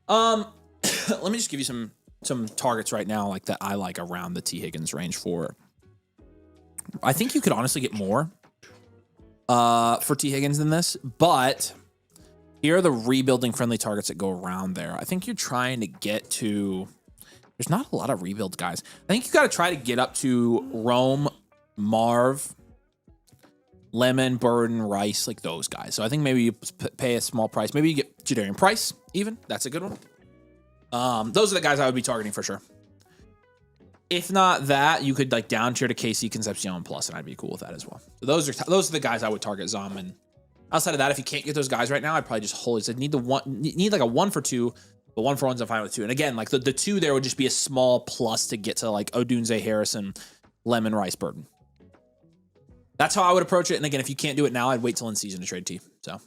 Let me just give you some targets right now, like that I like around the T Higgins range for. I think you could honestly get more for T Higgins than this, but here are the rebuilding friendly targets that go around there. I think you're trying to get to. There's not a lot of rebuild guys. I think you got to try to get up to Rome, Marv, Lemon, Burden, Rice, like those guys. So I think maybe you pay a small price. Maybe you get Jadarian Price even. That's a good one. Those are the guys I would be targeting for sure. If not that, you could like down tier to KC Concepcion Plus, and I'd be cool with that as well. So those are the guys I would target Zom. And outside of that, if you can't get those guys right now, I'd probably just hold it. So need like a 1 for 2, but 1 for 1s I'm fine with 2. And again, like the 2 there would just be a small plus to get to like Odunze, Harrison, Lemon, Rice, Burden. That's how I would approach it. And again, if you can't do it now, I'd wait till in season to trade T. So.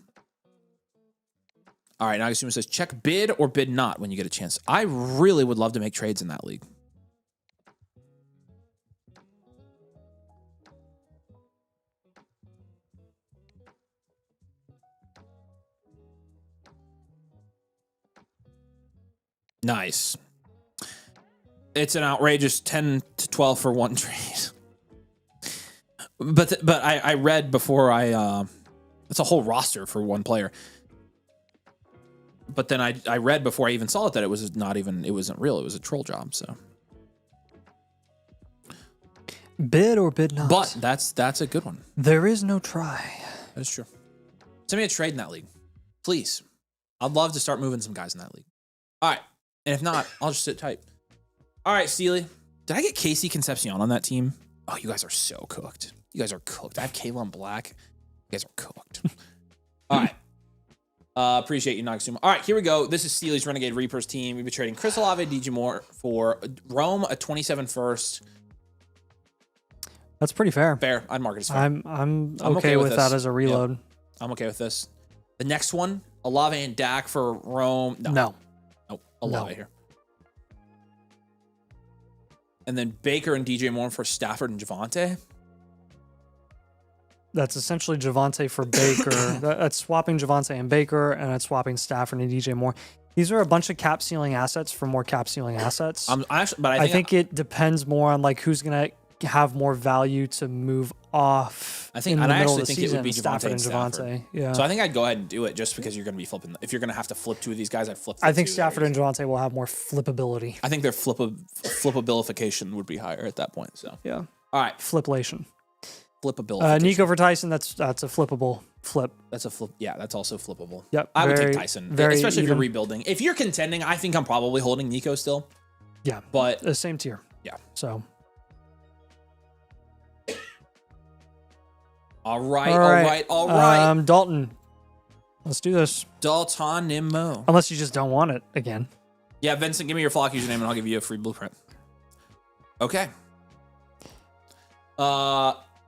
All right, now Nagasuma says, check bid or bid not when you get a chance. I really would love to make trades in that league. Nice. It's an outrageous 10 to 12 for 1 trade. But I read before it's a whole roster for 1 player. But then I read before I even saw it that it wasn't real. It was a troll job. So Bid or bid not. but that's a good one. There is no try. That's true. Send me a trade in that league, please. I'd love to start moving some guys in that league. All right, and if not, I'll just sit tight. All right, Steely. Did I get KC Concepcion on that team? Oh, you guys are so cooked. You guys are cooked. I have Kalen Black. You guys are cooked. All right. Appreciate you, Nagasuma. All right, here we go. This is Steely's Renegade Reapers team. We've been trading Chris Olave, DJ Moore for Rome, a 27 first. That's pretty fair. Fair. I'd mark it as fair. I'm okay with that as a reload. Yep. I'm okay with this. The next one, Olave and Dak for Rome. No. Olave here. And then Baker and DJ Moore for Stafford and Javonte. That's essentially Javonte for Baker. That's swapping Javonte and Baker, and that's swapping Stafford and DJ Moore. These are a bunch of cap ceiling assets for more cap ceiling assets. I think it depends more on like who's gonna have more value to move off. I think, in and the I middle actually of the think it would season, be Stafford and Javonte. Yeah. So I think I'd go ahead and do it just because you're going to be flipping. If you're going to have to flip 2 of these guys, I'd flip. I think Stafford and Javonte will have more flippability. I think their flippabilification would be higher at that point. So Yeah. all right, Fliplation. flippability. Nico for Tyson. That's a flippable flip. That's a flip. Yeah, that's also flippable. Yep. I would take Tyson, very especially if you're even. rebuilding. If you're contending, I think I'm probably holding Nico still. Yeah. But The same tier. yeah. So. All right. Dalton. Let's do this. Daltonimo. Unless you just don't want it again. Yeah, Vincent, give me your flock username and I'll give you a free blueprint. Okay.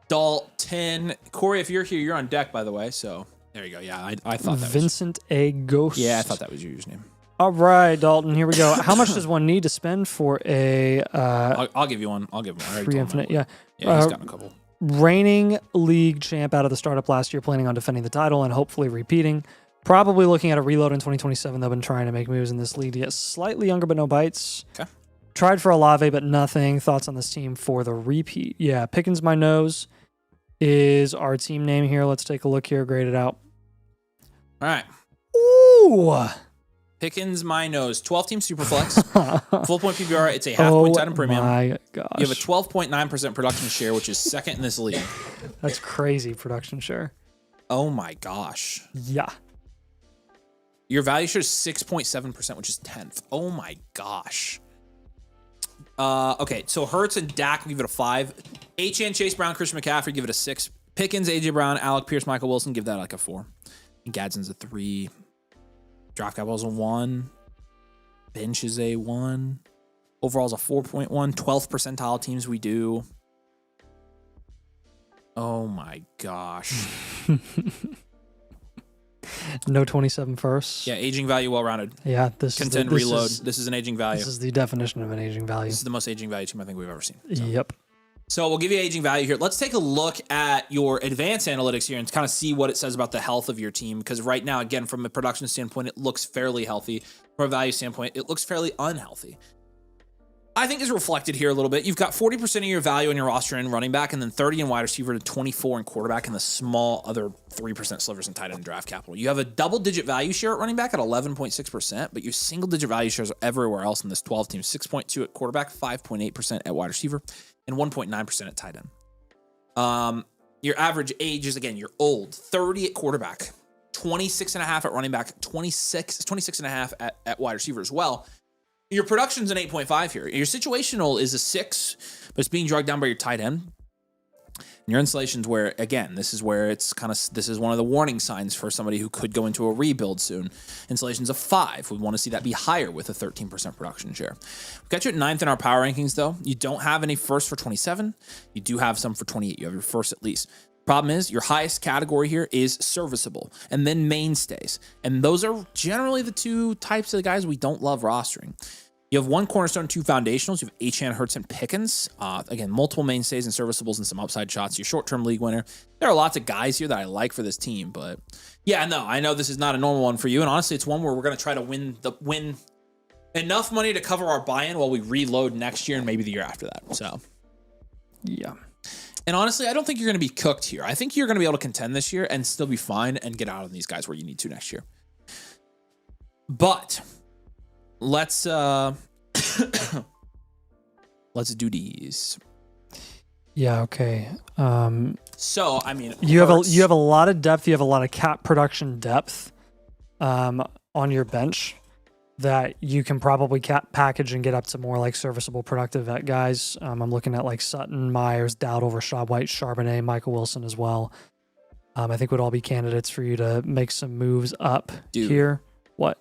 Dalton. Corey, if you're here, you're on deck, by the way. So there you go. Yeah, I thought that Vincent A. Ghost. Yeah, I thought that was your username. All right, Dalton. Here we go. How much does one need to spend for a I'll give you one. I already free told him infinite? I would. Yeah. Yeah, he's gotten a couple. Reigning league champ out of the startup last year, planning on defending the title and hopefully repeating. Probably looking at a reload in 2027. They've been trying to make moves in this league to get slightly younger, but no bites. Okay. Tried for Olave, but nothing. Thoughts on this team for the repeat? Yeah, Pickens My Nose is our team name here. Let's take a look here. Grade it out. All right. Ooh. Pickens, my nose. 12-team Superflex. Full point PPR. It's a half point tight and premium. Oh my gosh. You have a 12.9% production share, which is second in this league. That's crazy production share. Oh my gosh. Yeah. Your value share is 6.7%, which is 10th. Oh my gosh. Okay, so Hurts and Dak, will give it a 5. Achane, Chase Brown, Christian McCaffrey, give it a 6. Pickens, AJ Brown, Alec Pierce, Michael Wilson, give that like a 4. And Gadsden's a 3. Draft capital's a 1. Bench is a 1. Overall's a 4.1. 12th percentile teams we do. Oh my gosh. No 27 firsts. Yeah, aging value, well-rounded. Yeah, this Contend is reload. Is, This is an aging value. this is the definition of an aging value. This is the most aging value team I think we've ever seen. So. Yep. So we'll give you aging value here. Let's take a look at your advanced analytics here and kind of see what it says about the health of your team. Because right now, again, from a production standpoint, it looks fairly healthy. From a value standpoint, it looks fairly unhealthy. I think is reflected here a little bit. You've got 40% of your value in your roster in running back, and then 30 in wide receiver, to 24 in quarterback, and the small other 3% slivers in tight end and draft capital. You have a double-digit value share at running back at 11.6%, but your single-digit value shares are everywhere else in this 12 team. 6.2 at quarterback, 5.8% at wide receiver, and 1.9% at tight end. Your average age is, again, you're old. 30 at quarterback, 26.5 at running back, 26.5 at wide receiver as well. Your production's an 8.5 here. Your situational is a 6, but it's being dragged down by your tight end. And your installations where, again, this is where it's kind of, this is one of the warning signs for somebody who could go into a rebuild soon. Installation's a 5. We want to see that be higher with a 13% production share. We've got you at 9th in our power rankings, though. You don't have any first for 27. You do have some for 28. You have your first at least. Problem is, your highest category here is serviceable, and then mainstays. And those are generally the two types of guys we don't love rostering. You have one cornerstone, 2 foundationals. You have Achane, Hurts, and Pickens. Again, multiple mainstays and serviceables and some upside shots. Your short-term league winner. There are lots of guys here that I like for this team, but yeah, no, I know this is not a normal one for you, and honestly, it's one where we're going to try to win enough money to cover our buy-in while we reload next year and maybe the year after that. So, Yeah. and honestly, I don't think you're going to be cooked here. I think you're going to be able to contend this year and still be fine and get out on these guys where you need to next year. But let's let's do these. Yeah. Okay. So I mean, You have a lot of depth. You have a lot of cap production depth on your bench that you can probably package and get up to more like serviceable, productive vet guys. I'm looking at like Sutton, Myers, Dowdle, Rashad White, Charbonnet, Michael Wilson as well. I think would all be candidates for you to make some moves up here. What?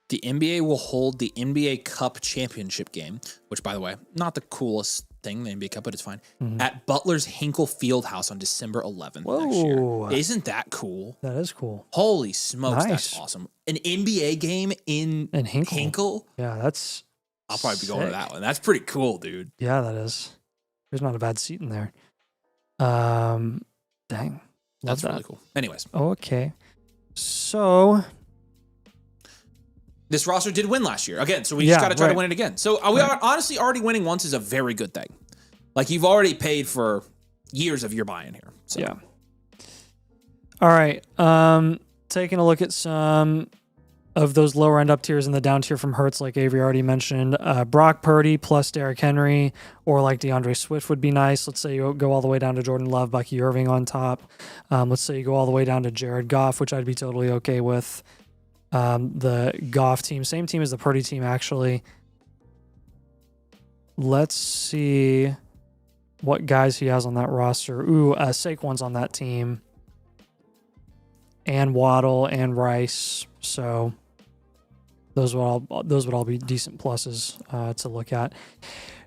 The NBA will hold the NBA Cup championship game, which, by the way, not the coolest thing, the NBA Cup, but it's fine, at Butler's Hinkle Fieldhouse on December 11th next year. Isn't that cool? That is cool. Holy smokes, Nice. That's awesome. An NBA game in Hinkle? Yeah, that's I'll probably be going to sick. that one. That's pretty cool, dude. Yeah, that is. There's not a bad seat in there. Dang. Love That's that. really cool. Anyways, Okay. So this roster did win last year. Again, so we just got to try to right. win it again. So we are honestly already winning once is a very good thing. Like, you've already paid for years of your buy-in here. So. yeah. All right. Taking a look at some of those lower end up tiers and the down tier from Hurts, like Avery already mentioned. Brock Purdy plus Derrick Henry, or like DeAndre Swift would be nice. Let's say you go all the way down to Jordan Love, Bucky Irving on top. Let's say you go all the way down to Jared Goff, which I'd be totally okay with. The Goff team, same team as the Purdy team, actually. Let's see what guys he has on that roster. Saquon's on that team. And Waddle and Rice. So those would all be decent pluses to look at.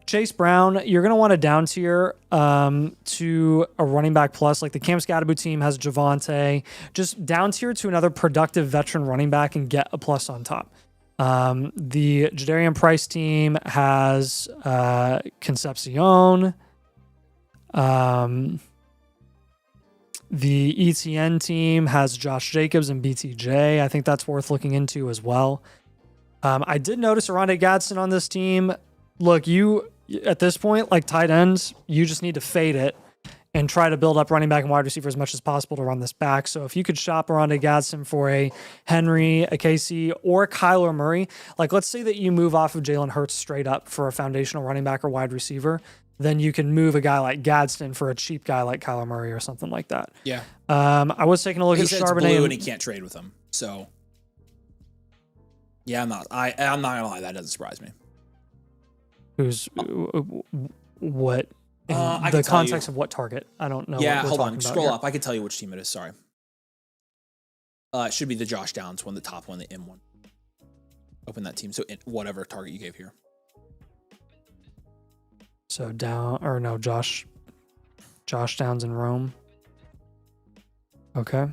Chase Brown, you're going to want a down tier to a running back plus. Like the Cam Scatterbo team has Javonte. Just down tier to another productive veteran running back and get a plus on top. The Jadarian Price team has Concepcion. The ETN team has Josh Jacobs and BTJ. I think that's worth looking into as well. I did notice Arondé Gadsden on this team. Look, you at this point, like tight ends, you just need to fade it and try to build up running back and wide receiver as much as possible to run this back. So if you could shop Arondé Gadsden for a Henry, a KC, or Kyler Murray, like let's say that you move off of Jalen Hurts straight up for a foundational running back or wide receiver, then you can move a guy like Gadsden for a cheap guy like Kyler Murray or something like that. Yeah. I was taking a look at Charbonnet. Blue and he can't trade with him. So yeah, I'm not gonna lie, that doesn't surprise me. Who's what? In the context of what target? I don't know. Yeah, what hold we're on. talking about Scroll here. up. I can tell you which team it is. Sorry. It should be the Josh Downs one, the top one, the M one. Open that team. So whatever target you gave here. So Josh Downs in Rome. Okay.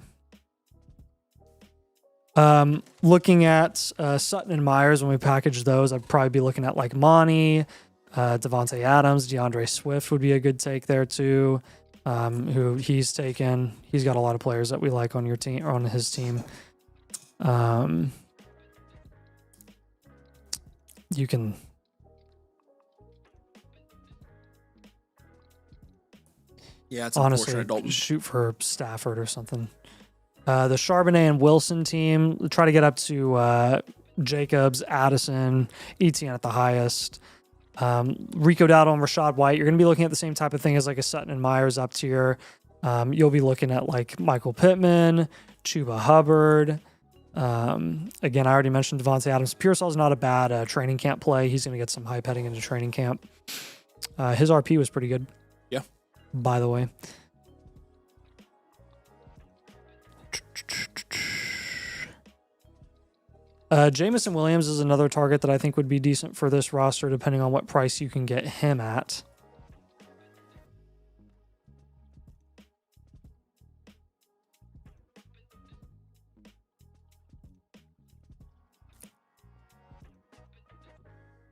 Looking at Sutton and Myers, when we package those, I'd probably be looking at like Monty, Devontae Adams, DeAndre Swift would be a good take there too. Who he's taken. He's got a lot of players that we like on your team or on his team. You can It's honestly unfortunate, Dalton. shoot for Stafford or something. The Charbonnet and Wilson team, try to get up to Jacobs, Addison, Etienne at the highest. Rico Dowdle and Rashad White, you're going to be looking at the same type of thing as like a Sutton and Myers up tier. You'll be looking at like Michael Pittman, Chuba Hubbard. Again, I already mentioned Devontae Adams. Pearsall's not a bad training camp play. He's going to get some hype heading into training camp. His RP was pretty good. Yeah. By the way. Jamison Williams is another target that I think would be decent for this roster, depending on what price you can get him at.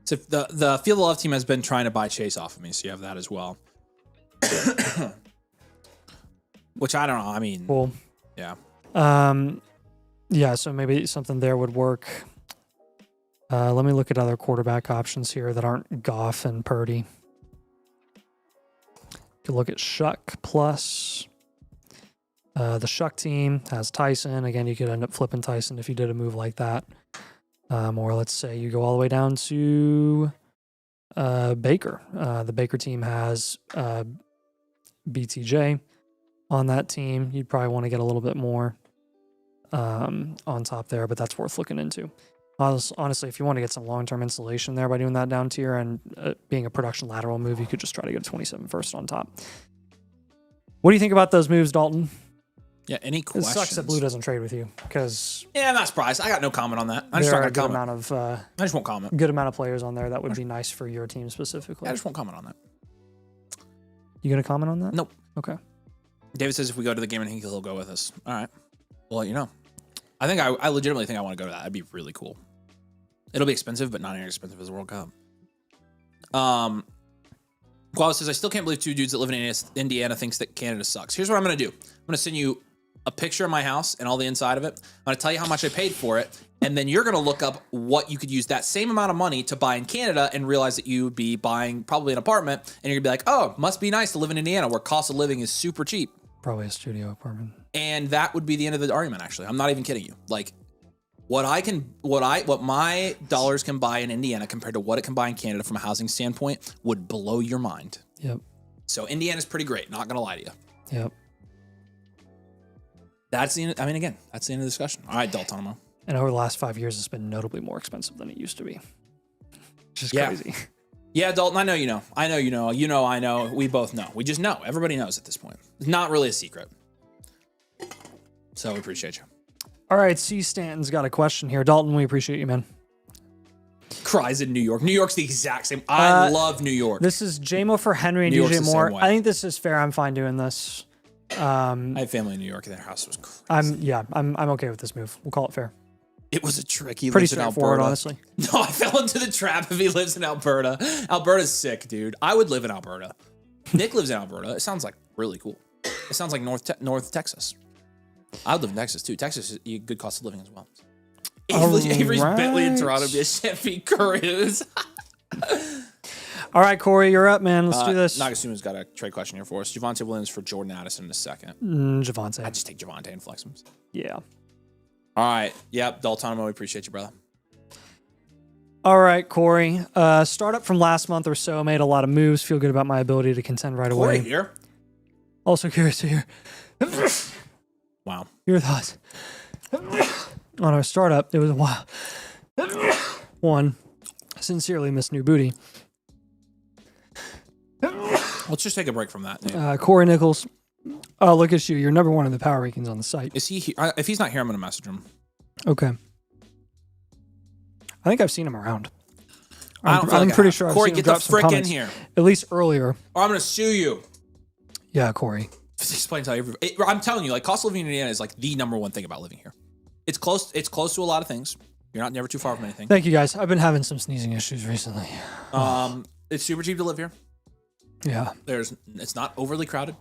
So the Field of Love team has been trying to buy Chase off of me, so you have that as well. Which I don't know. I mean, Cool. Yeah. Yeah, so maybe something there would work. Let me look at other quarterback options here that aren't Goff and Purdy. You could look at Shuck plus. The Shuck team has Tyson. Again, you could end up flipping Tyson if you did a move like that. Or let's say you go all the way down to Baker. The Baker team has BTJ on that team. You'd probably want to get a little bit more on top there, but that's worth looking into. Honestly, if you want to get some long-term insulation there by doing that down tier and being a production lateral move, you could just try to get a 27 first on top. What do you think about those moves, Dalton? Yeah, any It questions? sucks that Blue doesn't trade with you because Yeah, I'm not surprised. I got no comment on that. I just there not are a gonna good comment. amount of I just won't comment. good amount of players on there that would be nice for your team specifically. I just won't comment on that. You gonna comment on that? Nope. Okay. David says if we go to the game in Hinkle, he'll go with us. All right. Well, you know. I legitimately think I want to go to that. That'd be really cool. It'll be expensive, but not as expensive as the World Cup. Guava says, I still can't believe two dudes that live in Indiana thinks that Canada sucks. Here's what I'm going to do. I'm going to send you a picture of my house and all the inside of it. I'm going to tell you how much I paid for it. And then you're going to look up what you could use that same amount of money to buy in Canada and realize that you would be buying probably an apartment. And you're going to be like, oh, must be nice to live in Indiana where cost of living is super cheap. Probably a studio apartment. And that would be the end of the argument, actually. I'm not even kidding you. Like, what my dollars can buy in Indiana compared to what it can buy in Canada from a housing standpoint would blow your mind. Yep. So Indiana's pretty great, not gonna lie to you. Yep. That's the end of the discussion. All right, Daltonomo. And over the last 5 years, it's been notably more expensive than it used to be. Which is Yeah. crazy. Yeah, Dalton, I know you know. I know you know. You know I know. We both know. We just know. Everybody knows at this point. It's not really a secret. So we appreciate you. All right, C. Stanton's got a question here. Dalton, we appreciate you, man. Cries in New York. New York's the exact same. I love New York. This is JMO for Henry and New York's DJ the same Moore. way. I think this is fair. I'm fine doing this. I have family in New York and their house was crazy. I'm okay with this move. We'll call it fair. It was a trick. He Pretty lives in straightforward, Alberta. honestly. No, I fell into the trap if he lives in Alberta. Alberta's sick, dude. I would live in Alberta. Nick lives in Alberta. It sounds like really cool. It sounds like North Texas. I would live in Texas too. Texas is a good cost of living as well. Avery's Bentley in Toronto be a Chevy Cruze. All right, Corey, you're up, man. Let's do this. Nagasuma's got a trade question here for us. Javonte Williams for Jordan Addison in a second. Javonte. I just take Javonte and flex him. Yeah. All right. Yep. Daltonomo, we appreciate you, brother. All right, Corey. Startup from last month or so made a lot of moves. Feel good about my ability to contend right Corey away. here. Also curious to hear Wow. your thoughts on our startup. It was a while. One, sincerely miss new booty. Let's just take a break from that. Nate. Corey Nichols. Oh, look at you. You're number one in the power rankings on the site. Is he here? If he's not here, I'm going to message him. Okay. I think I've seen him around. I don't feel I'm like pretty I have. sure I've Corey, seen him get the drop some frick in comments, here, at least earlier. or I'm gonna sue you. Yeah, Corey. Explain how I'm telling you, like cost of living in Indiana is like the number one thing about living here. It's close. It's close to a lot of things. You're never too far from anything. Thank you, guys. I've been having some sneezing issues recently. It's super cheap to live here. Yeah. It's not overly crowded.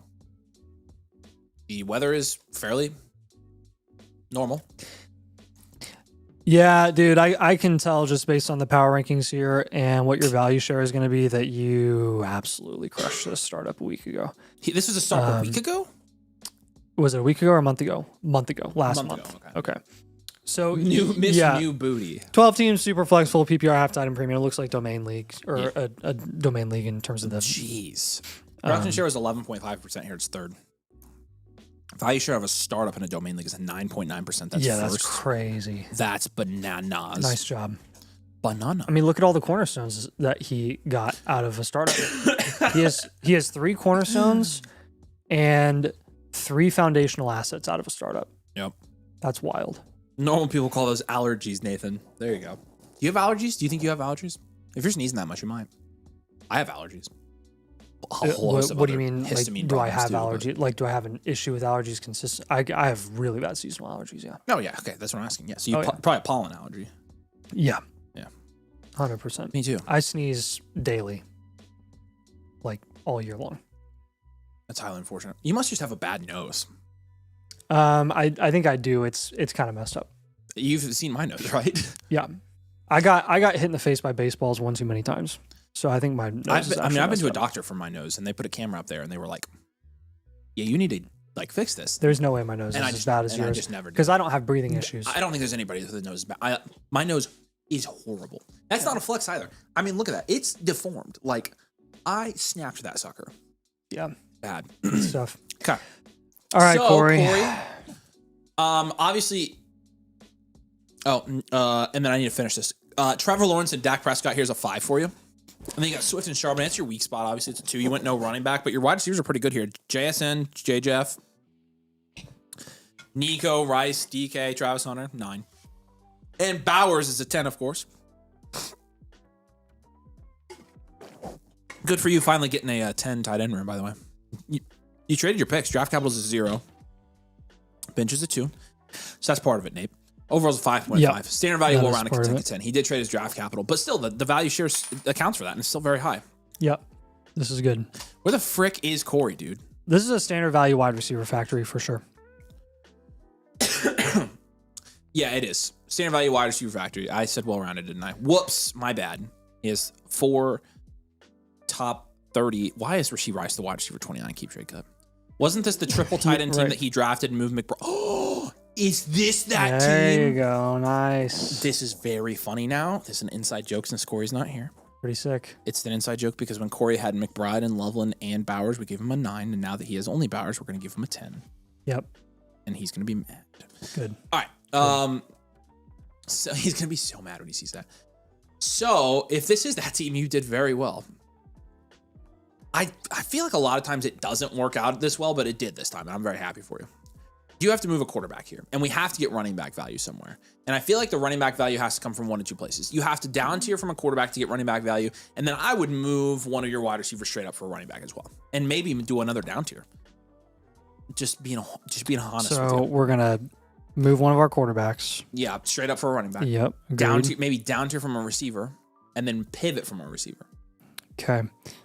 The weather is fairly normal. Yeah, dude, I can tell just based on the power rankings here and what your value share is going to be that you absolutely crushed this startup a week ago. This was a startup a week ago? Was it a week ago or a month ago? Month ago. Last month. Okay. So New booty. 12 teams, super flex, full PPR, half tight and premium. It looks like domain leagues or a domain league in terms of the. Jeez. Production share was 11.5% here. It's third. Value share of a startup in a domain league is 9.9%. That's that's crazy. That's bananas. Nice job. Banana. I mean, look at all the cornerstones that he got out of a startup. he has 3 cornerstones and 3 foundational assets out of a startup. Yep. That's wild. Normal people call those allergies, Nathan. There you go. Do you have allergies? Do you think you have allergies? If you're sneezing that much, you might. I have allergies. What do you mean? Like, do I have allergies? Like, do I have an issue with allergies consistent? I have really bad seasonal allergies, yeah. Oh, yeah. Okay, that's what I'm asking. Yeah, so you probably a pollen allergy. Yeah. Yeah. 100%. Me too. I sneeze daily. Like, all year long. That's highly unfortunate. You must just have a bad nose. I think I do. It's kind of messed up. You've seen my nose, right? Yeah. I got hit in the face by baseballs one too many times. So I think my nose I've been to a doctor for my nose, and they put a camera up there, and they were like, "Yeah, you need to like fix this." There's no way my nose is as bad as yours. I just never did. Because I don't have breathing issues. I don't think there's anybody with a nose bad. My nose is horrible. That's not a flex either. I mean, look at that. It's deformed. Like I snapped that sucker. Yeah. Bad stuff. Okay. All right, so, Corey. Obviously. Oh, and then I need to finish this. Trevor Lawrence and Dak Prescott. Here's a 5 for you. And then you got Swift and Charbonnet. That's your weak spot. Obviously, it's a 2. You went no running back, but your wide receivers are pretty good here. JSN, JJF, Nico, Rice, DK, Travis Hunter, 9. And Bowers is a 10, of course. Good for you finally getting a 10 tight end room, by the way. You traded your picks. Draft capital is a 0. Bench is a 2. So that's part of it, Nate. Overall is 5.5. Yep. Standard value will round part to 10. He did trade his draft capital, but still, the value share accounts for that, and it's still very high. Yep. This is good. Where the frick is Corey, dude? This is a standard value wide receiver factory for sure. Yeah, it is. Standard value wide receiver factory. I said well-rounded, didn't I? Whoops, my bad. He has 4 top 30. Why is Rashee Rice the wide receiver 29 keep trade cut? Wasn't this the triple tight end team that he drafted and moved McBride? Oh, is this that team? There you go. Nice. This is very funny now. This is an inside joke since Corey's not here. Pretty sick. It's an inside joke because when Corey had McBride and Loveland and Bowers, we gave him a 9. And now that he has only Bowers, we're going to give him a 10. Yep. And he's going to be mad. Good. All right. So he's going to be so mad when he sees that. So if this is that team, you did very well. I feel like a lot of times it doesn't work out this well, but it did this time. And I'm very happy for you. You have to move a quarterback here, and we have to get running back value somewhere. And I feel like the running back value has to come from 1 of 2 places. You have to down tier from a quarterback to get running back value, and then I would move one of your wide receivers straight up for a running back as well, and maybe do another down tier. Just being honest. So with you. we're gonna move one of our quarterbacks. Yeah, straight up for a running back. Yep. Down tier, maybe down tier from a receiver, and then pivot from a receiver. Okay.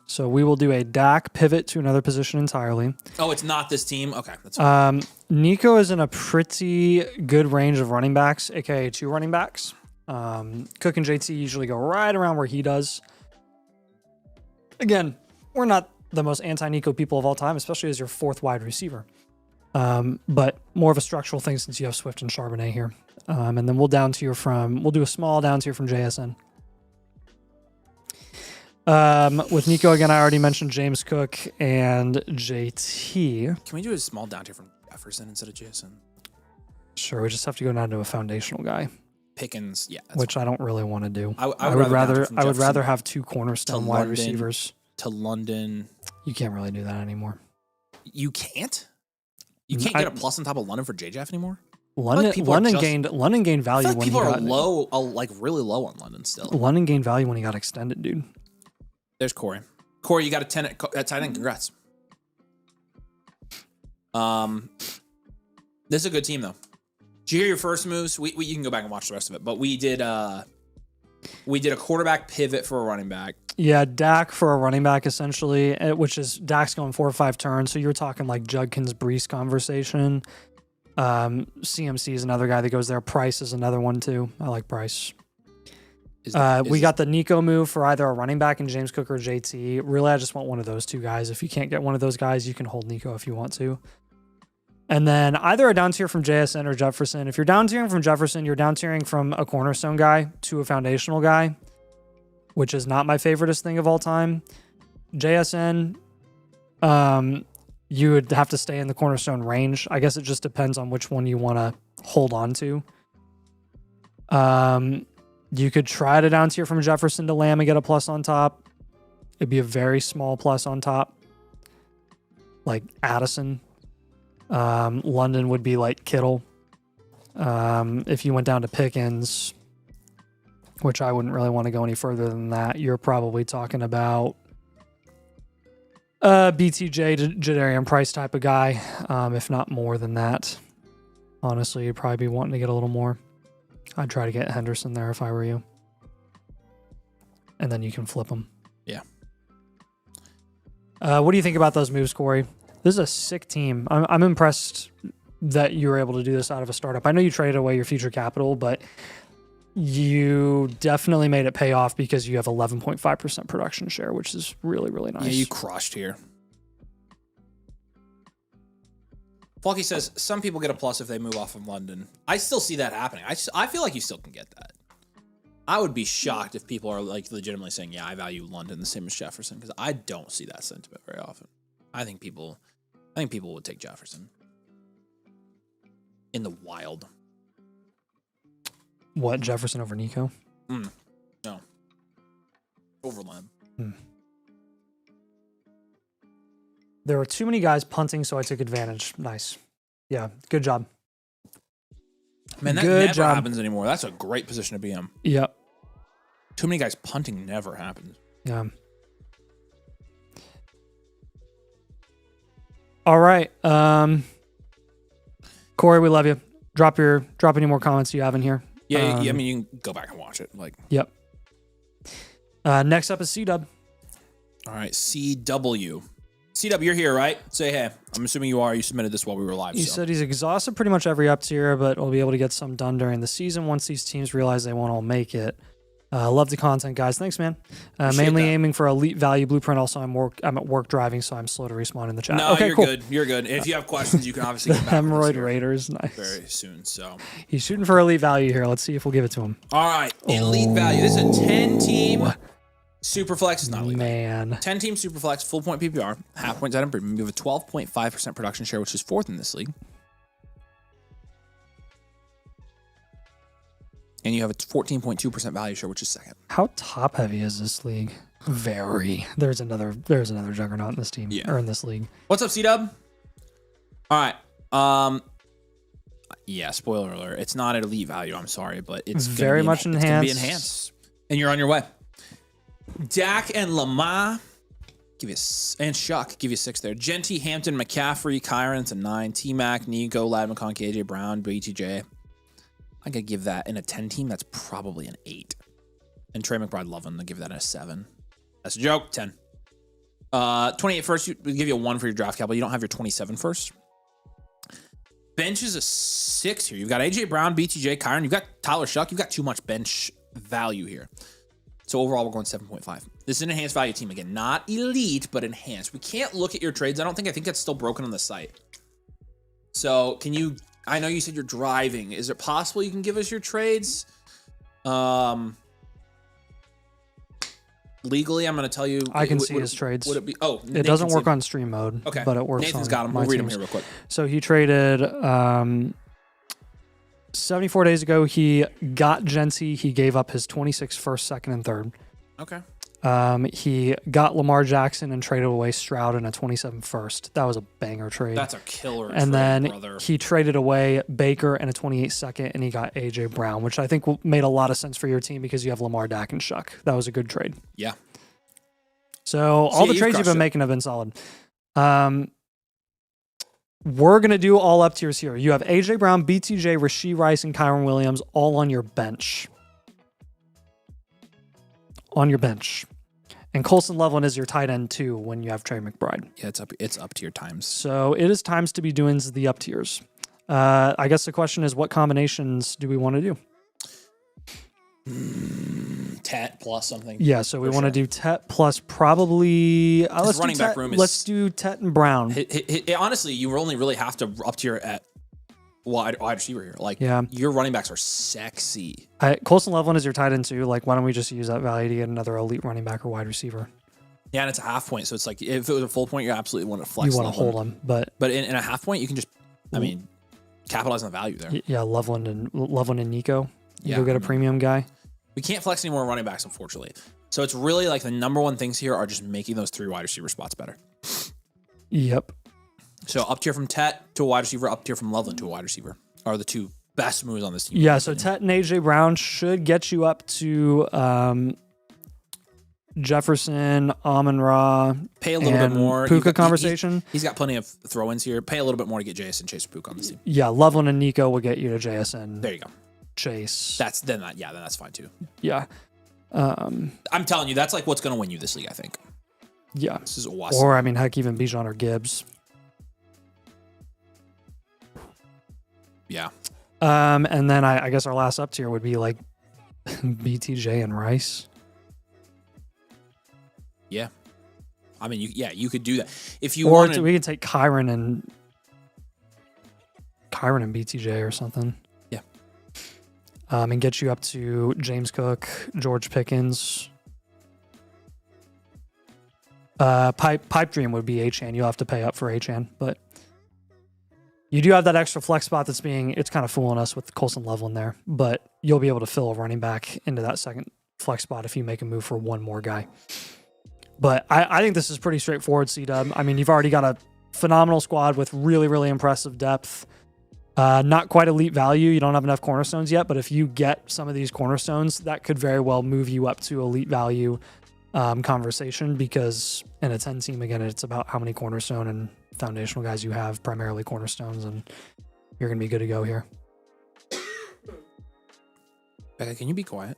So we will do a Dak pivot to another position entirely. Oh, it's not this team? Okay. That's fine. Nico is in a pretty good range of running backs, aka 2 running backs. Cook and JT usually go right around where he does. Again, we're not the most anti-Nico people of all time, especially as your 4th wide receiver. But more of a structural thing since you have Swift and Charbonnet here. And then we'll do a small down tier from JSN. With Nico, again, I already mentioned James Cook and JT. Can we do a small down tier from Jefferson instead of Jason? Sure, we just have to go down to a foundational guy. Pickens, yeah. Which I don't really want to do. I would rather have 2 cornerstone wide receivers. To London. You can't really do that anymore. You can't? You can't get a plus on top of London for JJF anymore? London gained I value feel like when people he are got low, like really low on London still. London gained value when he got extended, dude. There's Corey. Corey, you got a 10 at tight end. Congrats. This is a good team though. Did you hear your first moves? You can go back and watch the rest of it, but we did a quarterback pivot for a running back. Yeah, Dak for a running back essentially, which is Dak's going 4 or 5 turns. So you're talking like Judkins Brees conversation. CMC is another guy that goes there. Price is another one too. I like Price. We got the Nico move for either a running back in James Cook or JT. Really, I just want one of those two guys. If you can't get one of those guys, you can hold Nico if you want to. And then either a down tier from JSN or Jefferson. If you're down tiering from Jefferson, you're down tiering from a cornerstone guy to a foundational guy, which is not my favoriteest thing of all time. JSN, you would have to stay in the cornerstone range. I guess it just depends on which one you want to hold on to. You could try to down tier from Jefferson to Lamb and get a plus on top. It'd be a very small plus on top. Like Addison. London would be like Kittle. If you went down to Pickens, which I wouldn't really want to go any further than that, you're probably talking about BTJ, Jadarian Price type of guy, if not more than that. Honestly, you'd probably be wanting to get a little more. I'd try to get Henderson there if I were you. And then you can flip them. Yeah. What do you think about those moves, Corey? This is a sick team. I'm impressed that you were able to do this out of a startup. I know you traded away your future capital, but you definitely made it pay off because you have 11.5% production share, which is really, really nice. Yeah, you crushed here. Falky says, some people get a plus if they move off of London. I still see that happening. I feel like you still can get that. I would be shocked if people are like legitimately saying, yeah, I value London the same as Jefferson, because I don't see that sentiment very often. I think people would take Jefferson in the wild. What, Jefferson over Nico? No. Over Lamb. There were too many guys punting, so I took advantage. Nice. Yeah, good job. Man, that never happens anymore. That's a great position to be in. Yep. Too many guys punting never happens. Yeah. All right. Corey, we love you. Drop any more comments you have in here. Yeah, I mean, you can go back and watch it. Yep. Next up is C-Dub. All right, CW. CW, you're here, right? Say hey. I'm assuming you are. You submitted this while we were live. He said he's exhausted pretty much every up tier, but will be able to get some done during the season once these teams realize they won't all make it. Love the content, guys. Thanks, man. Mainly aiming for elite value blueprint. Also, I'm at work driving, so I'm slow to respond in the chat. No, okay, you're cool. good. You're good. If you have questions, you can obviously get back Hemorrhoid Raiders, nice. very soon. So he's shooting for elite value here. Let's see if we'll give it to him. All right, elite value. This is a 10-team Superflex. Is not elite. Man, 10-team Superflex, full point PPR, half point item premium. You have a 12.5% production share, which is 4th in this league. And you have a 14.2% value share, which is 2nd. how top heavy is this league? Very. There's another juggernaut in this team or in this league. What's up, C-Dub? All right. Yeah, spoiler alert. It's not at elite value. I'm sorry, but it's very much enhanced. It's going to be enhanced. And you're on your way. Dak and Lamar. And Shuck. Give you 6 there. Genty, Hampton, McCaffrey, Kyron. It's a 9. T-Mac, Nico, Lad McConkey, AJ Brown, BTJ. I could give that in a 10-team. That's probably an 8. And Trey McBride Lovin, I'll give that a 7. That's a joke. 10. 28 first. We give you a 1 for your draft capital. You don't have your 27 first. Bench is a 6 here. You've got AJ Brown, BTJ, Kyron. You've got Tyler Shuck. You've got too much bench value here. So overall, we're going 7.5. This is an enhanced value team. Again, not elite, but enhanced. We can't look at your trades. I think that's still broken on the site. So can you... I know you said you're driving. Is it possible you can give us your trades? Legally, I'm going to tell you. I can see his trades. Would it be? Oh, it doesn't work on stream mode. Okay, but it works. Nathan's got them. We'll read them here real quick. So he traded 74 days ago. He got Genty. He gave up his 26 first, second, and third. Okay. He got Lamar Jackson and traded away Stroud in a 27 first. That was a banger trade. That's a killer and trade, then brother. he traded away Baker and a 28 second, and he got AJ Brown, which I think made a lot of sense for your team because you have Lamar, Dak, and Shuck. That was a good trade. Yeah. So all the you've trades you've crushed been it. making have been solid. We're going to do all up tiers here. You have AJ Brown, BTJ, Rashee Rice, and Kyron Williams all on your bench. On your bench. And Colson Loveland is your tight end too when you have Trey McBride. Yeah, it's up tier times. So it is times to be doing the up tiers. I guess the question is, what combinations do we want to do? Tet plus something. Yeah, so we For want to sure. do Tet plus probably let's running do back Tet, room is- let's do Tet and Brown. Honestly, you only really have to up tier at wide receiver here. Like, Yeah. your running backs are sexy. Colson Loveland is your tight end too. Like, why don't we just use that value to get another elite running back or wide receiver? Yeah, and it's a half point, so it's like if it was a full point, you absolutely want to flex. You want to Loveland. hold him, but in a half point, you can just, I mean, capitalize on the value there. yeah, Loveland and Nico. You Yeah, go get a I mean- premium guy. We can't flex any more running backs, unfortunately. So it's really like the number one things here are just making those 3 wide receiver spots better. Yep. So up tier from Tet to a wide receiver, up tier from Loveland to a wide receiver are the 2 best moves on this team. Yeah, so Tet and AJ Brown should get you up to Jefferson, Amon-Ra, Pay a little and bit more. Puka conversation. He's got plenty of throw-ins here. Pay a little bit more to get JSN, Chase, or Puka on this team. Yeah, Loveland and Nico will get you to JSN, There you go. Chase. Then that's fine too. Yeah. I'm telling you, that's like what's going to win you this league, I think. Yeah. This is awesome. Or, I mean, heck, even Bijan or Gibbs. Yeah. And then I guess our last up tier would be like BTJ and Rice. Yeah. I mean, you could do that. If you Or wanted, we could take Kyron and BTJ or something. Yeah. And get you up to James Cook, George Pickens. Pipe Dream would be Achane. You'll have to pay up for Achane, but you do have that extra flex spot it's kind of fooling us with Colson Loveland there, but you'll be able to fill a running back into that second flex spot if you make a move for one more guy. But I think this is pretty straightforward, C-Dub. I mean, you've already got a phenomenal squad with really, really impressive depth. Not quite elite value. You don't have enough cornerstones yet, but if you get some of these cornerstones, that could very well move you up to elite value conversation, because in a 10 team, again, it's about how many cornerstone and foundational guys you have, primarily cornerstones, and you're going to be good to go here. Becca, can you be quiet?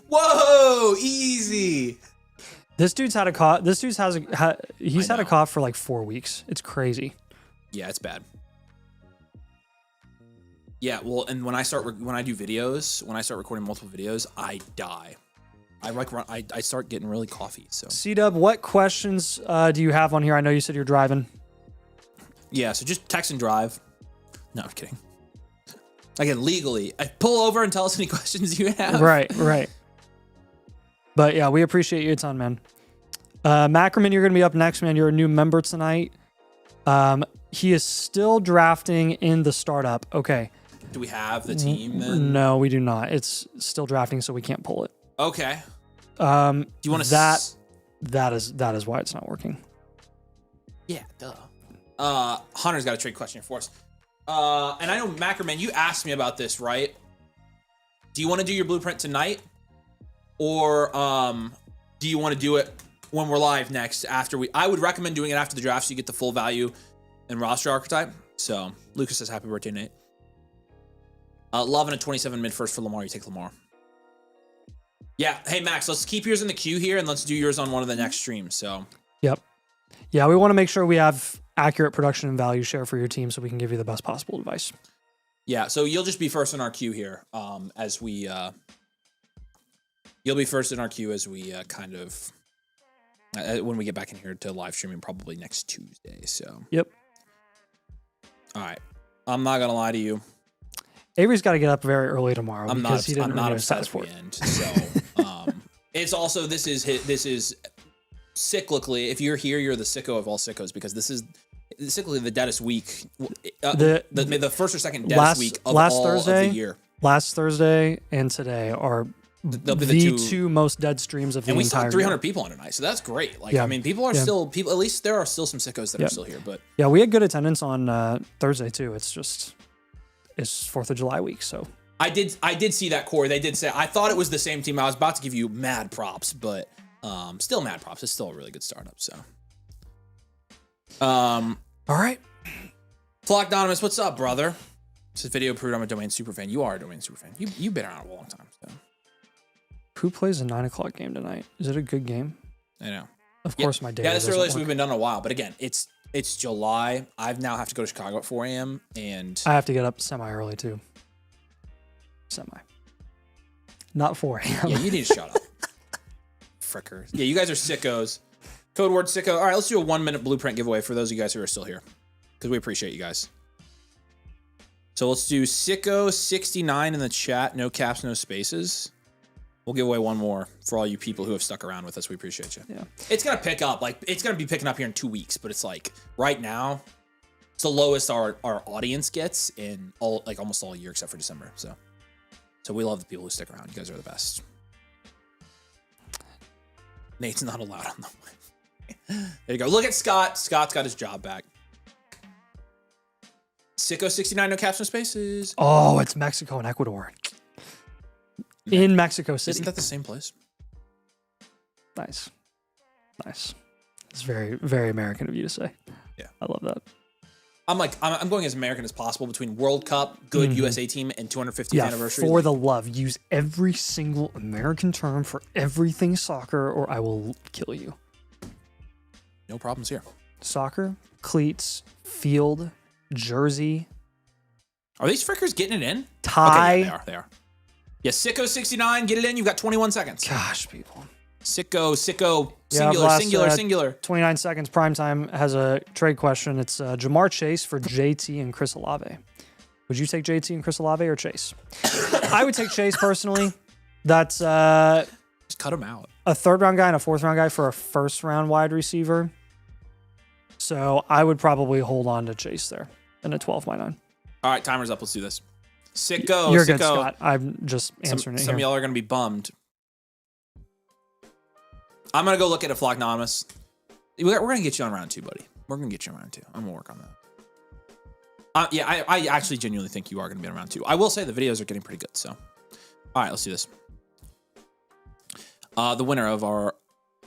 Whoa, easy. This dude's had a cough. He's I had a know. cough for like 4 weeks. It's crazy. Yeah, it's bad. Yeah, well, and when I start recording multiple videos, I die. I start getting really coffee. So C-Dub, what questions do you have on here? I know you said you're driving. yeah, so just text and drive. No, I'm kidding. Again, legally, pull over and tell us any questions you have. Right. But yeah, we appreciate you a ton, man. Mackerman, you're going to be up next, man. You're a new member tonight. He is still drafting in the startup. Okay. Do we have the team then? No, we do not. It's still drafting, so we can't pull it. Okay. Do you want to that is why it's not working. Yeah, duh. Hunter's got a trade question here for us. And I know, Mackerman, you asked me about this, right? Do you want to do your blueprint tonight? Or do you want to do it when we're live next I would recommend doing it after the draft so you get the full value and roster archetype. So Lucas says happy birthday, Nate. Love and a 27 mid first for Lamar. You take Lamar. Yeah. Hey, Max, let's keep yours in the queue here and let's do yours on one of the next streams. So Yep. Yeah, we want to make sure we have accurate production and value share for your team so we can give you the best possible advice. yeah, so you'll just be first in our queue here you'll be first in our queue as we kind of when we get back in here to live streaming probably next Tuesday. So Yep. all right, I'm not gonna lie to you. Avery's got to get up very early tomorrow I'm because he didn't not renew upset his if passport. we end. So it's also this is cyclically. If you're here, you're the sicko of all sickos because this is cyclically the deadest week, the first or second deadest week of all of the year. Last Thursday and today are They'll be the two most dead streams of the And we still entire had 300 year. people on tonight, so that's great. Like, Yeah. I mean, people are Yeah. still people. At least there are still some sickos that Yeah. are still here. But Yeah, we had good attendance on Thursday too. It's 4th of July week, so I did see that, Corey. They did say I thought it was the same team. I was about to give you mad props, but still mad props. It's still a really good startup. So, all right. Flockdonymous, what's up, brother? This is video proved I'm a domain superfan. You are a domain superfan. You've been around a long time. So. Who plays a 9:00 game tonight? Is it a good game? I know. Of course, my day. Yeah, that's the earliest we've been done in a while. But again, it's July. I now have to go to Chicago at 4 a.m. and I have to get up semi-early too. Not 4 a.m. yeah, you need to shut up. Frickers. Yeah, you guys are sickos. Code word sicko. All right, let's do a 1-minute blueprint giveaway for those of you guys who are still here, because we appreciate you guys. So let's do sicko69 in the chat. No caps, no spaces. We'll give away one more for all you people who have stuck around with us. We appreciate you. Yeah. It's gonna pick up. Like, it's gonna be picking up here in 2 weeks, but it's like right now, it's the lowest our audience gets in almost all year except for December. So we love the people who stick around. You guys are the best. Nate's not allowed on the way. There you go. Look at Scott. Scott's got his job back. Sicko69, no caps, no spaces. Oh, it's Mexico and Ecuador. In Mexico City. Isn't that the same place? Nice. It's very, very American of you to say. Yeah. I love that. I'm going as American as possible between World Cup, good USA team, and 250th anniversary. For the love. Use every single American term for everything soccer, or I will kill you. No problems here. Soccer, cleats, field, jersey, Are these frickers getting it in? tie. Okay, yeah, they are. Yeah, Sicko69, get it in. You've got 21 seconds. Gosh, people. Sicko, Yeah, singular, last, singular. 29 seconds. Primetime has a trade question. It's Jamar Chase for JT and Chris Olave. Would you take JT and Chris Olave or Chase? I would take Chase personally. That's Just cut them out. a 3rd-round guy and a 4th-round guy for a 1st-round wide receiver. So I would probably hold on to Chase there in a 12x9. All right, timer's up. Let's do this. Sicko, You're Sicko. good, Scott. I'm just answering Some of it here. y'all are going to be bummed. I'm going to go look at a Flocknonymous. We're going to get you on round 2, buddy. We're going to get you on round 2. I'm going to work on that. Yeah, I actually genuinely think you are going to be on round 2. I will say the videos are getting pretty good, so. All right, let's do this. The winner of our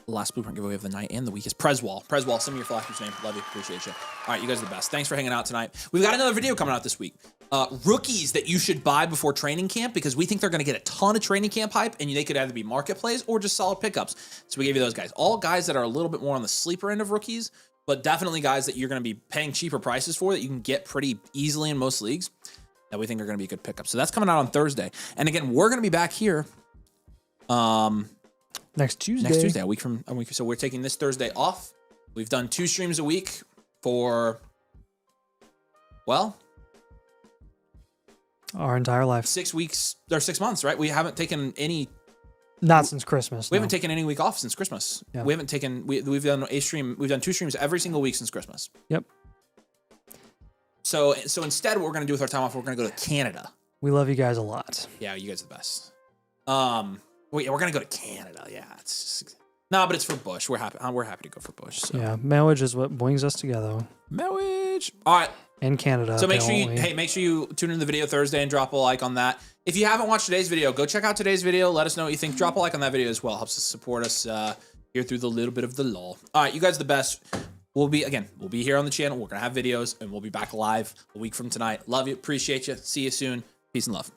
last blueprint giveaway of the night and the week is Prezwall. Prezwall, send me your Flash name. Love you. Appreciate you. All right, you guys are the best. Thanks for hanging out tonight. We've got another video coming out this week. Rookies that you should buy before training camp, because we think they're going to get a ton of training camp hype, and they could either be market plays or just solid pickups. So we gave you those guys. All guys that are a little bit more on the sleeper end of rookies, but definitely guys that you're going to be paying cheaper prices for that you can get pretty easily in most leagues that we think are going to be a good pickup. So that's coming out on Thursday. And again, we're going to be back here Next Tuesday. a week from. So we're taking this Thursday off. We've done 2 streams a week for, well, Our entire life. 6 weeks or 6 months, right? We haven't taken any. Not since Christmas. We haven't taken any week off since Christmas. Yeah. We haven't taken. We've done a stream. We've done 2 streams every single week since Christmas. Yep. So instead, what we're gonna do with our time off, we're gonna go to Canada. We love you guys a lot. Yeah, you guys are the best. We're gonna go to Canada. Yeah, it's just, no, but it's for Bush. We're happy. We're happy to go for Bush. So. Yeah, marriage is what brings us together. Marriage. All right. In Canada. So make sure you tune in the video Thursday and drop a like on that. If you haven't watched today's video, go check out today's video. Let us know what you think. Drop a like on that video as well. Helps us support us here through the little bit of the lull. All right, you guys are the best. We'll be here on the channel. We're gonna have videos, and we'll be back live a week from tonight. Love you, appreciate you. See you soon. Peace and love.